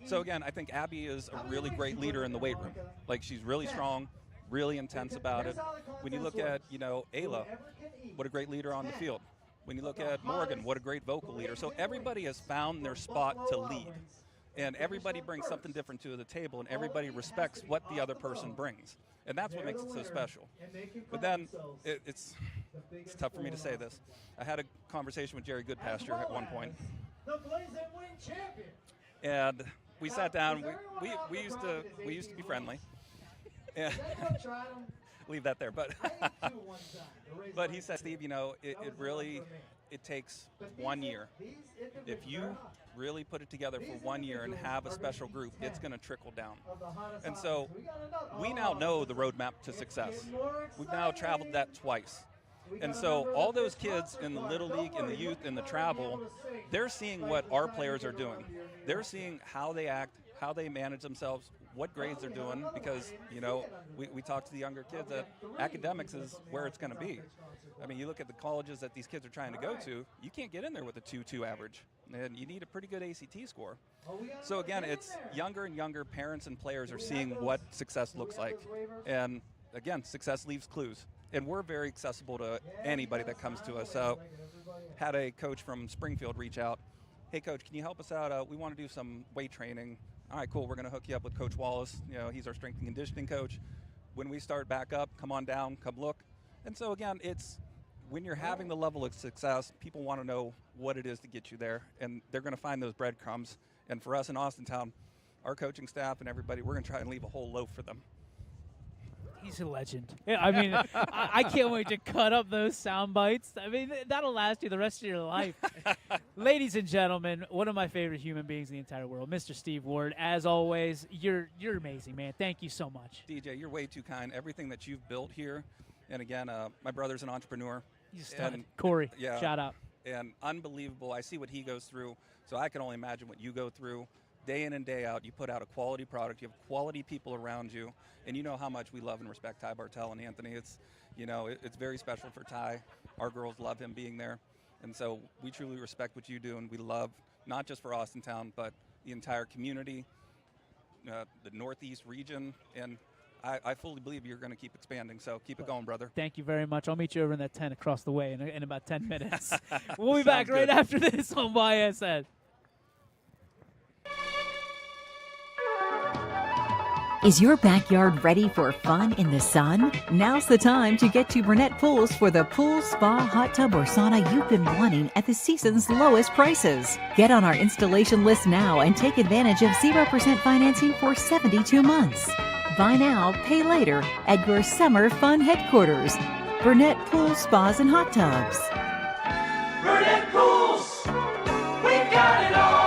So again, I think Abby is a really great leader in the weight room. Like, she's really strong, really intense about it. When you look at, Ayla, what a great leader on the field. When you look at Morgan, what a great vocal leader. So everybody has found their spot to lead. And everybody brings something different to the table, and everybody respects what the other person brings. And that's what makes it so special. But then it's tough for me to say this. I had a conversation with Jerry Goodpasture at one point. And we sat down. We used to be friendly. And leave that there. But he said, Steve, it takes 1 year. If you really put it together for 1 year and have a special group, it's going to trickle down. And so we now know the roadmap to success. We've now traveled that twice. And so all those kids in the Little League, in the youth, in the travel, they're seeing what our players are doing. They're seeing how they act, how they manage themselves, what grades they're doing, because, we talk to the younger kids that academics is where it's going to be. I mean, you look at the colleges that these kids are trying to go to, you can't get in there with a 2.2 average, and you need a pretty good ACT score. So again, it's younger and younger parents and players are seeing what success looks like. And again, success leaves clues. And we're very accessible to anybody that comes to us. So had a coach from Springfield reach out. Hey, coach, can you help us out? We want to do some weight training. All right, cool. We're going to hook you up with Coach Wallace. He's our strength and conditioning coach. When we start back up, come on down, come look. And so, again, it's when you're having the level of success, people want to know what it is to get you there, and they're going to find those breadcrumbs. And for us in Austintown, our coaching staff and everybody, we're going to try and leave a whole loaf for them. He's a legend. Yeah, I mean, I can't wait to cut up those sound bites. I mean, that'll last you the rest of your life. Ladies and gentlemen, one of my favorite human beings in the entire world, Mr. Steve Ward. As always, you're amazing, man. Thank you so much. DJ, you're way too kind. Everything that you've built here, and again, my brother's an entrepreneur. He's a stud. Corey, yeah, shout out. And unbelievable. I see what he goes through, so I can only imagine what you go through. Day in and day out, you put out a quality product. You have quality people around you, and you know how much we love and respect Ty Bartell and Anthony. It's, it's very special for Ty. Our girls love him being there, and so we truly respect what you do, and we love not just for Austintown, but the entire community, the Northeast region, and I fully believe you're going to keep expanding. So keep it going, brother. Thank you very much. I'll meet you over in that tent across the way in about 10 minutes. We'll be back right after this on YSN. Is your backyard ready for fun in the sun? Now's the time to get to Burnett Pools for the pool, spa, hot tub, or sauna you've been wanting at the season's lowest prices. Get on our installation list now and take advantage of 0% financing for 72 months. Buy now, pay later at your summer fun headquarters. Burnett Pools, Spas, and Hot Tubs. Burnett Pools, we've got it all.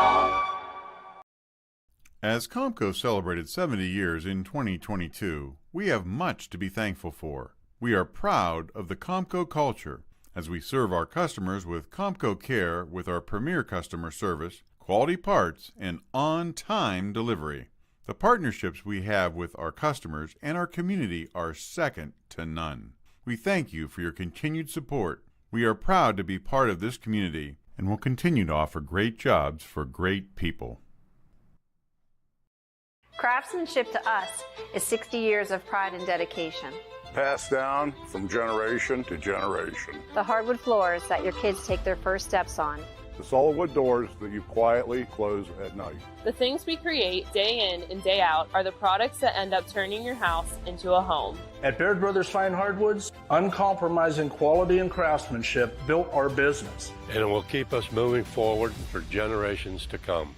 As Comco celebrated 70 years in 2022, we have much to be thankful for. We are proud of the Comco culture as we serve our customers with Comco Care with our premier customer service, quality parts, and on-time delivery. The partnerships we have with our customers and our community are second to none. We thank you for your continued support. We are proud to be part of this community and will continue to offer great jobs for great people. Craftsmanship to us is 60 years of pride and dedication. Passed down from generation to generation. The hardwood floors that your kids take their first steps on. The solid wood doors that you quietly close at night. The things we create day in and day out are the products that end up turning your house into a home. At Baird Brothers Fine Hardwoods, uncompromising quality and craftsmanship built our business. And it will keep us moving forward for generations to come.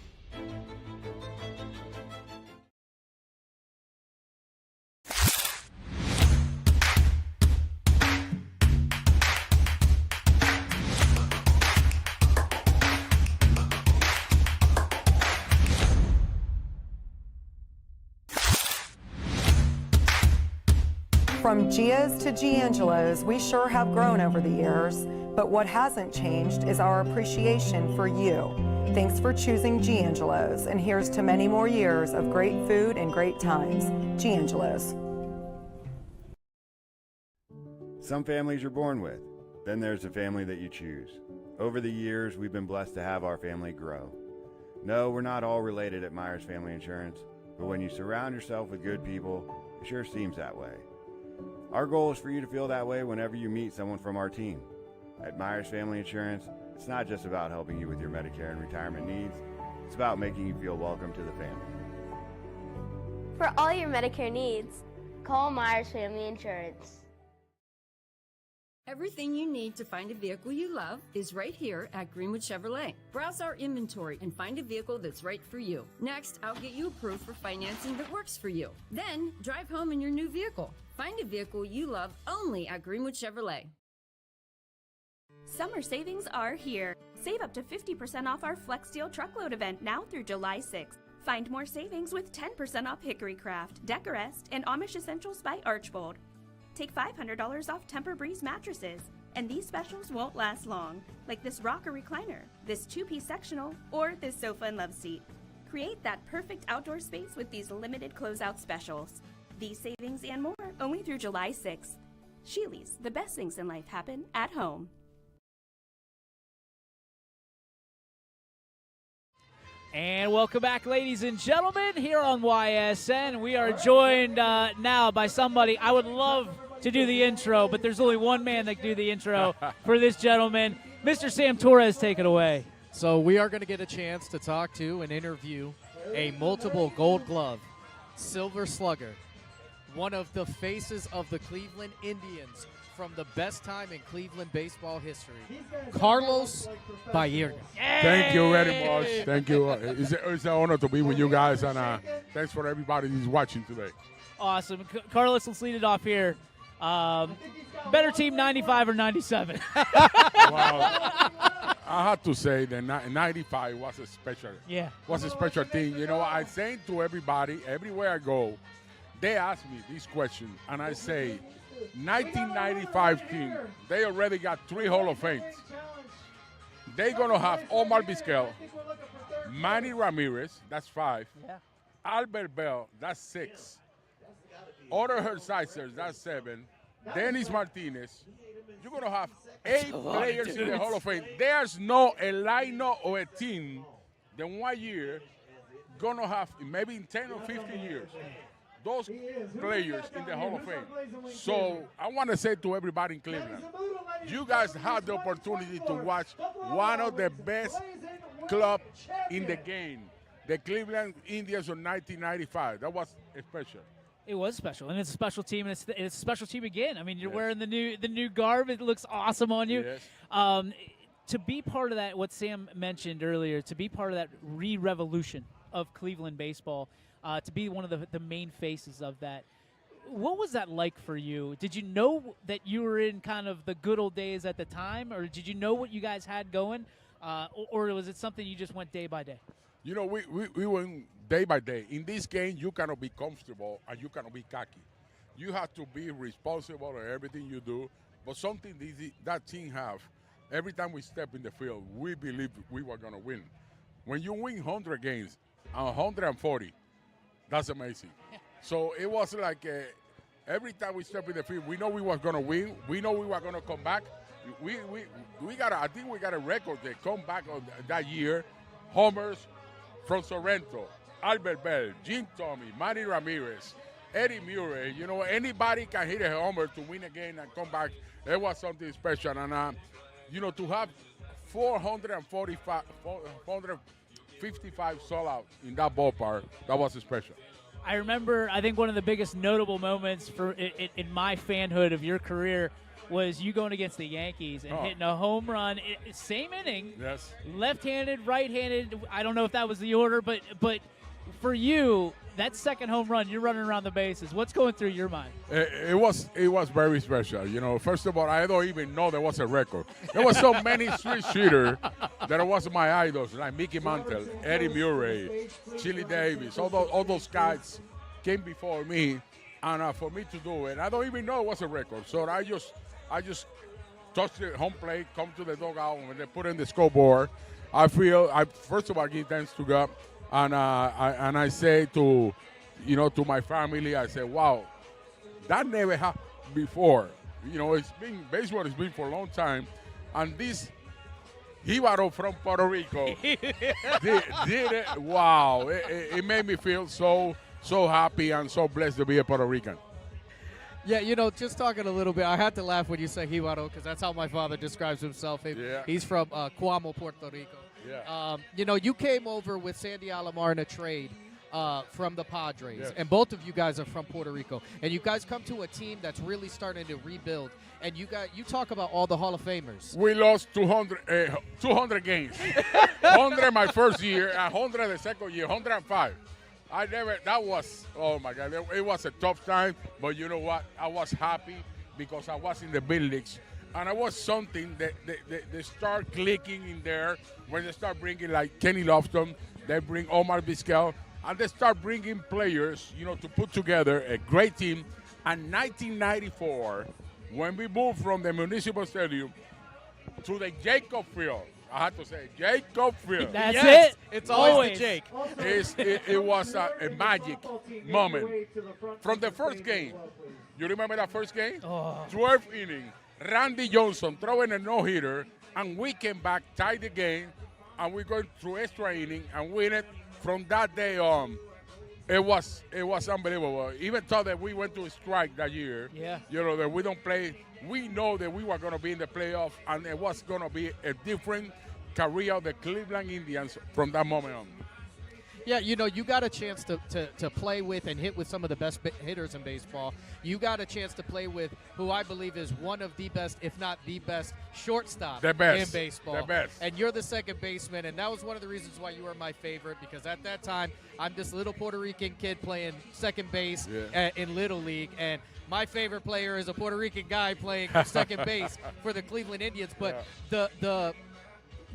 From Gia's to Giangelo's, we sure have grown over the years, but what hasn't changed is our appreciation for you. Thanks for choosing Giangelo's, and here's to many more years of great food and great times. Giangelo's. Some families you're born with, then there's the family that you choose. Over the years, we've been blessed to have our family grow. No, we're not all related at Myers Family Insurance, but when you surround yourself with good people, it sure seems that way. Our goal is for you to feel that way whenever you meet someone from our team. At Myers Family Insurance, it's not just about helping you with your Medicare and retirement needs, it's about making you feel welcome to the family. For all your Medicare needs, call Myers Family Insurance. Everything you need to find a vehicle you love is right here at Greenwood Chevrolet. Browse our inventory and find a vehicle that's right for you. Next, I'll get you approved for financing that works for you. Then, drive home in your new vehicle. Find a vehicle you love only at Greenwood Chevrolet. Summer savings are here. Save up to 50% off our Flex Deal Truckload event now through July 6th. Find more savings with 10% off Hickory Craft, Decorest, and Amish Essentials by Archbold. Take $500 off Temper Breeze mattresses, and these specials won't last long, like this rocker recliner, this 2-piece sectional, or this sofa and love seat. Create that perfect outdoor space with these limited closeout specials. These savings and more only through July 6th. Sheely's, the best things in life happen at home. And welcome back, ladies and gentlemen, here on YSN. We are joined now by somebody. I would love to do the intro, but there's only one man that can do the intro for this gentleman. Mr. Sam Torres, take it away. So we are going to get a chance to talk to and interview a multiple Gold Glove, Silver Slugger, one of the faces of the Cleveland Indians from the best time in Cleveland baseball history, Carlos Baerga. Thank you very much. Thank you. It's an honor to be with you guys, and thanks for everybody who's watching today. Awesome. Carlos, let's lead it off here. Better team, 95 or 97? Well, I have to say that 95 was a special thing. You know, I say to everybody, everywhere I go, they ask me this question, and I say, 1995 team, they already got 3 Hall of Fames. They're going to have Omar Vizquel, Manny Ramirez, that's 5, Albert Bell, that's 6, Otto Hershiser, that's 7, Dennis Martinez. You're going to have 8 players in the Hall of Fame. There's no a lineup or a team that 1 year going to have, maybe in 10 or 15 years, those players in the Hall of Fame. So I want to say to everybody in Cleveland, you guys had the opportunity to watch one of the best clubs in the game, the Cleveland Indians of 1995. That was special. It was special, and it's a special team, and it's a special team again. I mean, you're wearing the new garb. It looks awesome on you. Yes. To be part of that, what Sam mentioned earlier, to be part of that re-revolution of Cleveland baseball, to be one of the main faces of that. What was that like for you? Did you know that you were in kind of the good old days at the time, or did you know what you guys had going, or was it something you just went day by day? You know, we went day by day. In this game, you cannot be comfortable and you cannot be cocky. You have to be responsible for everything you do, but something that team have, every time we step in the field, we believe we were going to win. When you win 100 games, 140, that's amazing. So it was like every time we step in the field, we know we were going to win. We know we were going to come back. I think we got a record to come back on that year. Homers from Sorrento, Albert Bell, Jim Tomey, Manny Ramirez, Eddie Murray. You know, anybody can hit a homer to win a game and come back. It was something special. And, you know, to have 455 sold out in that ballpark, that was special. I remember, I think one of the biggest notable moments in my fanhood of your career was you going against the Yankees and hitting a home run, same inning, left-handed, right-handed. I don't know if that was the order, but for you, that second home run, you're running around the bases. What's going through your mind? It was very special. You know, first of all, I don't even know there was a record. There was so many street shooters that was my idols, like Mickey Mantle, Eddie Murray, Chili Davis. All those guys came before me, And for me to do it, I don't even know it was a record. So I just touch the home plate, come to the dugout, and when they put in the scoreboard, I first of all give thanks to God, and I say to my family, I say, wow, that never happened before. Baseball has been for a long time, and this Jíbaro from Puerto Rico did it. Wow, it made me feel so happy and so blessed to be a Puerto Rican. Yeah, just talking a little bit, I had to laugh when you said Jíbaro because that's how my father describes himself. He's from Cuamo, Puerto Rico. Yeah. You came over with Sandy Alomar in a trade from the Padres, Yes. and both of you guys are from Puerto Rico, and you guys come to a team that's really starting to rebuild, and you talk about all the Hall of Famers. We lost 200 games. 100 my first year, 100 the second year, 105. That was, oh my God, it was a tough time, but you know what? I was happy because I was in the big leagues. And I was something that they start clicking in there when they start bringing like Kenny Lofton, they bring Omar Vizquel, and they start bringing players, to put together a great team. And 1994, when we moved from the Municipal Stadium to the Jacob Field, I had to say, Jacob Field. That's Yes, it. it's always the Jake. It was a magic moment. From the first game, you remember that first game? 12th inning, Randy Johnson throwing a no-hitter, and we came back, tied the game, and we going through extra inning and win it. From that day on, it was unbelievable. Even though that we went to a strike that year, that we don't play, we know that we were going to be in the playoff, and it was going to be a different career of the Cleveland Indians from that moment on. Yeah, you got a chance to play with and hit with some of the best hitters in baseball. You got a chance to play with who I believe is one of the best, if not the best, shortstop in baseball. The best. And you're the second baseman, and that was one of the reasons why you were my favorite, because at that time, I'm this little Puerto Rican kid playing second base in Little League, and my favorite player is a Puerto Rican guy playing second base for the Cleveland Indians. But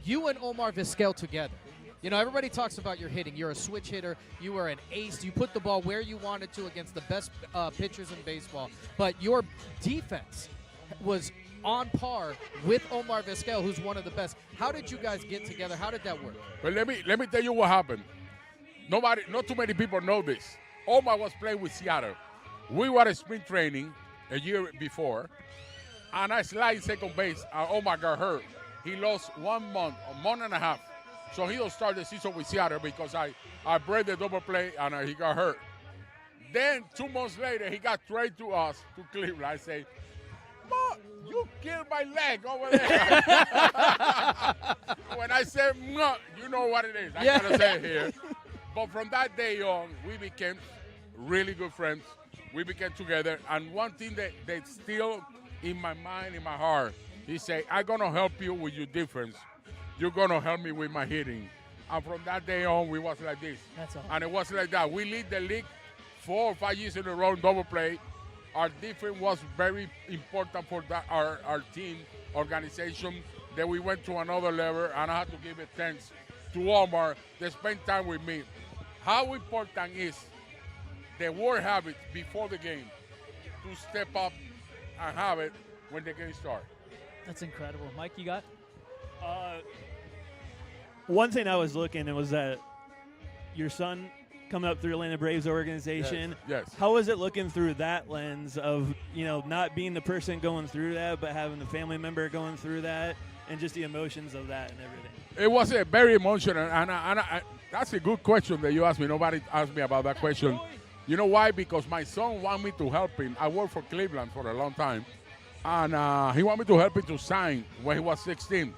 you and Omar Vizquel together, everybody talks about your hitting. You're a switch hitter. You were an ace. You put the ball where you wanted to against the best pitchers in baseball. But your defense was on par with Omar Vizquel, who's one of the best. How did you guys get together? How did that work? Well, let me tell you what happened. Not too many people know this. Omar was playing with Seattle. We were at spring training a year before, and I slide second base, and Omar got hurt. He lost a month and a half. So he don't start the season with Seattle because I break the double play and he got hurt. Then 2 months later, he got traded to us, to Cleveland. I say, "Ma, you killed my leg over there." When I say, "Ma," you know what it is. I gotta say it here. But from that day on, we became really good friends. We became together. And one thing that's still in my mind, in my heart, he said, "I'm gonna help you with your difference. You're going to help me with my hitting." And from that day on, we was like this. That's all. And it was like that. We lead the league 4 or 5 years in a row in double play. Our defense was very important for our team organization. Then we went to another level, and I had to give it thanks to Omar that spent time with me. How important is the work habit before the game to step up and have it when the game starts? That's incredible. Mike, you got? One thing I was looking at was that your son coming up through Atlanta Braves organization. Yes. How was it looking through that lens of, not being the person going through that, but having the family member going through that, and just the emotions of that and everything? It was a very emotional, and that's a good question that you asked me. Nobody asked me about that question. You know why? Because my son wanted me to help him. I worked for Cleveland for a long time, and he wanted me to help him to sign when he was 16.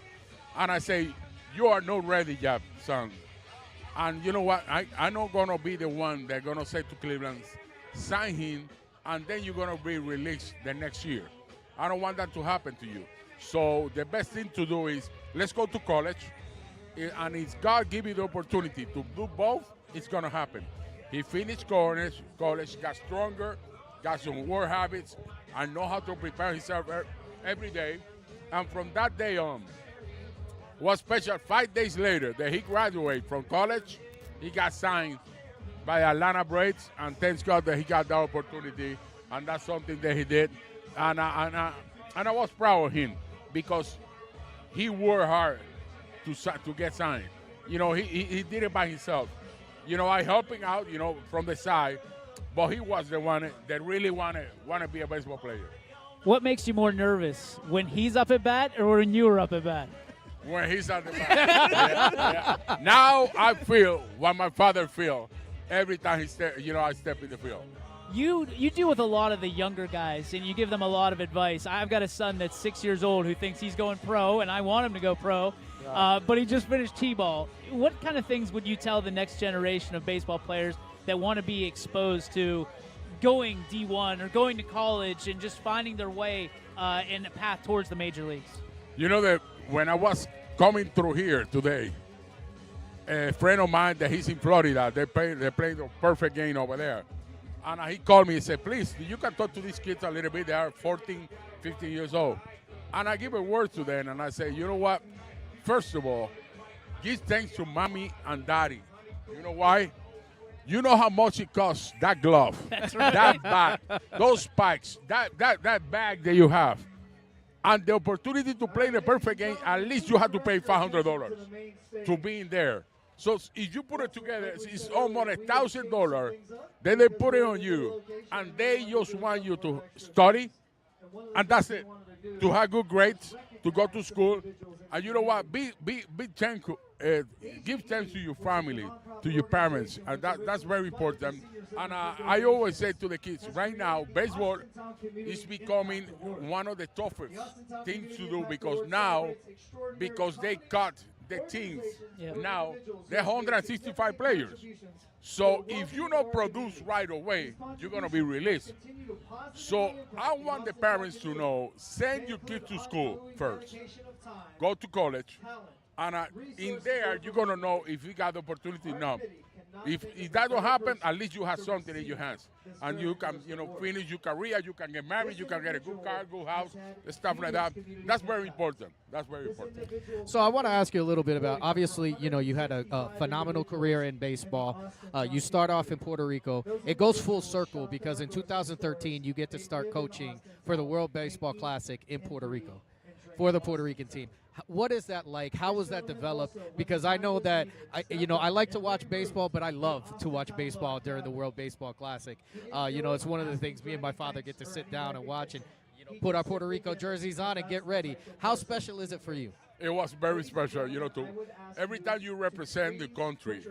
And I say, "You are not ready yet, son." And you know what? I'm not going to be the one that's going to say to Cleveland, "Sign him, and then you're going to be released the next year." I don't want that to happen to you. So the best thing to do is, let's go to college. And if God give you the opportunity to do both, it's going to happen. He finished college, got stronger, got some work habits, and know how to prepare himself every day. And from that day on, was special 5 days later that he graduated from college. He got signed by Atlanta Braves, and thanks God that he got that opportunity, and that's something that he did. And I was proud of him because he worked hard to get signed. You know, he did it by himself. You know, I helping out, you know, from the side, but he was the one that really want to be a baseball player. What makes you more nervous, when he's up at bat or when you are up at bat? When he's at the bat. Yeah. Now I feel what my father feel every time I step in the field. You deal with a lot of the younger guys, and you give them a lot of advice. I've got a son that's 6 years old who thinks he's going pro, and I want him to go pro, but he just finished T-ball. What kind of things would you tell the next generation of baseball players that want to be exposed to going D1 or going to college and just finding their way in a path towards the major leagues? You know that when I was coming through here today, a friend of mine that he's in Florida, they play the perfect game over there. And he called me and said, please, you can talk to these kids a little bit. They are 14, 15 years old. And I give a word to them, and I say, you know what? First of all, give thanks to mommy and daddy. You know why? You know how much it costs, that glove, That's right. that bat, those spikes, that bag that you have. And the opportunity to play the perfect game, at least you have to pay $500 to be in there. So if you put it together, it's almost $1,000. Then they put it on you, and they just want you to study, and that's it. To have good grades, to go to school, and you know what? Be thankful. Give thanks to your family, to your parents, and that's very important. And I always say to the kids, right now, baseball is becoming one of the toughest things to do because they cut the teams. Now, there are 165 players. So if you don't produce right away, you're going to be released. So I want the parents to know, send your kids to school first. Go to college. And in there, you're going to know if you got the opportunity or not. If that don't happen, at least you have something in your hands. And you can, finish your career, you can get married, you can get a good car, good house, stuff like that. That's very important. That's very important. So I want to ask you a little bit about, obviously, you had a phenomenal career in baseball. You start off in Puerto Rico. It goes full circle because in 2013, you get to start coaching for the World Baseball Classic in Puerto Rico for the Puerto Rican team. What is that like? How was that developed? Because I know that, I like to watch baseball, but I love to watch baseball during the World Baseball Classic. It's one of the things me and my father get to sit down and watch and put our Puerto Rico jerseys on and get ready. How special is it for you? It was very special, every time you represent the country,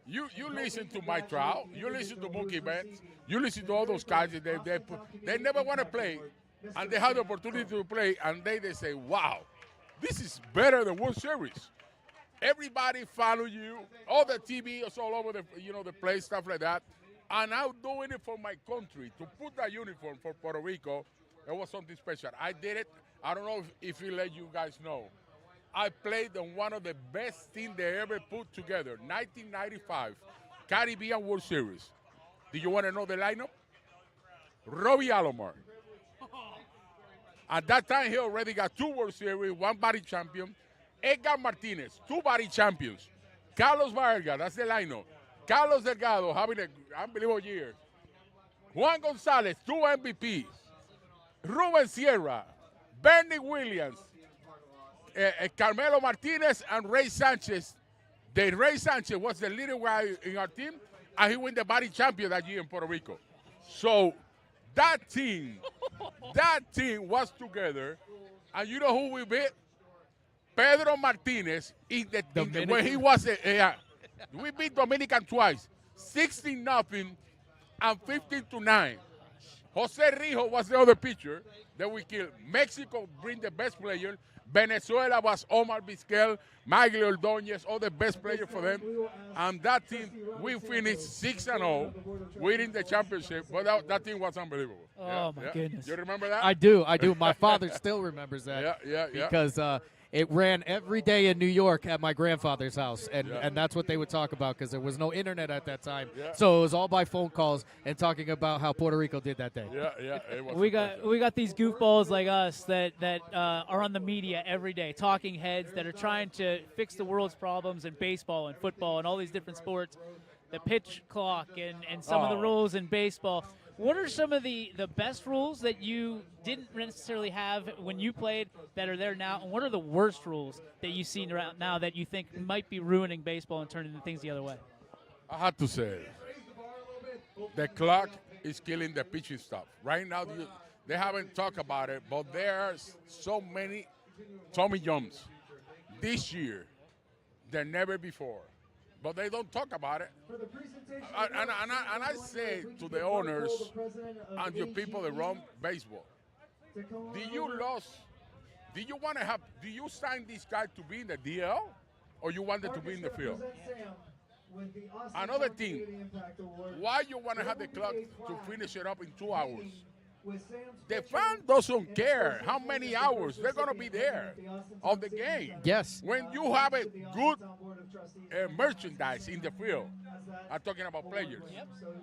you listen to Mike Trout, you listen to Mookie Betts, you listen to all those guys that they never want to play, and they have the opportunity to play, and they say, wow, this is better than World Series. Everybody follow you. All the TV is all over the place, stuff like that. And I'm doing it for my country. To put that uniform for Puerto Rico, it was something special. I did it. I don't know if he let you guys know. I played on one of the best teams they ever put together, 1995 Caribbean World Series. Do you want to know the lineup? Robbie Alomar. At that time, he already got 2 World Series, 1 body champion. Edgar Martinez, 2 body champions. Carlos Vargas, that's the lineup. Carlos Delgado, having an unbelievable year. Juan Gonzalez, 2 MVPs. Ruben Sierra, Bernie Williams, Carmelo Martinez, and Ray Sanchez. Ray Sanchez was the leader guy in our team, and he won the body champion that year in Puerto Rico. So that team was together, and you know who we beat? Pedro Martinez, when he was we beat Dominican twice, 16-0 and 15-9. Jose Rijo was the other pitcher that we killed. Mexico bring the best player. Venezuela was Omar Vizquel, Miguel Ordóñez, all the best players for them. And that team, we finished 6-0, winning the championship. But that team was unbelievable. Oh, my goodness. You remember that? I do. My father still remembers that. Yeah. Because it ran every day in New York at my grandfather's house, and that's what they would talk about because there was no internet at that time. Yeah. So it was all by phone calls and talking about how Puerto Rico did that day. Yeah. It was we got these goofballs like us that are on the media every day, talking heads that are trying to fix the world's problems in baseball and football and all these different sports. the pitch clock and some of the rules in baseball. What are some of the best rules that you didn't necessarily have when you played that are there now, and what are the worst rules that you see around now that you think might be ruining baseball and turning things the other way? I have to say, the clock is killing the pitching stuff. Right now, they haven't talked about it, but there's so many Tommy Johns this year than never before. But they don't talk about it. And I say to the owners and your people that run baseball, do you sign this guy to be in the DL or you want it to be in the field? Another thing, why you want to have the clock to finish it up in 2 hours? The fan doesn't care how many hours they're going to be there of the game. Yes. When you have a good merchandise in the field, I'm talking about players,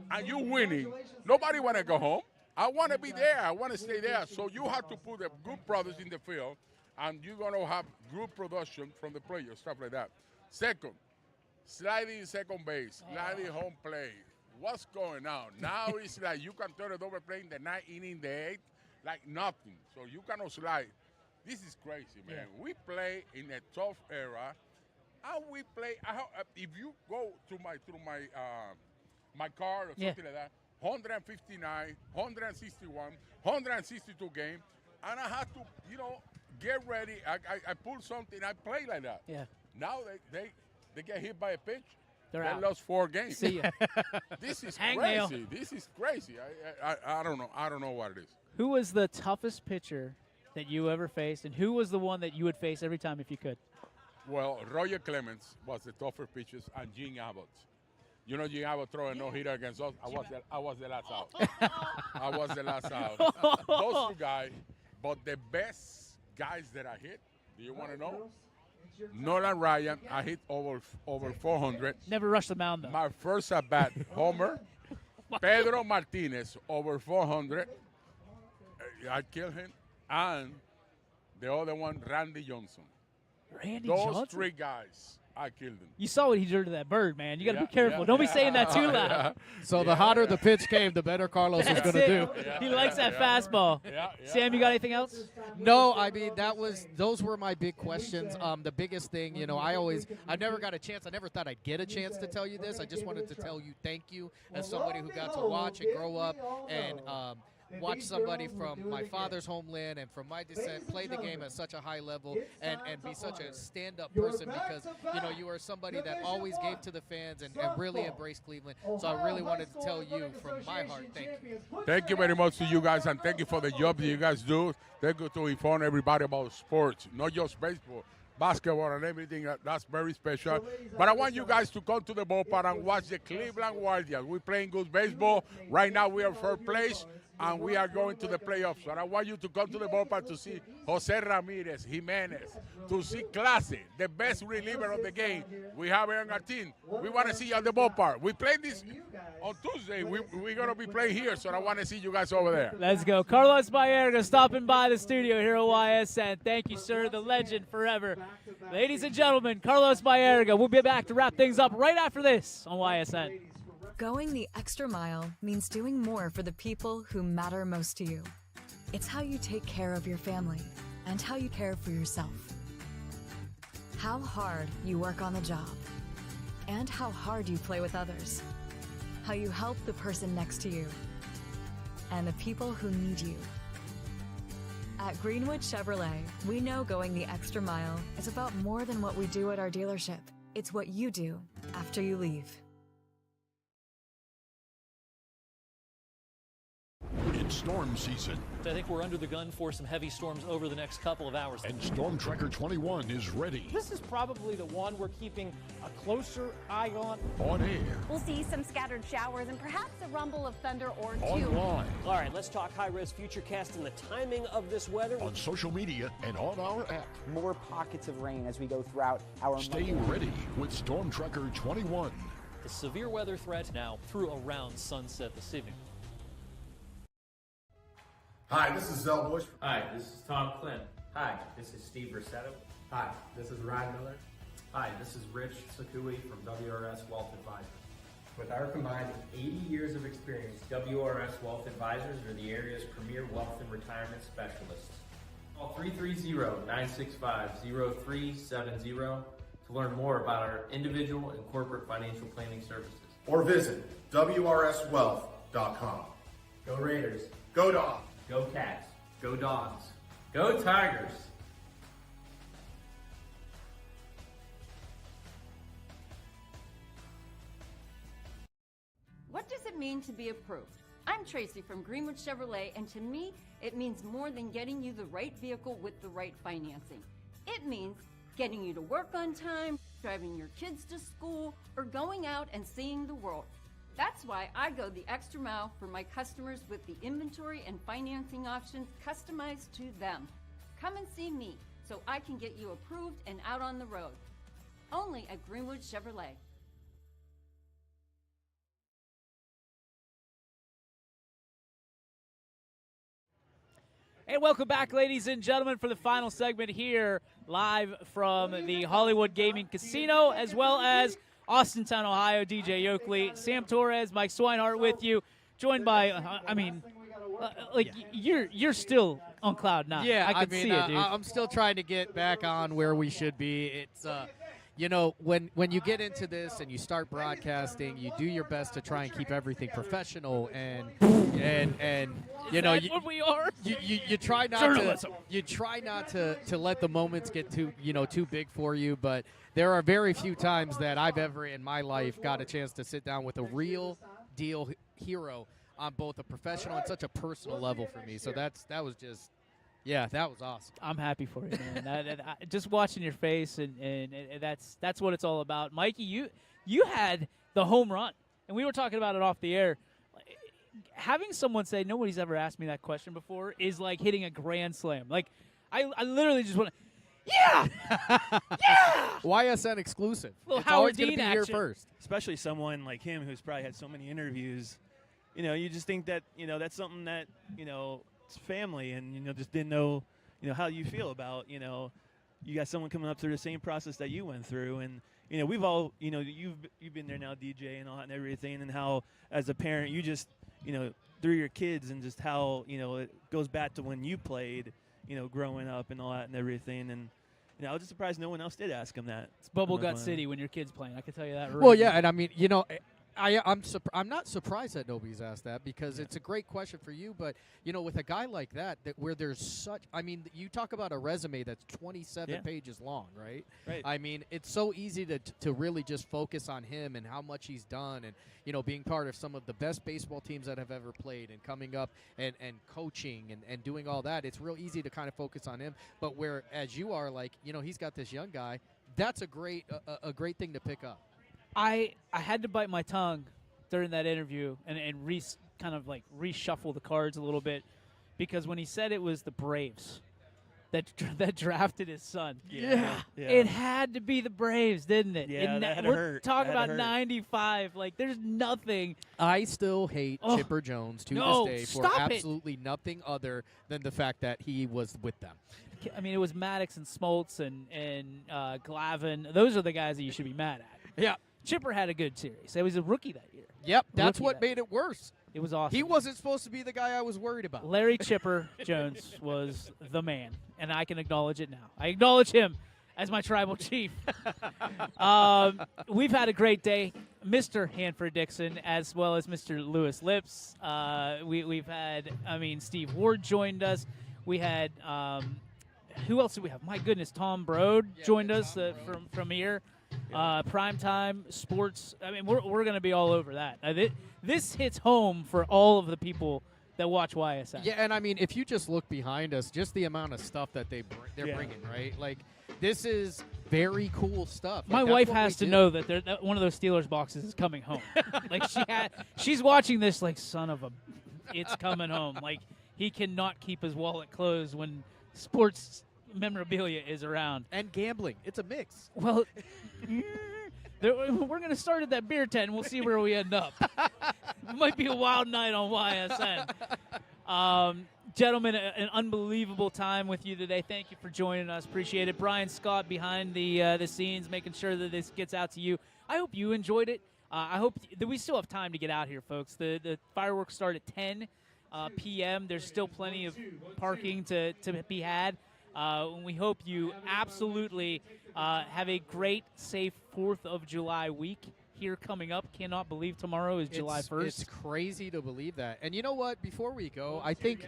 and you winning, nobody want to go home. I want to be there. I want to stay there. So you have to put the good products in the field, and you're going to have good production from the players, stuff like that. Second, sliding second base, sliding home plate. What's going on? Now it's like you can turn it over playing the 9th inning, the 8th, like nothing. So you cannot slide. This is crazy, man. Yeah. We play in a tough era, and we play. If you go through my card or something like that, 159, 161, 162 game, and I had to, get ready. I pull something. I play like that. Yeah. Now they get hit by a pitch. They out. lost 4 games. See ya. This is Hangnail. crazy. This is crazy. I don't know. I don't know what it is. Who was the toughest pitcher that you ever faced, and who was the one that you would face every time if you could? Well, Roger Clemens was the toughest pitcher, and Gene Abbott. You know, Gene Abbott throw a no-hitter against us. I was the last out. I was the last out. Those 2 guys, but the best guys that I hit, do you want to know? Nolan Ryan, I hit over 400. Never rushed the mound, though. My first at-bat, Homer. Pedro Martinez, over 400. I killed him. And the other one, Randy Johnson. Those 3 guys, I killed them. You saw what he did to that bird, man. You got to be careful. Don't be saying that too loud. So the hotter the pitch came, the better Carlos is going to do. He likes that fastball. Sam, you got anything else? No, I mean, those were my big questions. The biggest thing, I never got a chance. I never thought I'd get a chance to tell you this. I just wanted to tell you thank you as somebody who got to watch and grow up and watch somebody from my father's homeland and from my descent play the game at such a high level and be such a stand-up person because, you are somebody that always gave to the fans and really embraced Cleveland. So I really wanted to tell you from my heart, thank you. Thank you very much to you guys, and thank you for the job that you guys do. Thank you to inform everybody about sports, not just baseball, basketball and everything. That's very special. But I want you guys to come to the ballpark and watch the Cleveland Guardians. We're playing good baseball. Right now we are first place, and we are going to the playoffs. And I want you to come to the ballpark to see Jose Ramirez, Jimenez, to see Clase, the best reliever of the game we have here on our team. We want to see you at the ballpark. We play this on Tuesday. We're going to be playing here, so I want to see you guys over there. Let's go. Carlos Baerga stopping by the studio here at YSN. Thank you, sir. The legend forever. Ladies and gentlemen, Carlos Baerga. We'll be back to wrap things up right after this on YSN. Going the extra mile means doing more for the people who matter most to you. It's how you take care of your family and how you care for yourself. How hard you work on the job and how hard you play with others. How you help the person next to you and the people who need you. At Greenwood Chevrolet, we know going the extra mile is about more than what we do at our dealership. It's what you do after you leave. It's storm season. I think we're under the gun for some heavy storms over the next couple of hours. And Storm Tracker 21 is ready. This is probably the one we're keeping a closer eye on. On air. We'll see some scattered showers and perhaps a rumble of thunder or two. Online. All right, let's talk high-res futurecast and the timing of this weather. On social media and on our app. More pockets of rain as we go throughout our Stay ready with Storm Tracker 21. The severe weather threat now through around sunset this evening. Hi, this is Zell Bush. Hi, this is Tom Clint. Hi, this is Steve Rossetto. Hi, this is Ryan Miller. Hi, this is Rich Sakui from WRS Wealth Advisors. With our combined 80 years of experience, WRS Wealth Advisors are the area's premier wealth and retirement specialists. Call 330-965-0370 to learn more about our individual and corporate financial planning services. Or visit WRSwealth.com. Go Raiders. Go Dogs. Go Cats. Go Dogs. Go Tigers. What does it mean to be approved? I'm Tracy from Greenwood Chevrolet, and to me, it means more than getting you the right vehicle with the right financing. It means getting you to work on time, driving your kids to school, or going out and seeing the world. That's why I go the extra mile for my customers with the inventory and financing options customized to them. Come and see me so I can get you approved and out on the road. Only at Greenwood Chevrolet. Hey, welcome back, ladies and gentlemen, for the final segment here, live from the Hollywood Gaming Casino, as well as Austintown, Ohio. DJ Oakley, Sam Torres, Mike Swinehart with you, joined by, you're still on cloud nine. Yeah, I can see it, dude. I'm still trying to get back on where we should be. It's when you get into this and you start broadcasting, you do your best to try and keep everything professional and what we are. You try not to let the moments get too big for you, but there are very few times that I've ever in my life got a chance to sit down with a real deal hero on both a professional and such a personal level for me. So that was awesome. I'm happy for you, man. Just watching your face, and that's what it's all about. Mikey, you had the home run, and we were talking about it off the air. Having someone say nobody's ever asked me that question before is like hitting a grand slam. Like I literally just want to, yeah, yeah. YSN exclusive. Little It's Howard always going to Dean be here action. first. Especially someone like him who's probably had so many interviews. You just think that that's something that it's family, and just didn't know how you feel about you got someone coming up through the same process that you went through, and we've all you've been there now, DJ, and all that and everything, and how as a parent you just through your kids, and just how it goes back to when you played growing up and all that and everything, and I was just surprised no one else did ask him that. It's Bubble Gut City when your kid's playing. I can tell you that. Right Well, now. yeah, and I mean, I'm not surprised that nobody's asked that, because it's a great question for you. But with a guy like that where there's such, you talk about a resume that's 27 pages long, right? Right. I mean, it's so easy to really just focus on him and how much he's done, and being part of some of the best baseball teams that have ever played, and coming up and coaching and doing all that. It's real easy to kind of focus on him. But whereas you are like, he's got this young guy, that's a great thing to pick up. I had to bite my tongue during that interview and kind of like reshuffle the cards a little bit, because when he said it was the Braves that drafted his son, it had to be the Braves, didn't it? Yeah, that had to we're hurt. talking That had about to hurt. 95. Like, there's nothing. I still hate Chipper Jones to this day for absolutely nothing other than the fact that he was with them. I mean, it was Maddox and Smoltz and Glavine. Those are the guys that you should be mad at. Yeah. Chipper had a good series. He was a rookie that year. Yep, that's what made it worse. It was awesome. He wasn't supposed to be the guy I was worried about. Larry Chipper Jones was the man, and I can acknowledge it now. I acknowledge him as my tribal chief. We've had a great day. Mr. Hanford Dixon, as well as Mr. Lewis Lips. We've had, Steve Ward joined us. We had, who else did we have? My goodness, Tom Brode joined us from here. Primetime sports. We're going to be all over that. This hits home for all of the people that watch YSN. Yeah, and if you just look behind us, just the amount of stuff that they're bringing, right? Like, this is very cool stuff. My wife has to know that one of those Steelers boxes is coming home. Like, she's watching this like, son of a, it's coming home. Like, he cannot keep his wallet closed when sports memorabilia is around. And gambling. It's a mix. Well, we're going to start at that beer tent, and we'll see where we end up. It might be a wild night on YSN. Gentlemen, an unbelievable time with you today. Thank you for joining us. Appreciate it. Brian Scott behind the scenes, making sure that this gets out to you. I hope you enjoyed it. I hope that we still have time to get out here, folks. The fireworks start at 10 p.m. There's still plenty of parking to be had. We hope you absolutely have a great, safe 4th of July week here coming up. Cannot believe tomorrow is July 1st. It's crazy to believe that. And you know what? Before we go, I think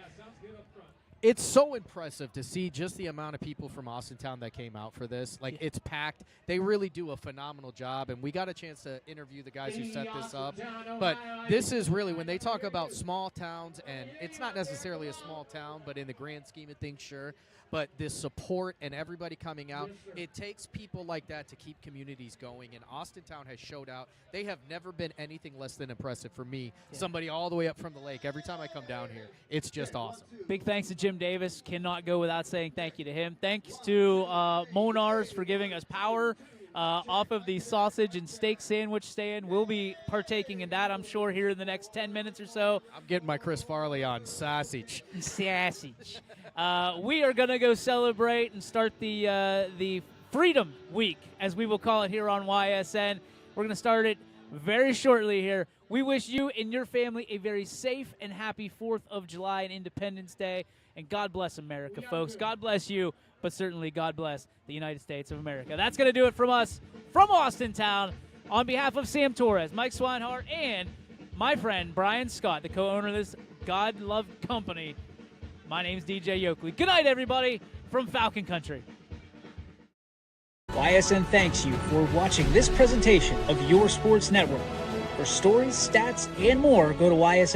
it's so impressive to see just the amount of people from Austintown that came out for this. Like, it's packed. They really do a phenomenal job, and we got a chance to interview the guys who set this up. But this is really, when they talk about small towns, and it's not necessarily a small town, but in the grand scheme of things, sure. But this support and everybody coming out, it takes people like that to keep communities going, and Austintown has showed out. They have never been anything less than impressive for me, somebody all the way up from the lake. Every time I come down here, it's just awesome. Big thanks to Jim Davis. Cannot go without saying thank you to him. Thanks to Monars for giving us power off of the sausage and steak sandwich stand. We'll be partaking in that, I'm sure, here in the next 10 minutes or so. I'm getting my Chris Farley on sausage. Sausage. We are going to go celebrate and start the Freedom Week, as we will call it here on YSN. We're going to start it very shortly here. We wish you and your family a very safe and happy 4th of July and Independence Day. And God bless America, folks. God bless you, but certainly God bless the United States of America. That's going to do it from us, from Austintown. On behalf of Sam Torres, Mike Swinehart, and my friend Brian Scott, the co-owner of this God-loved company, my name's DJ Yoakley. Good night, everybody, from Falcon Country. YSN thanks you for watching this presentation of your sports network. For stories, stats, and more, go to YSN.